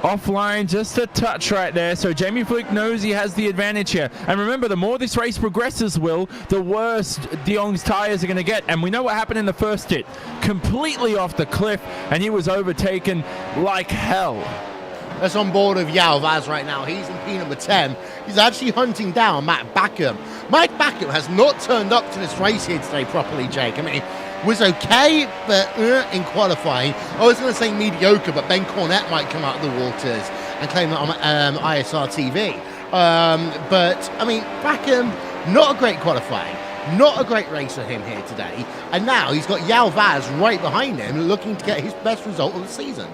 Offline, just a touch right there. So Jamie Fluke knows he has the advantage here. And remember, the more this race progresses, Will, the worse de Jong's tires are going to get. And we know what happened in the first hit. Completely off the cliff, and he was overtaken like hell. That's on board of Yao Vaz right now. He's in P number 10. He's actually hunting down Matt Backham. Mike Backham has not turned up to this race here today properly, Jake. I mean, was okay, but in qualifying. I was going to say mediocre, but Ben Cornett might come out of the waters and claim that on ISR TV. But, I mean, Backham, not a great qualifying. Not a great race for him here today. And now he's got Yao Vaz right behind him, looking to get his best result of the season.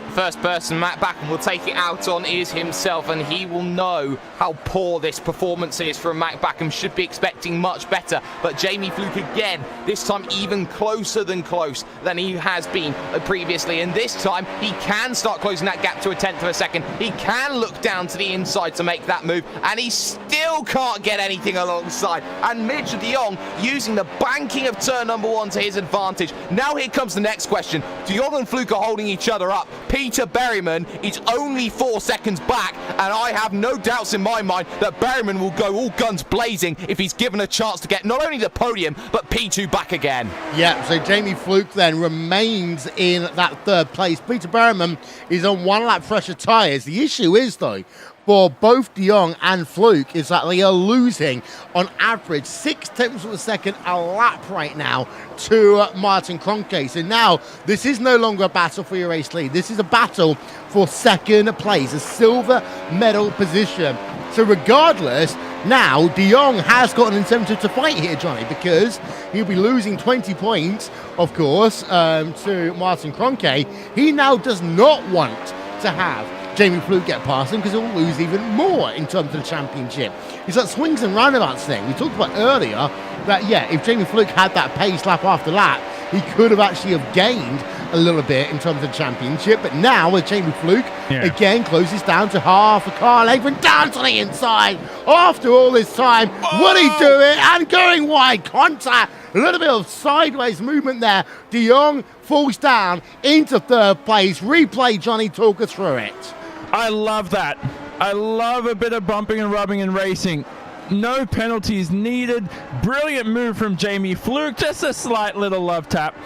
First person Matt Backham will take it out on is himself, and he will know how poor this performance is from Matt Backham. Should be expecting much better, but Jamie Fluke again, this time even closer than close than he has been previously, and this time he can start closing that gap to a tenth of a second. He can look down to the inside to make that move, and he still can't get anything alongside. And Mitchell de Jong using the banking of turn number 1 to his advantage. Now here comes the next question. De Jong and Fluke are holding each other up. Peter Berryman is only 4 seconds back, and I have no doubts in my mind that Berryman will go all guns blazing if he's given a chance to get not only the podium, but P2 back again. Yeah, so Jamie Fluke then remains in that third place. Peter Berryman is on 1 lap fresher tyres. The issue is, though, for both De Jong and Fluke is that they are losing on average 0.6 of a second a lap right now to Martin Kroenke. So now this is no longer a battle for your race lead. This is a battle for second place, a silver medal position. So regardless, now De Jong has got an incentive to fight here, Johnny, because he'll be losing 20 points, of course, to Martin Kroenke. He now does not want to have Jamie Fluke get past him because he'll lose even more in terms of the championship. It's that swings and roundabouts thing. We talked about earlier that, yeah, if Jamie Fluke had that pace lap after lap, he could have actually have gained a little bit in terms of the championship. But now with Jamie Fluke, again, closes down to half a car length and down to the inside. After all this time, will he do it? And going wide, contact. A little bit of sideways movement there. De Jong falls down into third place. Replay, Johnny, talk us through it. I love that. I love a bit of bumping and rubbing in racing. No penalties needed. Brilliant move from Jamie Fluke. Just a slight little love tap.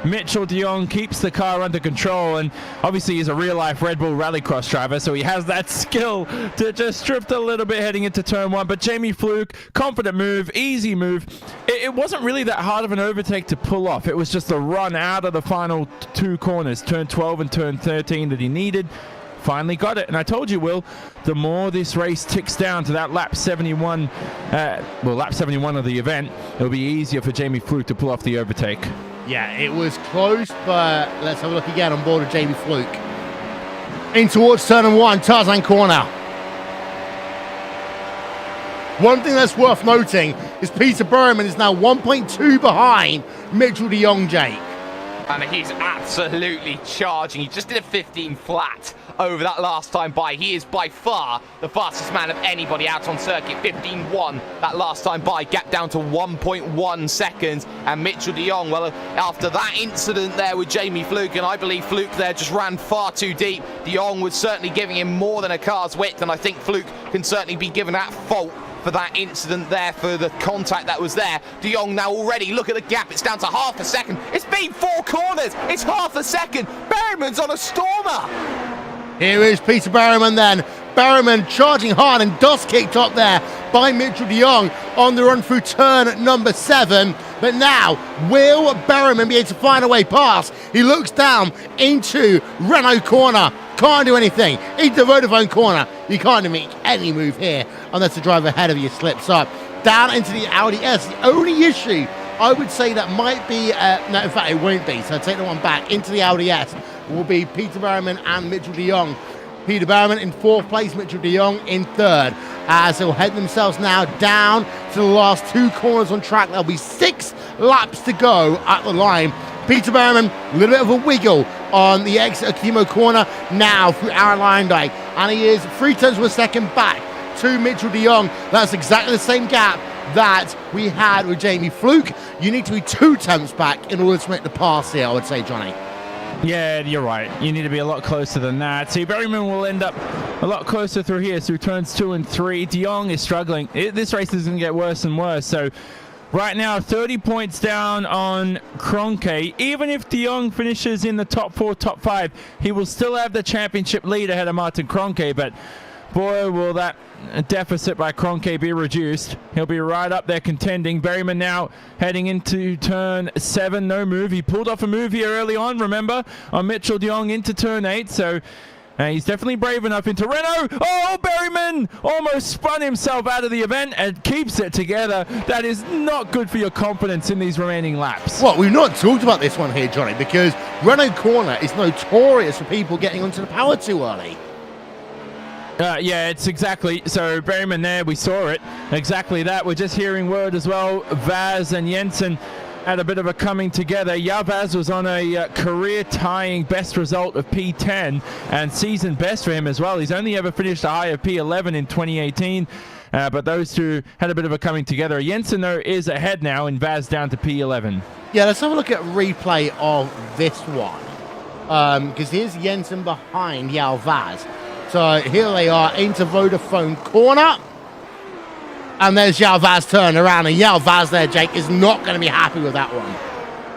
Mitchell de Jong keeps the car under control, and obviously he's a real-life Red Bull Rallycross driver, so he has that skill to just drift a little bit heading into turn 1. But Jamie Fluke, confident move, easy move. It wasn't really that hard of an overtake to pull off. It was just the run out of the final 2 corners, turn 12 and turn 13, that he needed. Finally got it. And I told you, Will, the more this race ticks down to that lap 71, lap 71 of the event, it'll be easier for Jamie Fluke to pull off the overtake. Yeah, it was close, but let's have a look again on board of Jamie Fluke. In towards turn 1, Tarzan corner. One thing that's worth noting is Peter Berryman is now 1.2 behind Mitchell de Jong, Jake. And he's absolutely charging. He just did a 15 flat over that last time by. He is by far the fastest man of anybody out on circuit. 15.1 that last time by, gap down to 1.1 seconds. And Mitchell de Jong, well, after that incident there with Jamie Fluke, and I believe Fluke there just ran far too deep, de Jong was certainly giving him more than a car's width, and I think Fluke can certainly be given that fault for that incident there, for the contact that was there. De Jong now already, look at the gap, it's down to half a second. It's been 4 corners, it's half a second. Berryman's on a stormer. Here is Peter Berryman then. Berryman charging hard and dust kicked up there by Mitchell de Jong on the run through turn number 7. But now, will Berryman be able to find a way past? He looks down into Renault corner. Can't do anything. Into Vodafone corner. You can't make any move here unless the driver ahead of you slips up. Down into the Audi S. The only issue I would say that might be, no, in fact, it won't be. So I'll take the one back. Into the Audi S will be Peter Berryman and Mitchell de Jong. Peter Berryman in 4th place, Mitchell de Jong in 3rd. As they'll head themselves now down to the last 2 corners on track. There'll be 6 laps to go at the line. Peter Berryman, a little bit of a wiggle on the exit of Kimo corner now through Aaron Leyendijk. And he is 3 tenths of a second back to Mitchell de Jong. That's exactly the same gap that we had with Jamie Fluke. You need to be 2 tenths back in order to make the pass here, I would say, Johnny. Yeah, you're right. You need to be a lot closer than that. See, Berryman will end up a lot closer through here, through turns 2 and 3. De Jong is struggling. This race is going to get worse and worse. So right now, 30 points down on Kroenke. Even if de Jong finishes in the top 4, top 5, he will still have the championship lead ahead of Martin Kroenke. But boy, will that deficit by Kroenke be reduced. He'll be right up there contending. Berryman now heading into turn 7. No move. He pulled off a move here early on, remember, on Mitchell de Jong into turn 8. So he's definitely brave enough into Renault. Oh, Berryman almost spun himself out of the event and keeps it together. That is not good for your confidence in these remaining laps. Well, we've not talked about this one here, Johnny, because Renault corner is notorious for people getting onto the power too early. Yeah, it's exactly. So Berryman there, we saw it. Exactly that. We're just hearing word as well. Vaz and Jensen had a bit of a coming together. Vaz was on a career-tying best result of P10 and season best for him as well. He's only ever finished a high of P11 in 2018. But those two had a bit of a coming together. Jensen, though, is ahead now, and Vaz down to P11. Yeah, let's have a look at a replay of this one. because here's Jensen behind Yalvaz. So here they are into Vodafone corner. And there's Yalvaz turn around, and Yalvaz there, Jake, is not going to be happy with that one.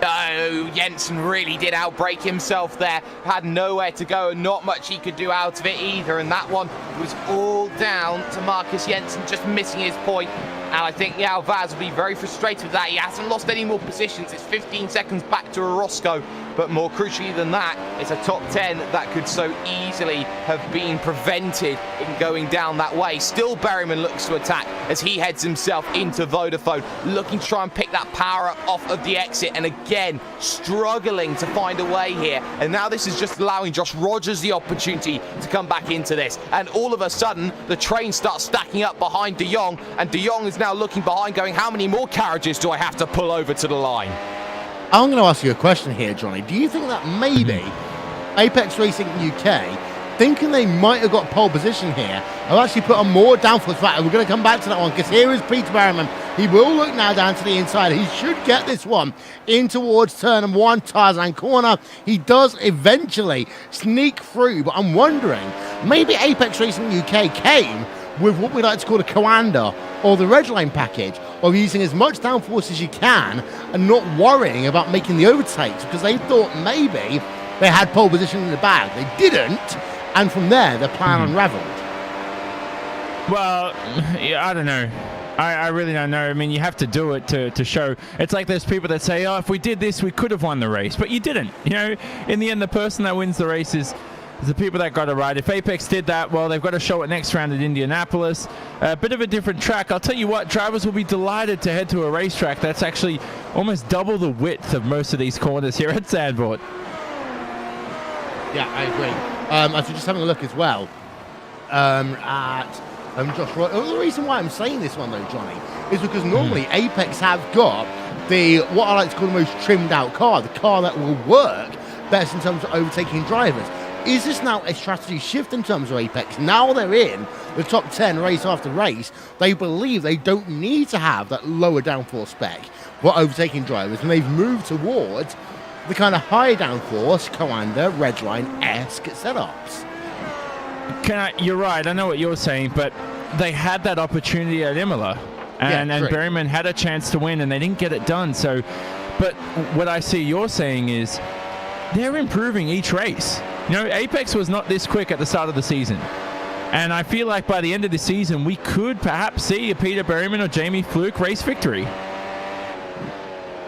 Oh, Jensen really did outbrake himself there. Had nowhere to go and not much he could do out of it either. And that one was all down to Marcus Jensen just missing his point. And I think Yalvaz will be very frustrated with that. He hasn't lost any more positions. It's 15 seconds back to Orozco. But more crucially than that, it's a top 10 that could so easily have been prevented in going down that way. Still, Berryman looks to attack as he heads himself into Vodafone, looking to try and pick that power up off of the exit. And again, struggling to find a way here. And now this is just allowing Josh Rogers the opportunity to come back into this. And all of a sudden, the train starts stacking up behind De Jong. And De Jong is now looking behind, going, how many more carriages do I have to pull over to the line? I'm going to ask you a question here, Johnny. Do you think that maybe Apex Racing UK, thinking they might have got pole position here, have actually put on more downforce? Right, we're going to come back to that one, because here is Peter Berryman. He will look now down to the inside. He should get this one in towards turn number 1, Tarzan corner. He does eventually sneak through, but I'm wondering, maybe Apex Racing UK came with what we like to call a Coanda or the Redline package of using as much downforce as you can and not worrying about making the overtakes, because they thought maybe they had pole position in the bag. They didn't, and from there their plan unraveled. Well, yeah, I don't know. I really don't know. I mean, you have to do it to show. It's like there's people that say, oh, if we did this, we could have won the race. But you didn't. You know, in the end, the person that wins the race is the people that got it right. If Apex did that, well, they've got to show it next round at Indianapolis. A bit of a different track. I'll tell you what, drivers will be delighted to head to a racetrack that's actually almost double the width of most of these corners here at Zandvoort. Yeah, I agree. As we're just having a look as well at Josh Roy. The reason why I'm saying this one, though, Johnny, is because normally Apex have got what I like to call the most trimmed out car, the car that will work best in terms of overtaking drivers. Is this now a strategy shift in terms of Apex? Now they're in the top 10 race after race, they believe they don't need to have that lower downforce spec for overtaking drivers, and they've moved towards the kind of higher downforce, Coanda, Redline-esque setups. You're right, I know what you're saying, but they had that opportunity at Imola, and Berryman had a chance to win, and they didn't get it done. So, but what I see you're saying is they're improving each race. You know, Apex was not this quick at the start of the season. And I feel like by the end of the season, we could perhaps see a Peter Berryman or Jamie Fluke race victory.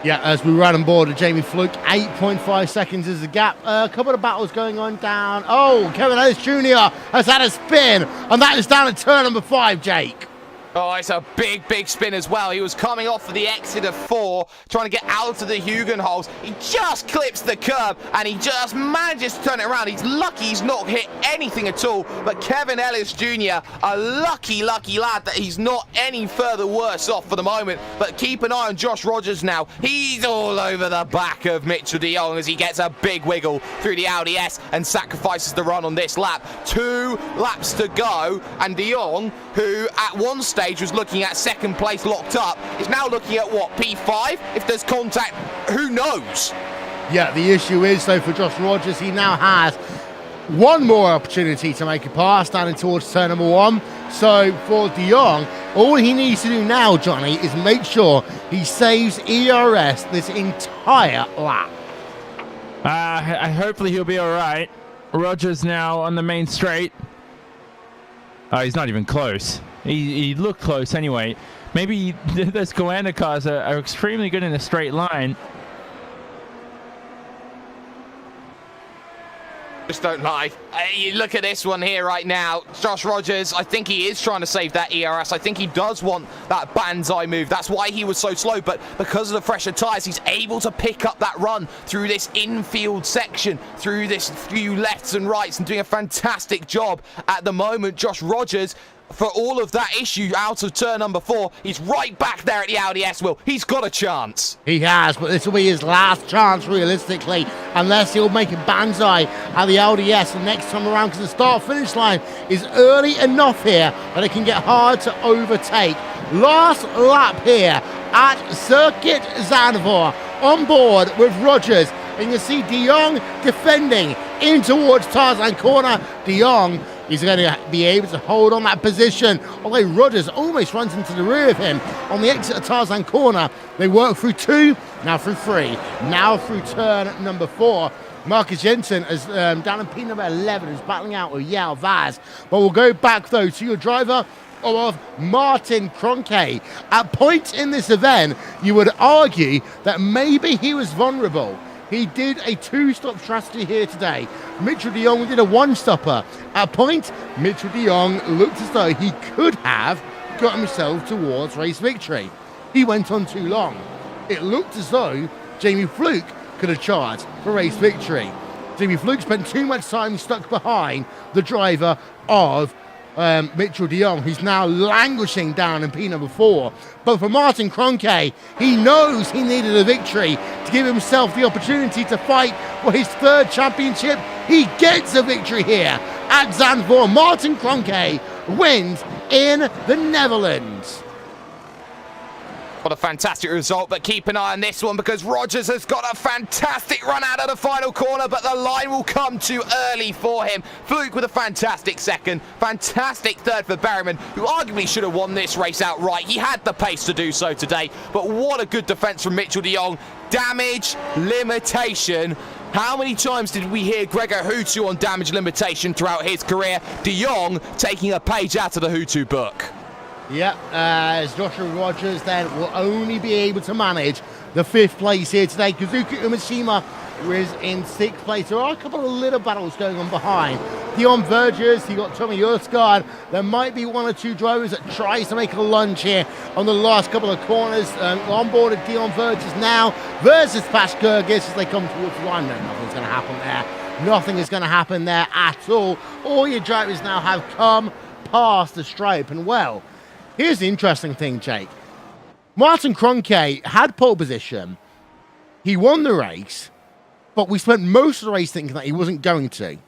Yeah, as we run on board with Jamie Fluke, 8.5 seconds is the gap. A couple of battles going on down. Oh, Kevin Ellis Jr. has had a spin, and that is down at turn number 5, Jake. Oh, it's a big, big spin as well. He was coming off of the exit of 4, trying to get out of the Hugenholz. He just clips the curb, and he just manages to turn it around. He's lucky he's not hit anything at all. But Kevin Ellis Jr., a lucky, lucky lad that he's not any further worse off for the moment. But keep an eye on Josh Rogers now. He's all over the back of Mitchell de Jong as he gets a big wiggle through the Audi S and sacrifices the run on this lap. 2 laps to go, and de Jong, who at one stage was looking at second place locked up, is now looking at what, P5? If there's contact, who knows? Yeah, the issue is, though, for Josh Rogers, he now has one more opportunity to make a pass down towards turn number 1. So for de Jong, all he needs to do now, Johnny, is make sure he saves ERS this entire lap. Hopefully he'll be all right. Rogers now on the main straight. Oh, he's not even close. He looked close anyway. Maybe those Coanda cars are extremely good in a straight line. Just don't lie. You look at this one here right now. Josh Rogers, I think he is trying to save that ERS. I think he does want that banzai move. That's why he was so slow. But because of the fresher tyres, he's able to pick up that run through this infield section, through this few lefts and rights, and doing a fantastic job at the moment. Josh Rogers, for all of that issue out of turn number 4, he's right back there at the Audi S wheel. He's got a chance. He has, but this will be his last chance, realistically, unless he'll make a banzai at the Audi S the next time around, because the start-finish line is early enough here that it can get hard to overtake. Last lap here at Circuit Zandvoort, on board with Rogers And you see De Jong defending in towards Tarzan corner. De Jong is going to be able to hold on that position, although Rogers almost runs into the rear of him on the exit of Tarzan corner. They work through 2, now through 3, now through turn number 4. Marcus Jensen is down in P number 11, who's battling out with Yao Vaz. But we'll go back, though, to your driver of Martin Kroenke. At points in this event, you would argue that maybe he was vulnerable. He did a 2-stop strategy here today. Mitchell de Jong did a 1-stopper. At a point, Mitchell de Jong looked as though he could have got himself towards race victory. He went on too long. It looked as though Jamie Fluke could have charged for race victory. Jamie Fluke spent too much time stuck behind the driver of Mitchell de Jong, who's now languishing down in P number 4. But for Martin Kroenke, he knows he needed a victory to give himself the opportunity to fight for his 3rd championship. He gets a victory here at Zandvoort. Martin Kroenke wins in the Netherlands. What a fantastic result, but keep an eye on this one because Rogers has got a fantastic run out of the final corner, but the line will come too early for him. Fluke with a fantastic 2nd, fantastic 3rd for Berryman, who arguably should have won this race outright. He had the pace to do so today, but what a good defense from Mitchell de Jong. Damage limitation. How many times did we hear Gregor Hutu on damage limitation throughout his career? De Jong taking a page out of the Hutu book. Yep, as Joshua Rogers then will only be able to manage the 5th place here today. Kazuki Umeshima is in 6th place. There are a couple of little battles going on behind. Dion Vergers, you got Tommy Ursgaard. There might be 1 or 2 drivers that tries to make a lunge here on the last couple of corners. On board of Dion Vergers now versus Pashkurgis as they come towards the line. No, nothing's going to happen there. Nothing is going to happen there at all. All your drivers now have come past the stripe, and well, here's the interesting thing, Jake. Martin Kroenke had pole position. He won the race, but we spent most of the race thinking that he wasn't going to.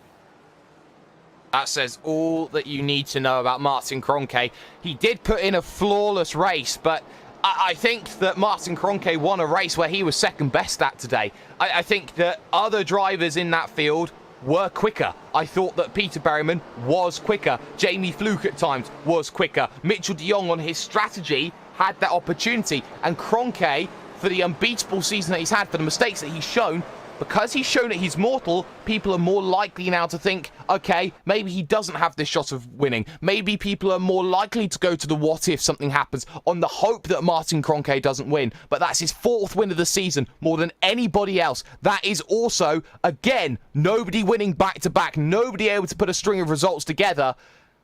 That says all that you need to know about Martin Kroenke. He did put in a flawless race, but I think that Martin Kroenke won a race where he was 2nd best at today. I think that other drivers in that field were quicker. I thought that Peter Berryman was quicker. Jamie Fluke at times was quicker. Mitchell de Jong on his strategy had that opportunity. And Kroenke, for the unbeatable season that he's had, for the mistakes that he's shown, because he's shown that he's mortal, people are more likely now to think, okay, maybe he doesn't have this shot of winning. Maybe people are more likely to go to the what if something happens on the hope that Martin Kroenke doesn't win. But that's his 4th win of the season, more than anybody else. That is also, again, nobody winning back-to-back, nobody able to put a string of results together.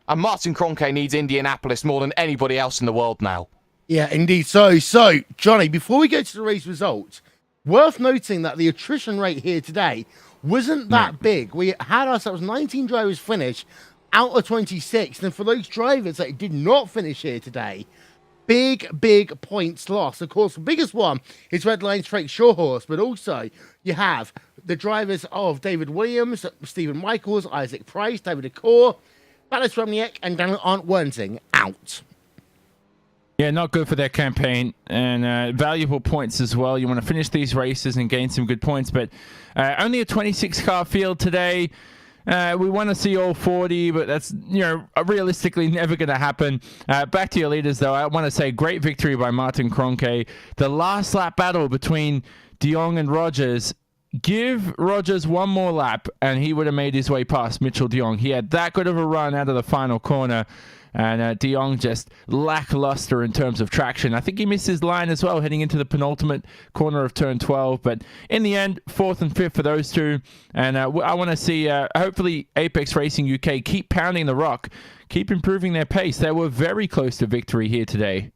And Martin Kroenke needs Indianapolis more than anybody else in the world now. Yeah, indeed. So, Johnny, before we go to the race results, worth noting that the attrition rate here today wasn't that big. We had ourselves 19 drivers finish out of 26. And for those drivers that did not finish here today, big points lost. Of course, the biggest one is Red Lions Frank Shawhorse, but also you have the drivers of David Williams, Stephen Michaels, Isaac Price, David Accor, Balas Remniak, and Daniel Arndt Wernsing out. Yeah, not good for their campaign, and valuable points as well. You want to finish these races and gain some good points, but only a 26-car field today. We want to see all 40, but that's, realistically never going to happen. Back to your leaders, though. I want to say great victory by Martin Kroenke. The last lap battle between de Jong and Rogers. Give Rogers 1 more lap, and he would have made his way past Mitchell de Jong. He had that good of a run out of the final corner. And de Jong just lackluster in terms of traction. I think he missed his line as well, heading into the penultimate corner of turn 12. But in the end, 4th and 5th for those two. And I want to see, hopefully, Apex Racing UK keep pounding the rock, keep improving their pace. They were very close to victory here today.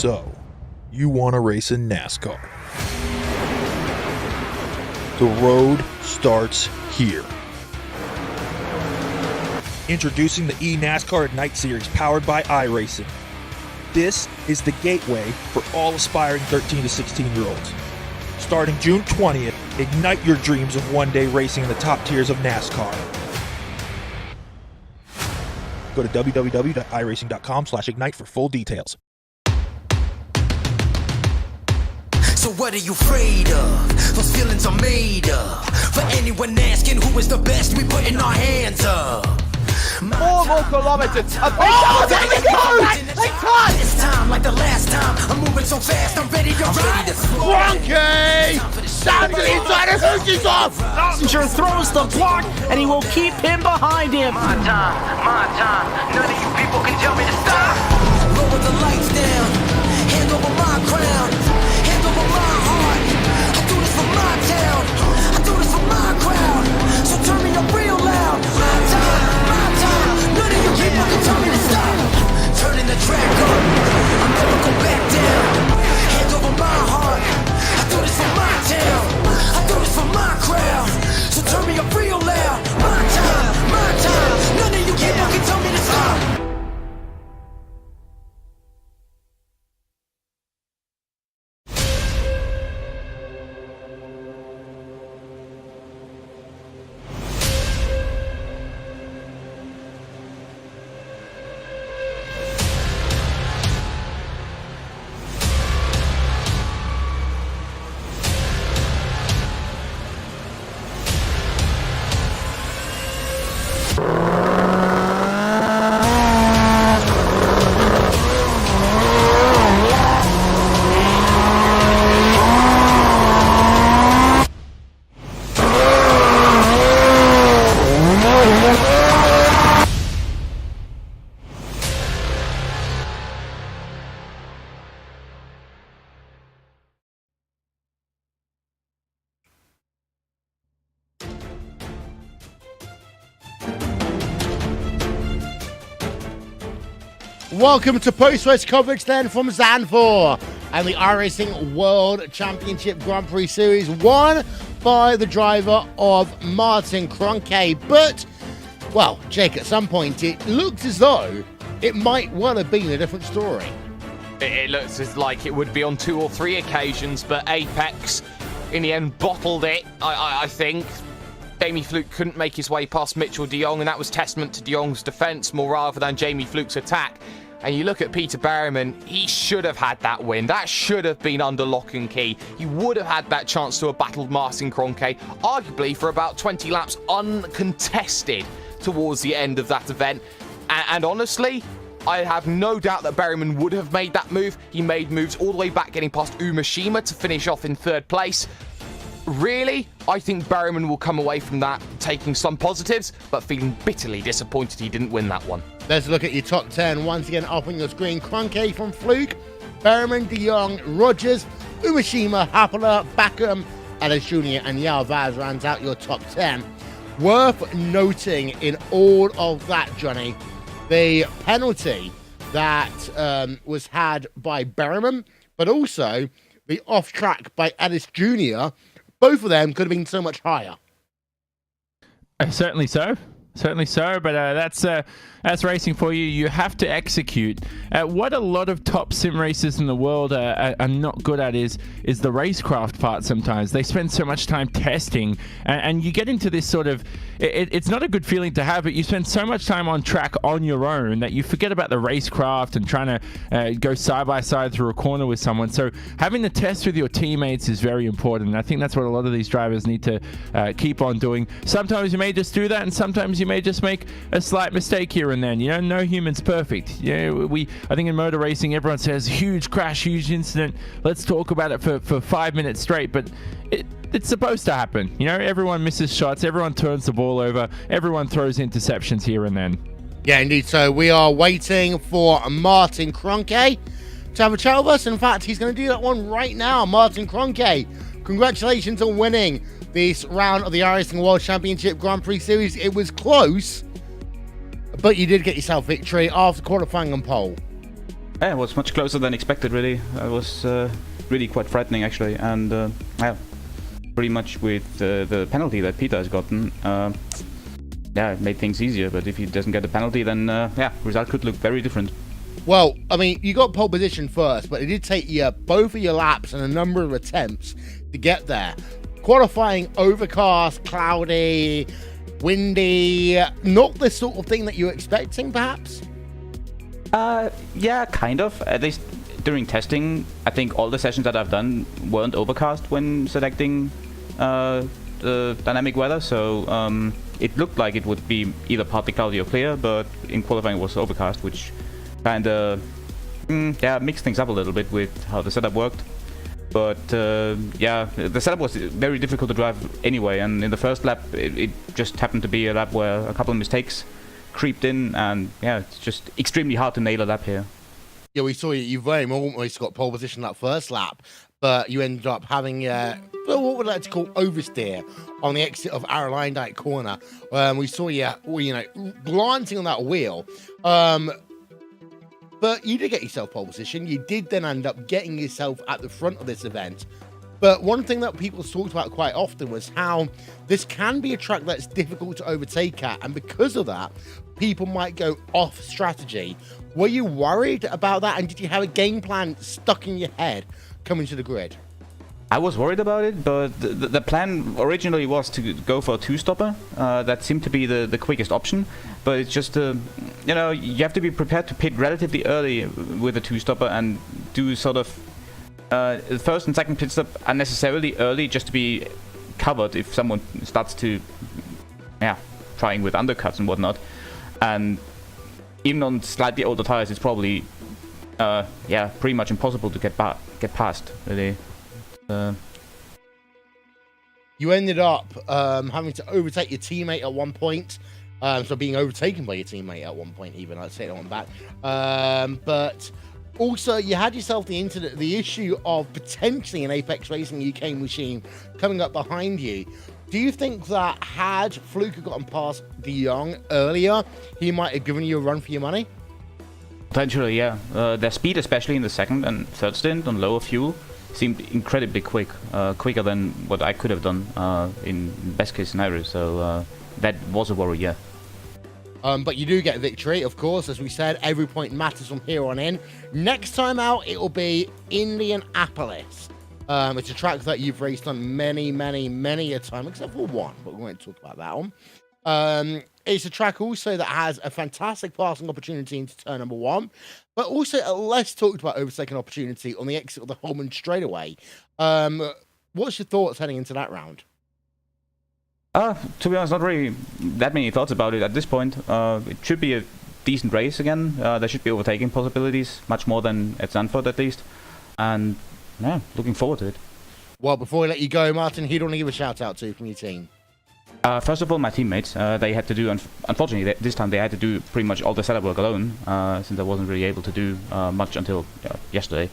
So, you want to race in NASCAR. The road starts here. Introducing the eNASCAR at Night Series powered by iRacing. This is the gateway for all aspiring 13 to 16-year-olds. Starting June 20th, ignite your dreams of one day racing in the top tiers of NASCAR. Go to www.iracing.com/ignite for full details. So what are you afraid of? Those feelings are made up. For anyone asking who is the best, we putting our hands up. 4 more kilometers. Oh, there we go! They touched! This time, like the last time, I'm moving so fast, I'm ready to ride. Cronky! Down to the inside of Hoosie's off! Passenger throws the block, and he will keep him behind him. My time, none of you people can tell me to stop. Lower the lights down, hand over my crown, hand over my heart. I do this for my town, I do this for my crowd. So turn me up real loud. My time, none of you people can tell me to stop. Turning the track up, I'll never go back down. Hand over my heart, I do this for my town, I do this for my crowd. So turn me up real loud. My time, none of you people can tell me to stop. Welcome to post-race coverage then from Zandvoort and the iRacing World Championship Grand Prix Series won by the driver of Martin Cronke. But, well, Jake, at some point it looked as though it might well have been a different story. It looks as like it would be on 2 or 3 occasions, but Apex in the end bottled it, I think. Jamie Fluke couldn't make his way past Mitchell de Jong, and that was testament to de Jong's defence more rather than Jamie Fluke's attack. And you look at Peter Berryman, he should have had that win. That should have been under lock and key. He would have had that chance to have battled Martin Cronke, arguably for about 20 laps uncontested towards the end of that event. And honestly, I have no doubt that Berryman would have made that move. He made moves all the way back, getting past Umashima to finish off in 3rd place. Really, I think Berryman will come away from that taking some positives, but feeling bitterly disappointed he didn't win that one. Let's look at your top 10 once again up on your screen. Cronke from Fluke, Berryman, de Jong, Rogers, Umashima, Happler, Backham, Ellis Jr. and Yao Vaz rounds out your top 10. Worth noting in all of that, Johnny, the penalty that was had by Berryman, but also the off-track by Ellis Jr., both of them could have been so much higher. Certainly so. Certainly so, but that's racing for you. You have to execute. What a lot of top sim racers in the world are not good at is the racecraft part sometimes. They spend so much time testing, and you get into this sort of... It's not a good feeling to have, but you spend so much time on track on your own that you forget about the racecraft and trying to go side by side through a corner with someone. So having the test with your teammates is very important, and I think that's what a lot of these drivers need to keep on doing. Sometimes you may just do that, and sometimes you may just make a slight mistake here and then. You know, no human's perfect. I think in motor racing, everyone says huge crash, huge incident. Let's talk about it for 5 minutes straight, but it's supposed to happen. You know, everyone misses shots, everyone turns the ball over, everyone throws interceptions here and then. Yeah, indeed. So we are waiting for Martin Cronke to have a chat with us. In fact, he's going to do that one right now. Martin Cronke, congratulations on winning this round of the iRacing World Championship Grand Prix Series. It was close, but you did get yourself victory after qualifying on pole. Yeah, it was much closer than expected, really. It was really quite frightening, actually. And yeah, pretty much with the penalty that Peter has gotten, yeah, it made things easier. But if he doesn't get the penalty, then yeah, result could look very different. Well, I mean, you got pole position first, but it did take you both of your laps and a number of attempts to get there. Qualifying overcast, cloudy, windy, not the sort of thing that you were expecting, perhaps? Yeah, kind of. At least during testing, I think all the sessions that I've done weren't overcast when selecting the dynamic weather, so it looked like it would be either partly cloudy or clear, but in qualifying it was overcast, which kind of yeah, mixed things up a little bit with how the setup worked. But yeah, the setup was very difficult to drive anyway, and in the first lap it just happened to be a lap where a couple of mistakes creeped in, and yeah, it's just extremely hard to nail a lap here. Yeah, we saw you very almost got pole position that first lap, but you ended up having what we'd like to call oversteer on the exit of Aralindite corner. We saw you, glancing on that wheel. But you did get yourself pole position. You did then end up getting yourself at the front of this event. But one thing that people talked about quite often was how this can be a track that's difficult to overtake at. And because of that, people might go off strategy. Were you worried about that? And did you have a game plan stuck in your head coming to the grid? I was worried about it, but the plan originally was to go for a two-stopper. That seemed to be the quickest option, but it's just, you have to be prepared to pit relatively early with a two-stopper and do sort of the first and second pit stop unnecessarily early just to be covered if someone starts to, trying with undercuts and whatnot. And even on slightly older tires, it's probably, pretty much impossible to get past, really. You ended up having to overtake your teammate at one point, so being overtaken by your teammate at one point, even. I'd say it on back. But also, you had yourself the issue of potentially an Apex Racing UK machine coming up behind you. Do you think that had Fluke gotten past De Jong earlier, he might have given you a run for your money? Potentially, yeah. Their speed, especially in the second and third stint on lower fuel, seemed incredibly quick, quicker than what I could have done in best case scenario. So that was a worry, yeah. But you do get a victory, of course. As we said, every point matters from here on in. Next time out, it will be Indianapolis. It's a track that you've raced on many a time, except for one, but we won't talk about that one. It's a track also that has a fantastic passing opportunity into turn number one, but also a less talked about overtaking opportunity on the exit of the Holman straightaway. What's your thoughts heading into that round? To be honest, not really that many thoughts about it at this point. It should be a decent race again. There should be overtaking possibilities, much more than at Zandvoort at least. And yeah, looking forward to it. Well, before we let you go, Martin, who do you want to give a shout out to from your team? First of all, my teammates. They had to do, unfortunately, this time they had to do pretty much all the setup work alone, since I wasn't really able to do much until yesterday.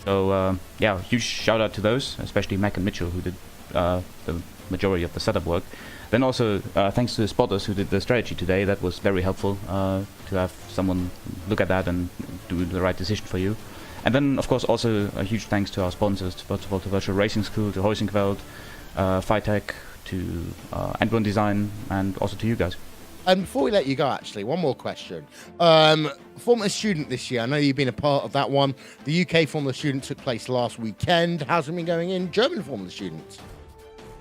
So yeah, huge shout out to those, especially Mac and Mitchell, who did the majority of the setup work. Then also thanks to the spotters who did the strategy today. That was very helpful to have someone look at that and do the right decision for you. And then of course also a huge thanks to our sponsors, first of all to Virtual Racing School, to Huizinkweld, Fitech, to Endron Design, and also to you guys. And before we let you go, actually, one more question. Formula Student this year, I know you've been a part of that one. The UK Formula Student took place last weekend. How's it been going in German Formula Students?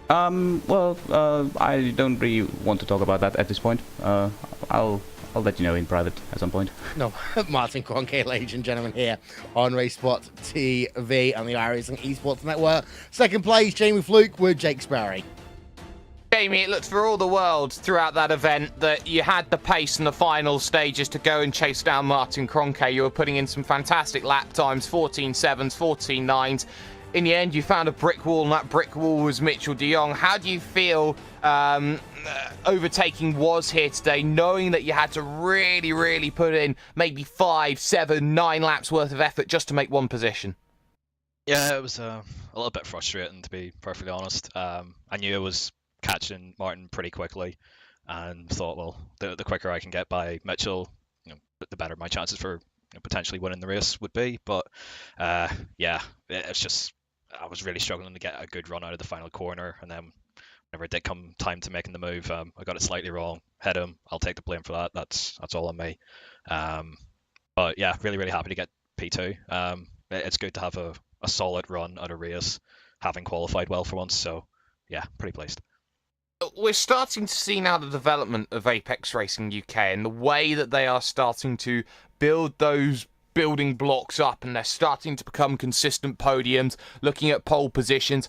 Well, I don't really want to talk about that at this point. I'll let you know in private at some point. No, Martin Kroenke, ladies and gentlemen, here on RaceSpotTV and the iRacing eSports Network. Second place, Jamie Fluke with Jake Sparry. Jamie, it looked for all the world throughout that event that you had the pace in the final stages to go and chase down Martin Kroenke. You were putting in some fantastic lap times, 14.7s, 14.9s. In the end, you found a brick wall, and that brick wall was Mitchell de Jong. How do you feel overtaking was here today, knowing that you had to really put in maybe 5, 7, 9 laps worth of effort just to make one position? Yeah, it was a little bit frustrating, to be perfectly honest. I knew I was catching Martin pretty quickly and thought, well, the quicker I can get by Mitchell, the better my chances for potentially winning the race would be. But yeah, it's just I was really struggling to get a good run out of the final corner, and then whenever it did come time to making the move, I got it slightly wrong, hit him. I'll take the blame for that. That's all on me. But yeah, really happy to get P2. It's good to have a solid run at a race, having qualified well for once. So yeah, pretty pleased. We're starting to see now the development of Apex Racing UK and the way that they are starting to build those building blocks up, and they're starting to become consistent podiums, looking at pole positions.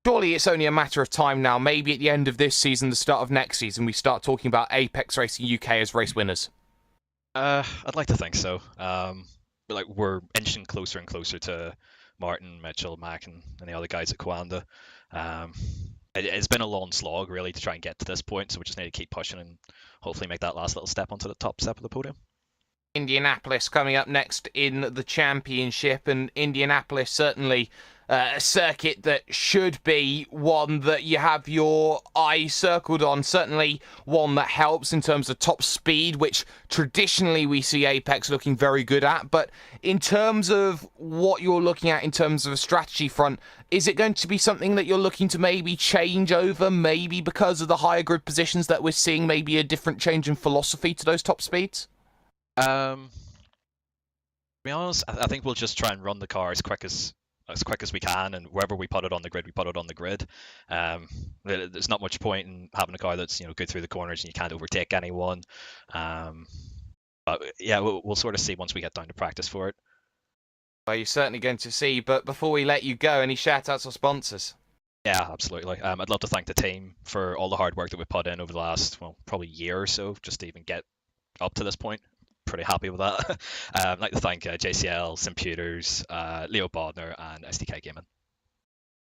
Surely it's only a matter of time now, maybe at the end of this season, the start of next season, we start talking about Apex Racing UK as race winners. I'd like to think so. But like we're inching closer and closer to Martin, Mitchell, Mac, and the other guys at Coanda. It's been a long slog, really, to try and get to this point, so we just need to keep pushing and hopefully make that last little step onto the top step of the podium. Indianapolis coming up next in the championship, and Indianapolis certainly a circuit that should be one that you have your eye circled on, certainly one that helps in terms of top speed, which traditionally we see Apex looking very good at. But in terms of what you're looking at in terms of a strategy front, is it going to be something that you're looking to maybe change over, maybe because of the higher grid positions that we're seeing, maybe a different change in philosophy to those top speeds? To be honest, I think we'll just try and run the car as quick as we can, and wherever we put it on the grid, we put it on the grid. There's not much point in having a car that's good through the corners and you can't overtake anyone. But yeah, we'll sort of see once we get down to practice for it. Well, you're certainly going to see. But before we let you go, any shout-outs or sponsors? Yeah, absolutely. I'd love to thank the team for all the hard work that we've put in over the last, probably year or so, just to even get up to this point. Pretty happy with that. I'd like to thank JCL, Simputers, Leo Bodner, and SDK Gaming.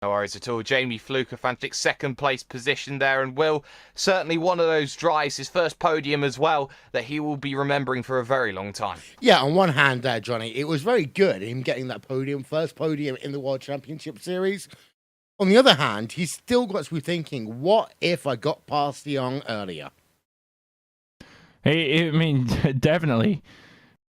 No worries at all. Jamie Fluke, a fantastic second place position there, and Will, certainly one of those drives, his first podium as well, that he will be remembering for a very long time. Yeah, on one hand there, Johnny, it was very good, him getting that podium, first podium in the World Championship Series. On the other hand, he's still got to be thinking, what if I got past the young earlier? I mean, definitely.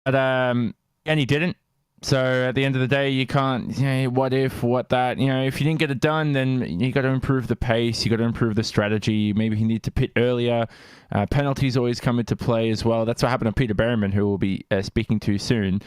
But, and he didn't. So at the end of the day, you can't, what if, what that, if you didn't get it done, then you got to improve the pace, you got to improve the strategy. Maybe he need to pit earlier. Penalties always come into play as well. That's what happened to Peter Berryman, who we'll be speaking to soon.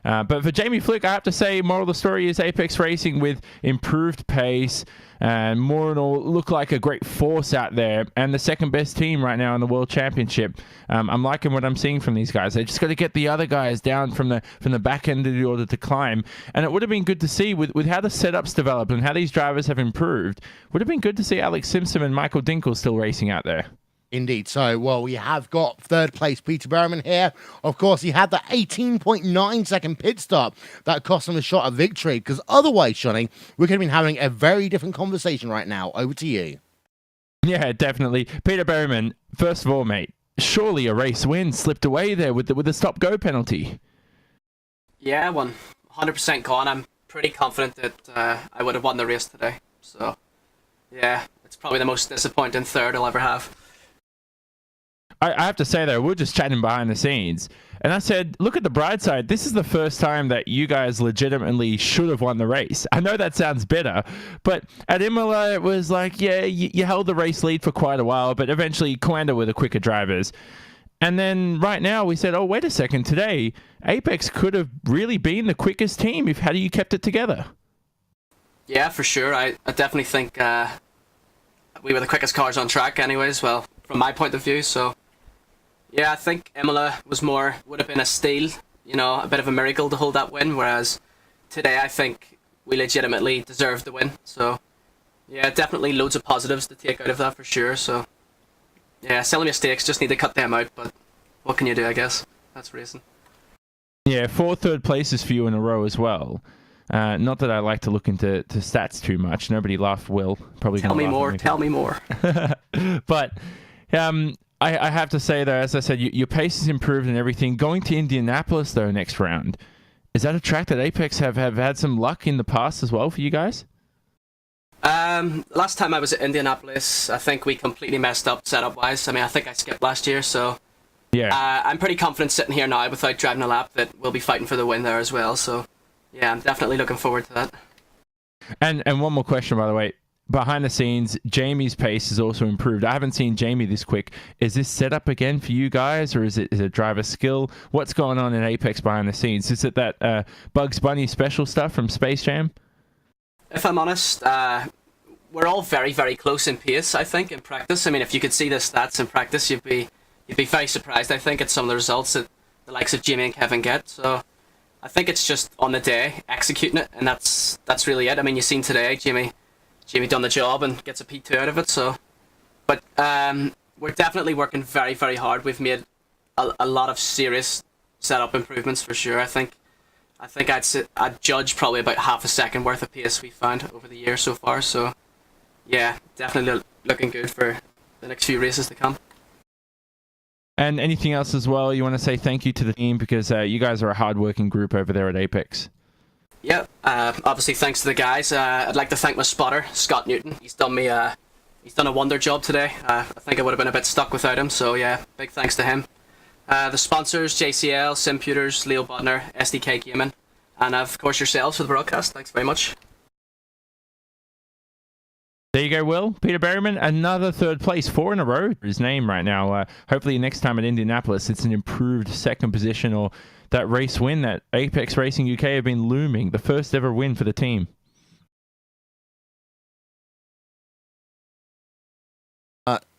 But for Jamie Fluke, I have to say, moral of the story is Apex Racing with improved pace and more and all look like a great force out there, and the second best team right now in the World Championship. I'm liking what I'm seeing from these guys. They just got to get the other guys down from the back end of the order to climb, and it would have been good to see with how the setups developed and how these drivers have improved. Would have been good to see Alex Simpson and Michael Dinkel still racing out there. Indeed. So, well, we have got third place Peter Berryman here. Of course, he had the 18.9 second pit stop that cost him a shot at victory, because otherwise, Johnny, we could have been having a very different conversation right now. Over to you. Yeah, definitely. Peter Berryman, first of all, mate, surely a race win slipped away there with the stop-go penalty. Yeah, 100% gone. I'm pretty confident that I would have won the race today. So, yeah, it's probably the most disappointing third I'll ever have. I have to say, though, we're just chatting behind the scenes, and I said, look at the bright side. This is the first time that you guys legitimately should have won the race. I know that sounds bitter, but at Imola, it was like, yeah, you held the race lead for quite a while, but eventually Coanda were the quicker drivers. And then right now we said, oh, wait a second, today, Apex could have really been the quickest team if had you kept it together. Yeah, for sure. I definitely think we were the quickest cars on track anyways, well, from my point of view, so... Yeah, I think Imola would have been a steal, a bit of a miracle to hold that win, whereas today I think we legitimately deserved the win. So, yeah, definitely loads of positives to take out of that for sure. So, yeah, silly mistakes, just need to cut them out, but what can you do, I guess? That's racing. Yeah, 4 third places for you in a row as well. Not that I like to look into stats too much. Nobody laughed, Will. Probably Tell me more. But... I have to say, though, as I said, your pace has improved and everything. Going to Indianapolis, though, next round, is that a track that Apex have had some luck in the past as well for you guys? Last time I was at Indianapolis, I think we completely messed up setup-wise. I mean, I think I skipped last year, so Yeah. I'm pretty confident sitting here now without driving a lap that we'll be fighting for the win there as well. So, yeah, I'm definitely looking forward to that. And one more question, by the way. Behind the scenes, Jamie's pace has also improved. I haven't seen Jamie this quick. Is this set up again for you guys, or is it driver skill? What's going on in Apex behind the scenes? Is it that Bugs Bunny special stuff from Space Jam? If I'm honest, we're all very, very close in pace, I think, in practice. I mean, if you could see the stats in practice, you'd be very surprised, I think, at some of the results that the likes of Jamie and Kevin get. So I think it's just on the day, executing it, and that's really it. I mean, you've seen today, Jamie done the job and gets a P2 out of it. So, but we're definitely working very, very hard. We've made a lot of serious setup improvements for sure. I think I'd judge probably about half a second worth of pace we found over the year so far. So, yeah, definitely looking good for the next few races to come. And anything else as well? You want to say thank you to the team, because you guys are a hard-working group over there at Apex. Yeah, obviously thanks to the guys. I'd like to thank my spotter, Scott Newton. He's done a wonder job today. I think I would have been a bit stuck without him, so yeah, big thanks to him. The sponsors, JCL, Simputers, Leo Bodner, SDK Gaming, and of course yourselves for the broadcast. Thanks very much. There you go, Will. Peter Berryman, another third place, 4 in a row for his name right now. Hopefully next time at Indianapolis, it's an improved second position, or that race win that Apex Racing UK have been looming. The first ever win for the team.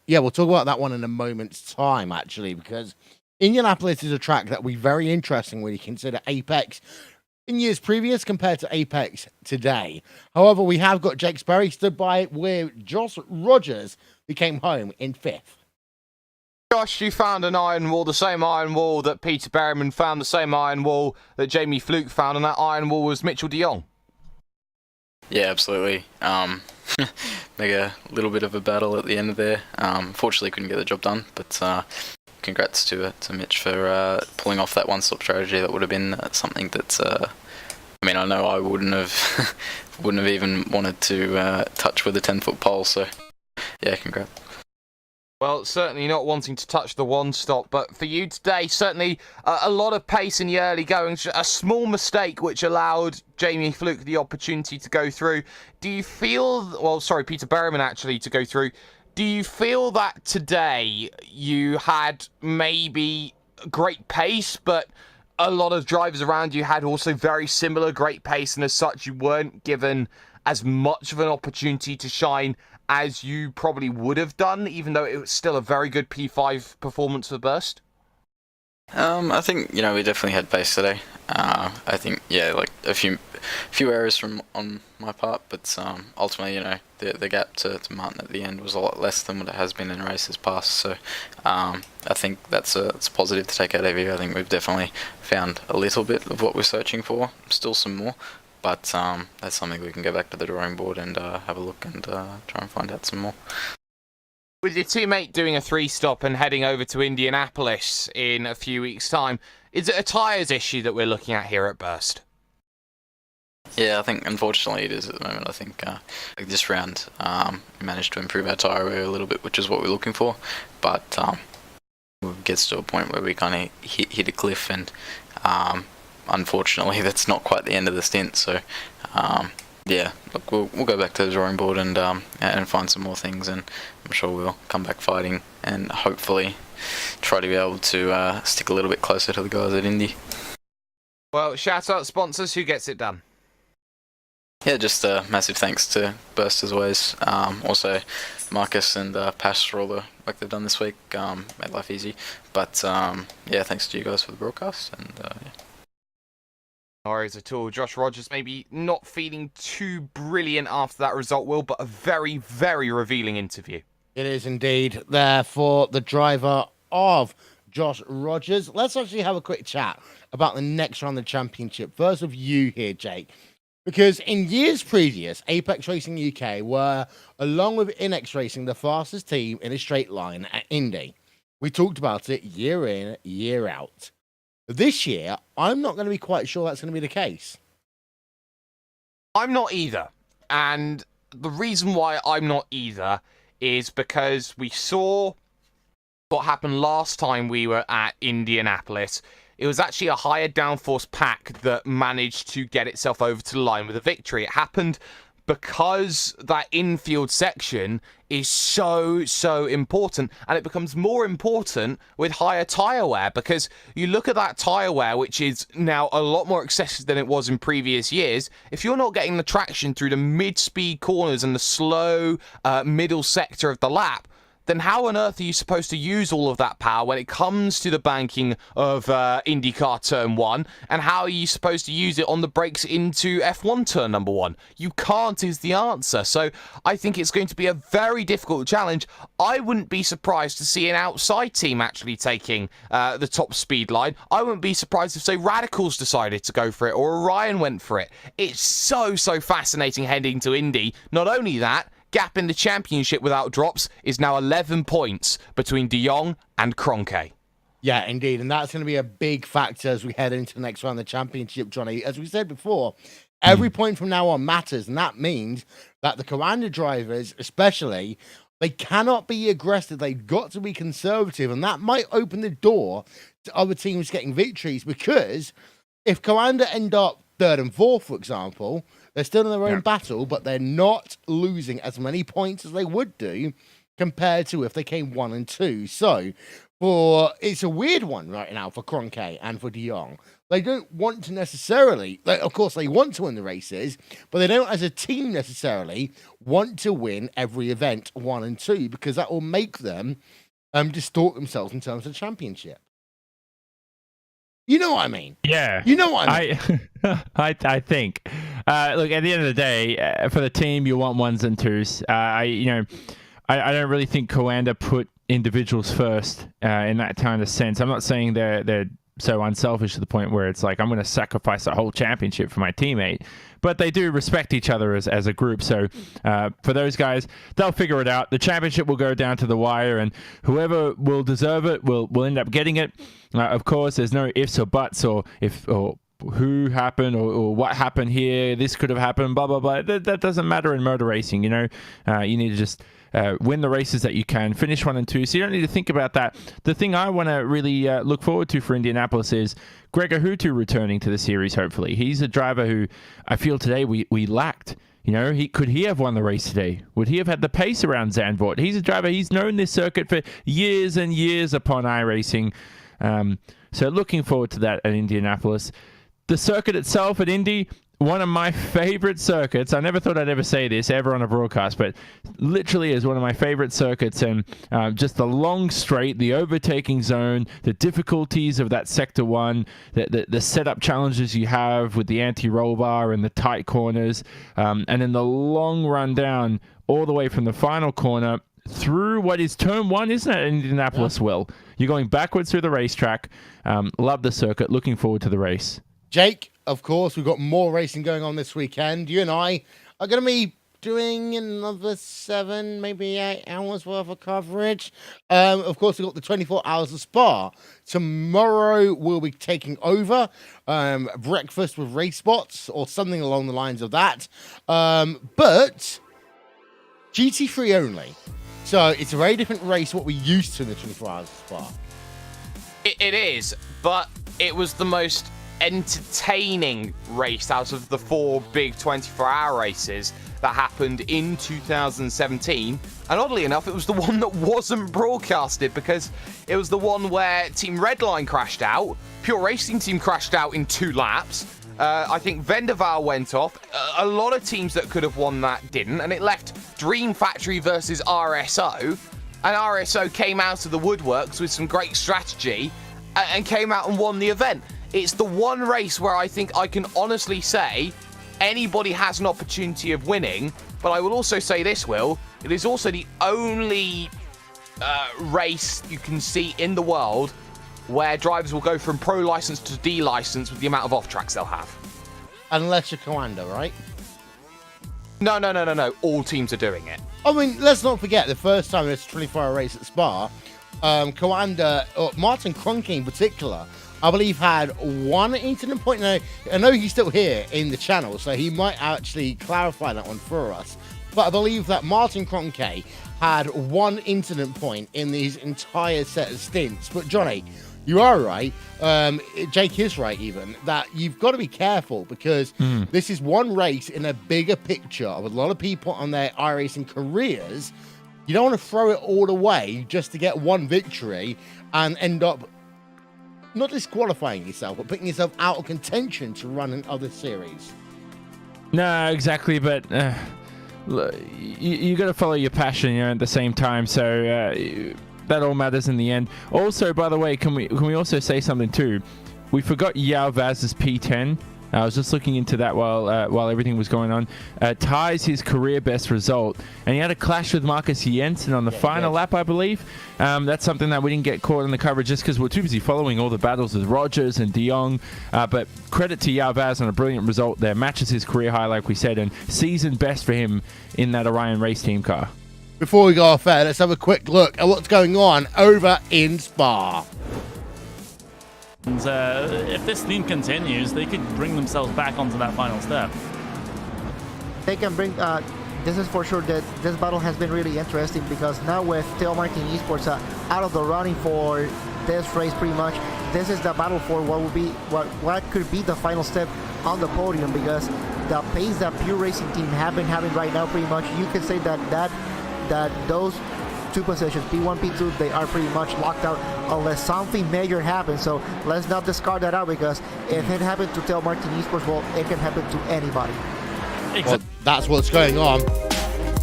Yeah, we'll talk about that one in a moment's time, actually, because Indianapolis is a track that will be very interesting when you consider Apex in years previous compared to Apex today. However, we have got Jake Sperry stood by with Josh Rogers, who came home in 5th. Josh, you found an iron wall, the same iron wall that Peter Berryman found, the same iron wall that Jamie Fluke found, and that iron wall was Mitchell de Jong. Yeah, absolutely. Make a little bit of a battle at the end of there. Fortunately, couldn't get the job done, but congrats to Mitch for pulling off that one-stop strategy. That would have been something that I mean, I know I wouldn't have even wanted to touch with a 10-foot pole. So yeah, congrats. Well, certainly not wanting to touch the one-stop, but for you today, certainly a lot of pace in the early going. A small mistake which allowed Jamie Fluke the opportunity to go through. Do you feel, well, sorry, Peter Berryman actually to go through. Do you feel that today you had maybe great pace, but a lot of drivers around you had also very similar great pace, and as such you weren't given as much of an opportunity to shine as you probably would have done, even though it was still a very good P5 performance for Burst? I think, you know, we definitely had pace today. I think, yeah, like a few errors on my part, but ultimately, you know, the gap to Martin at the end was a lot less than what it has been in races past. So I think it's positive to take out of here. I think we've definitely found a little bit of what we're searching for. Still some more, but that's something we can go back to the drawing board and have a look and try and find out some more. With your teammate doing a 3-stop and heading over to Indianapolis in a few weeks' time, is it a tyres issue that we're looking at here at Burst? Yeah, I think unfortunately it is at the moment. I think this round we managed to improve our tyre wear a little bit, which is what we're looking for, but it gets to a point where we kind of hit a cliff, and unfortunately that's not quite the end of the stint. So yeah, look, we'll go back to the drawing board and find some more things, and I'm sure we'll come back fighting and hopefully try to be able to stick a little bit closer to the guys at Indy. Well, shout out sponsors, who gets it done? Yeah, just massive thanks to Burst as always. Also Marcus and Pash for all the work they've done this week. Made life easy. But yeah, thanks to you guys for the broadcast, and yeah. No worries at all. Josh Rogers maybe not feeling too brilliant after that result, Will, but a very, very revealing interview. It is indeed there for the driver of Josh Rogers. Let's actually have a quick chat about the next round of the championship. First of you here, Jake. Because in years previous, Apex Racing UK were, along with Inex Racing, the fastest team in a straight line at Indy. We talked about it year in, year out. This year, I'm not going to be quite sure that's going to be the case. I'm not either. And the reason why I'm not either is because we saw what happened last time we were at Indianapolis. It was actually a higher downforce pack that managed to get itself over to the line with a victory. It happened because that infield section is so important, and it becomes more important with higher tyre wear, because you look at that tyre wear, which is now a lot more excessive than it was in previous years. If you're not getting the traction through the mid-speed corners and the slow middle sector of the lap, then how on earth are you supposed to use all of that power when it comes to the banking of IndyCar Turn 1? And how are you supposed to use it on the brakes into F1 Turn number 1? You can't is the answer. So I think it's going to be a very difficult challenge. I wouldn't be surprised to see an outside team actually taking the top speed line. I wouldn't be surprised if, say, Radicals decided to go for it, or Orion went for it. It's so fascinating heading to Indy. Not only that, gap in the championship without drops is now 11 points between De Jong and Kroenke. Yeah, indeed. And that's going to be a big factor as we head into the next round of the championship, Johnny. As we said before, every point from now on matters. And that means that the Coanda drivers, especially, they cannot be aggressive. They've got to be conservative. And that might open the door to other teams getting victories, because if Coanda end up 3rd and 4th, for example, they're still in their own battle, but they're not losing as many points as they would do compared to if they came 1 and 2. So, it's a weird one right now for Kroenke and for De Jong. They don't want to necessarily, of course, they want to win the races, but they don't, as a team, necessarily want to win every event 1 and 2, because that will make them distort themselves in terms of the championship. You know what I mean? Yeah. You know what I mean? I think. Look, at the end of the day, for the team, you want 1s and 2s. I don't really think Coanda put individuals first in that kind of sense. I'm not saying they're so unselfish to the point where it's like, I'm going to sacrifice a whole championship for my teammate. But they do respect each other as a group. So for those guys, they'll figure it out. The championship will go down to the wire, and whoever will deserve it will end up getting it. Of course, there's no ifs or buts, or who happened or what happened here. This could have happened, blah, blah, blah. That doesn't matter in motor racing, you know. You need to just win the races that you can, finish 1 and 2. So you don't need to think about that. The thing I want to really look forward to for Indianapolis is Gregor Hutu returning to the series, hopefully. He's a driver who I feel today we lacked. You know, could he have won the race today? Would he have had the pace around Zandvoort? He's a driver, he's known this circuit for years and years upon iRacing. So looking forward to that at Indianapolis. The circuit itself at Indy, one of my favorite circuits. I never thought I'd ever say this ever on a broadcast, but literally is one of my favorite circuits. And just the long straight, the overtaking zone, the difficulties of that Sector 1, the setup challenges you have with the anti-roll bar and the tight corners, and then the long run down all the way from the final corner through what is Turn 1, isn't it, Indianapolis, Will? You're going backwards through the racetrack. Love the circuit. Looking forward to the race. Jake, of course, we've got more racing going on this weekend. You and I are going to be doing another 7, maybe 8 hours worth of coverage. Of course, we've got the 24 hours of Spa. Tomorrow, we'll be taking over breakfast with RaceSpots or something along the lines of that. But GT3 only. So it's a very different race what we used to in the 24 hours of Spa. It is, but it was the most entertaining race out of the 4 big 24-hour races that happened in 2017, and oddly enough it was the one that wasn't broadcasted, because it was the one where Team Redline crashed out, Pure Racing Team crashed out in 2 laps, I think Vendaval went off, a lot of teams that could have won that didn't, and it left Dream Factory versus RSO, and RSO came out of the woodworks with some great strategy and came out and won the event. It's the one race where I think I can honestly say anybody has an opportunity of winning, but I will also say this, Will, it is also the only race you can see in the world where drivers will go from pro license to D license with the amount of off tracks they'll have. Unless you're Coanda, right? No. All teams are doing it. I mean, let's not forget, the first time there's a 24-hour race at Spa, Coanda, or Martin Kroenke in particular, I believe had 1 incident point. Now, I know he's still here in the channel, so he might actually clarify that one for us. but I believe that Martin Kroenke had one incident point in his entire set of stints. But Johnny, you are right. Jake is right, even, that you've got to be careful because this is one race in a bigger picture of a lot of people on their iRacing careers. You don't want to throw it all away just to get one victory and end up not disqualifying yourself, but putting yourself out of contention to run in other series. No, exactly, but you got to follow your passion, at the same time. So that all matters in the end. Also, by the way, can we also say something too? We forgot Yao Vaz's P10. I was just looking into that while everything was going on. Ties his career best result, and he had a clash with Marcus Jensen on the final lap, I believe. That's something that we didn't get caught in the coverage just because we're too busy following all the battles with Rogers and De Jong. But credit to Yao Vaz on a brilliant result there. Matches his career high, like we said, and season best for him in that Orion race team car. Before we go off air, let's have a quick look at what's going on over in Spa. And if this theme continues, they could bring themselves back onto that final step. They can bring, this is for sure that this battle has been really interesting because now with Theo Martin eSports out of the running for this race pretty much, this is the battle for what could be the final step on the podium because the pace that Pure Racing team have been having right now pretty much, you can say that those two positions, P1, P2, they are pretty much locked out unless something major happens. So let's not discard that out because if it happened to Theo Martin eSports, well, it can happen to anybody. Well, that's what's going on.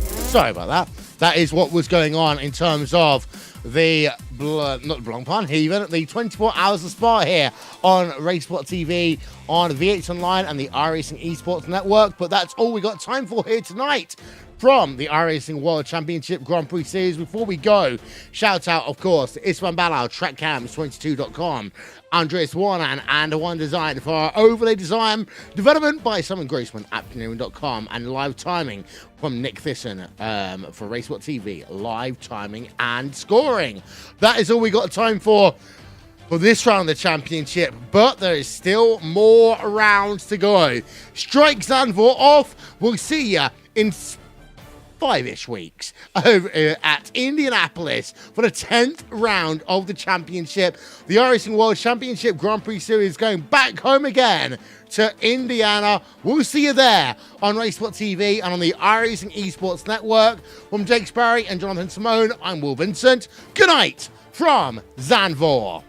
Sorry about that. That is what was going on in terms of the, not Blancpain, even the 24 Hours of Spa here on RaceSpotTV, on V8 Online and the iRacing eSports Network. But that's all we got time for here tonight from the iRacing World Championship Grand Prix Series. Before we go, shout out, of course, to Isman Balal, TrackCams22.com, Andreas Warnan, and One Design for our overlay design development by Simon Grossman at Panarin.com, and live timing from Nick Thyssen for RaceSpotTV, live timing and scoring. That is all we got time for this round of the championship, but there is still more rounds to go. Strike Zandvoort off. We'll see you in 5-ish weeks over at Indianapolis for the 10th round of the championship. The iRacing World Championship Grand Prix Series going back home again to Indiana. We'll see you there on RaceSpotTV and on the iRacing eSports Network. From Jake Sparry and Jonathan Simone, I'm Will Vincent. Good night from Zandvoort.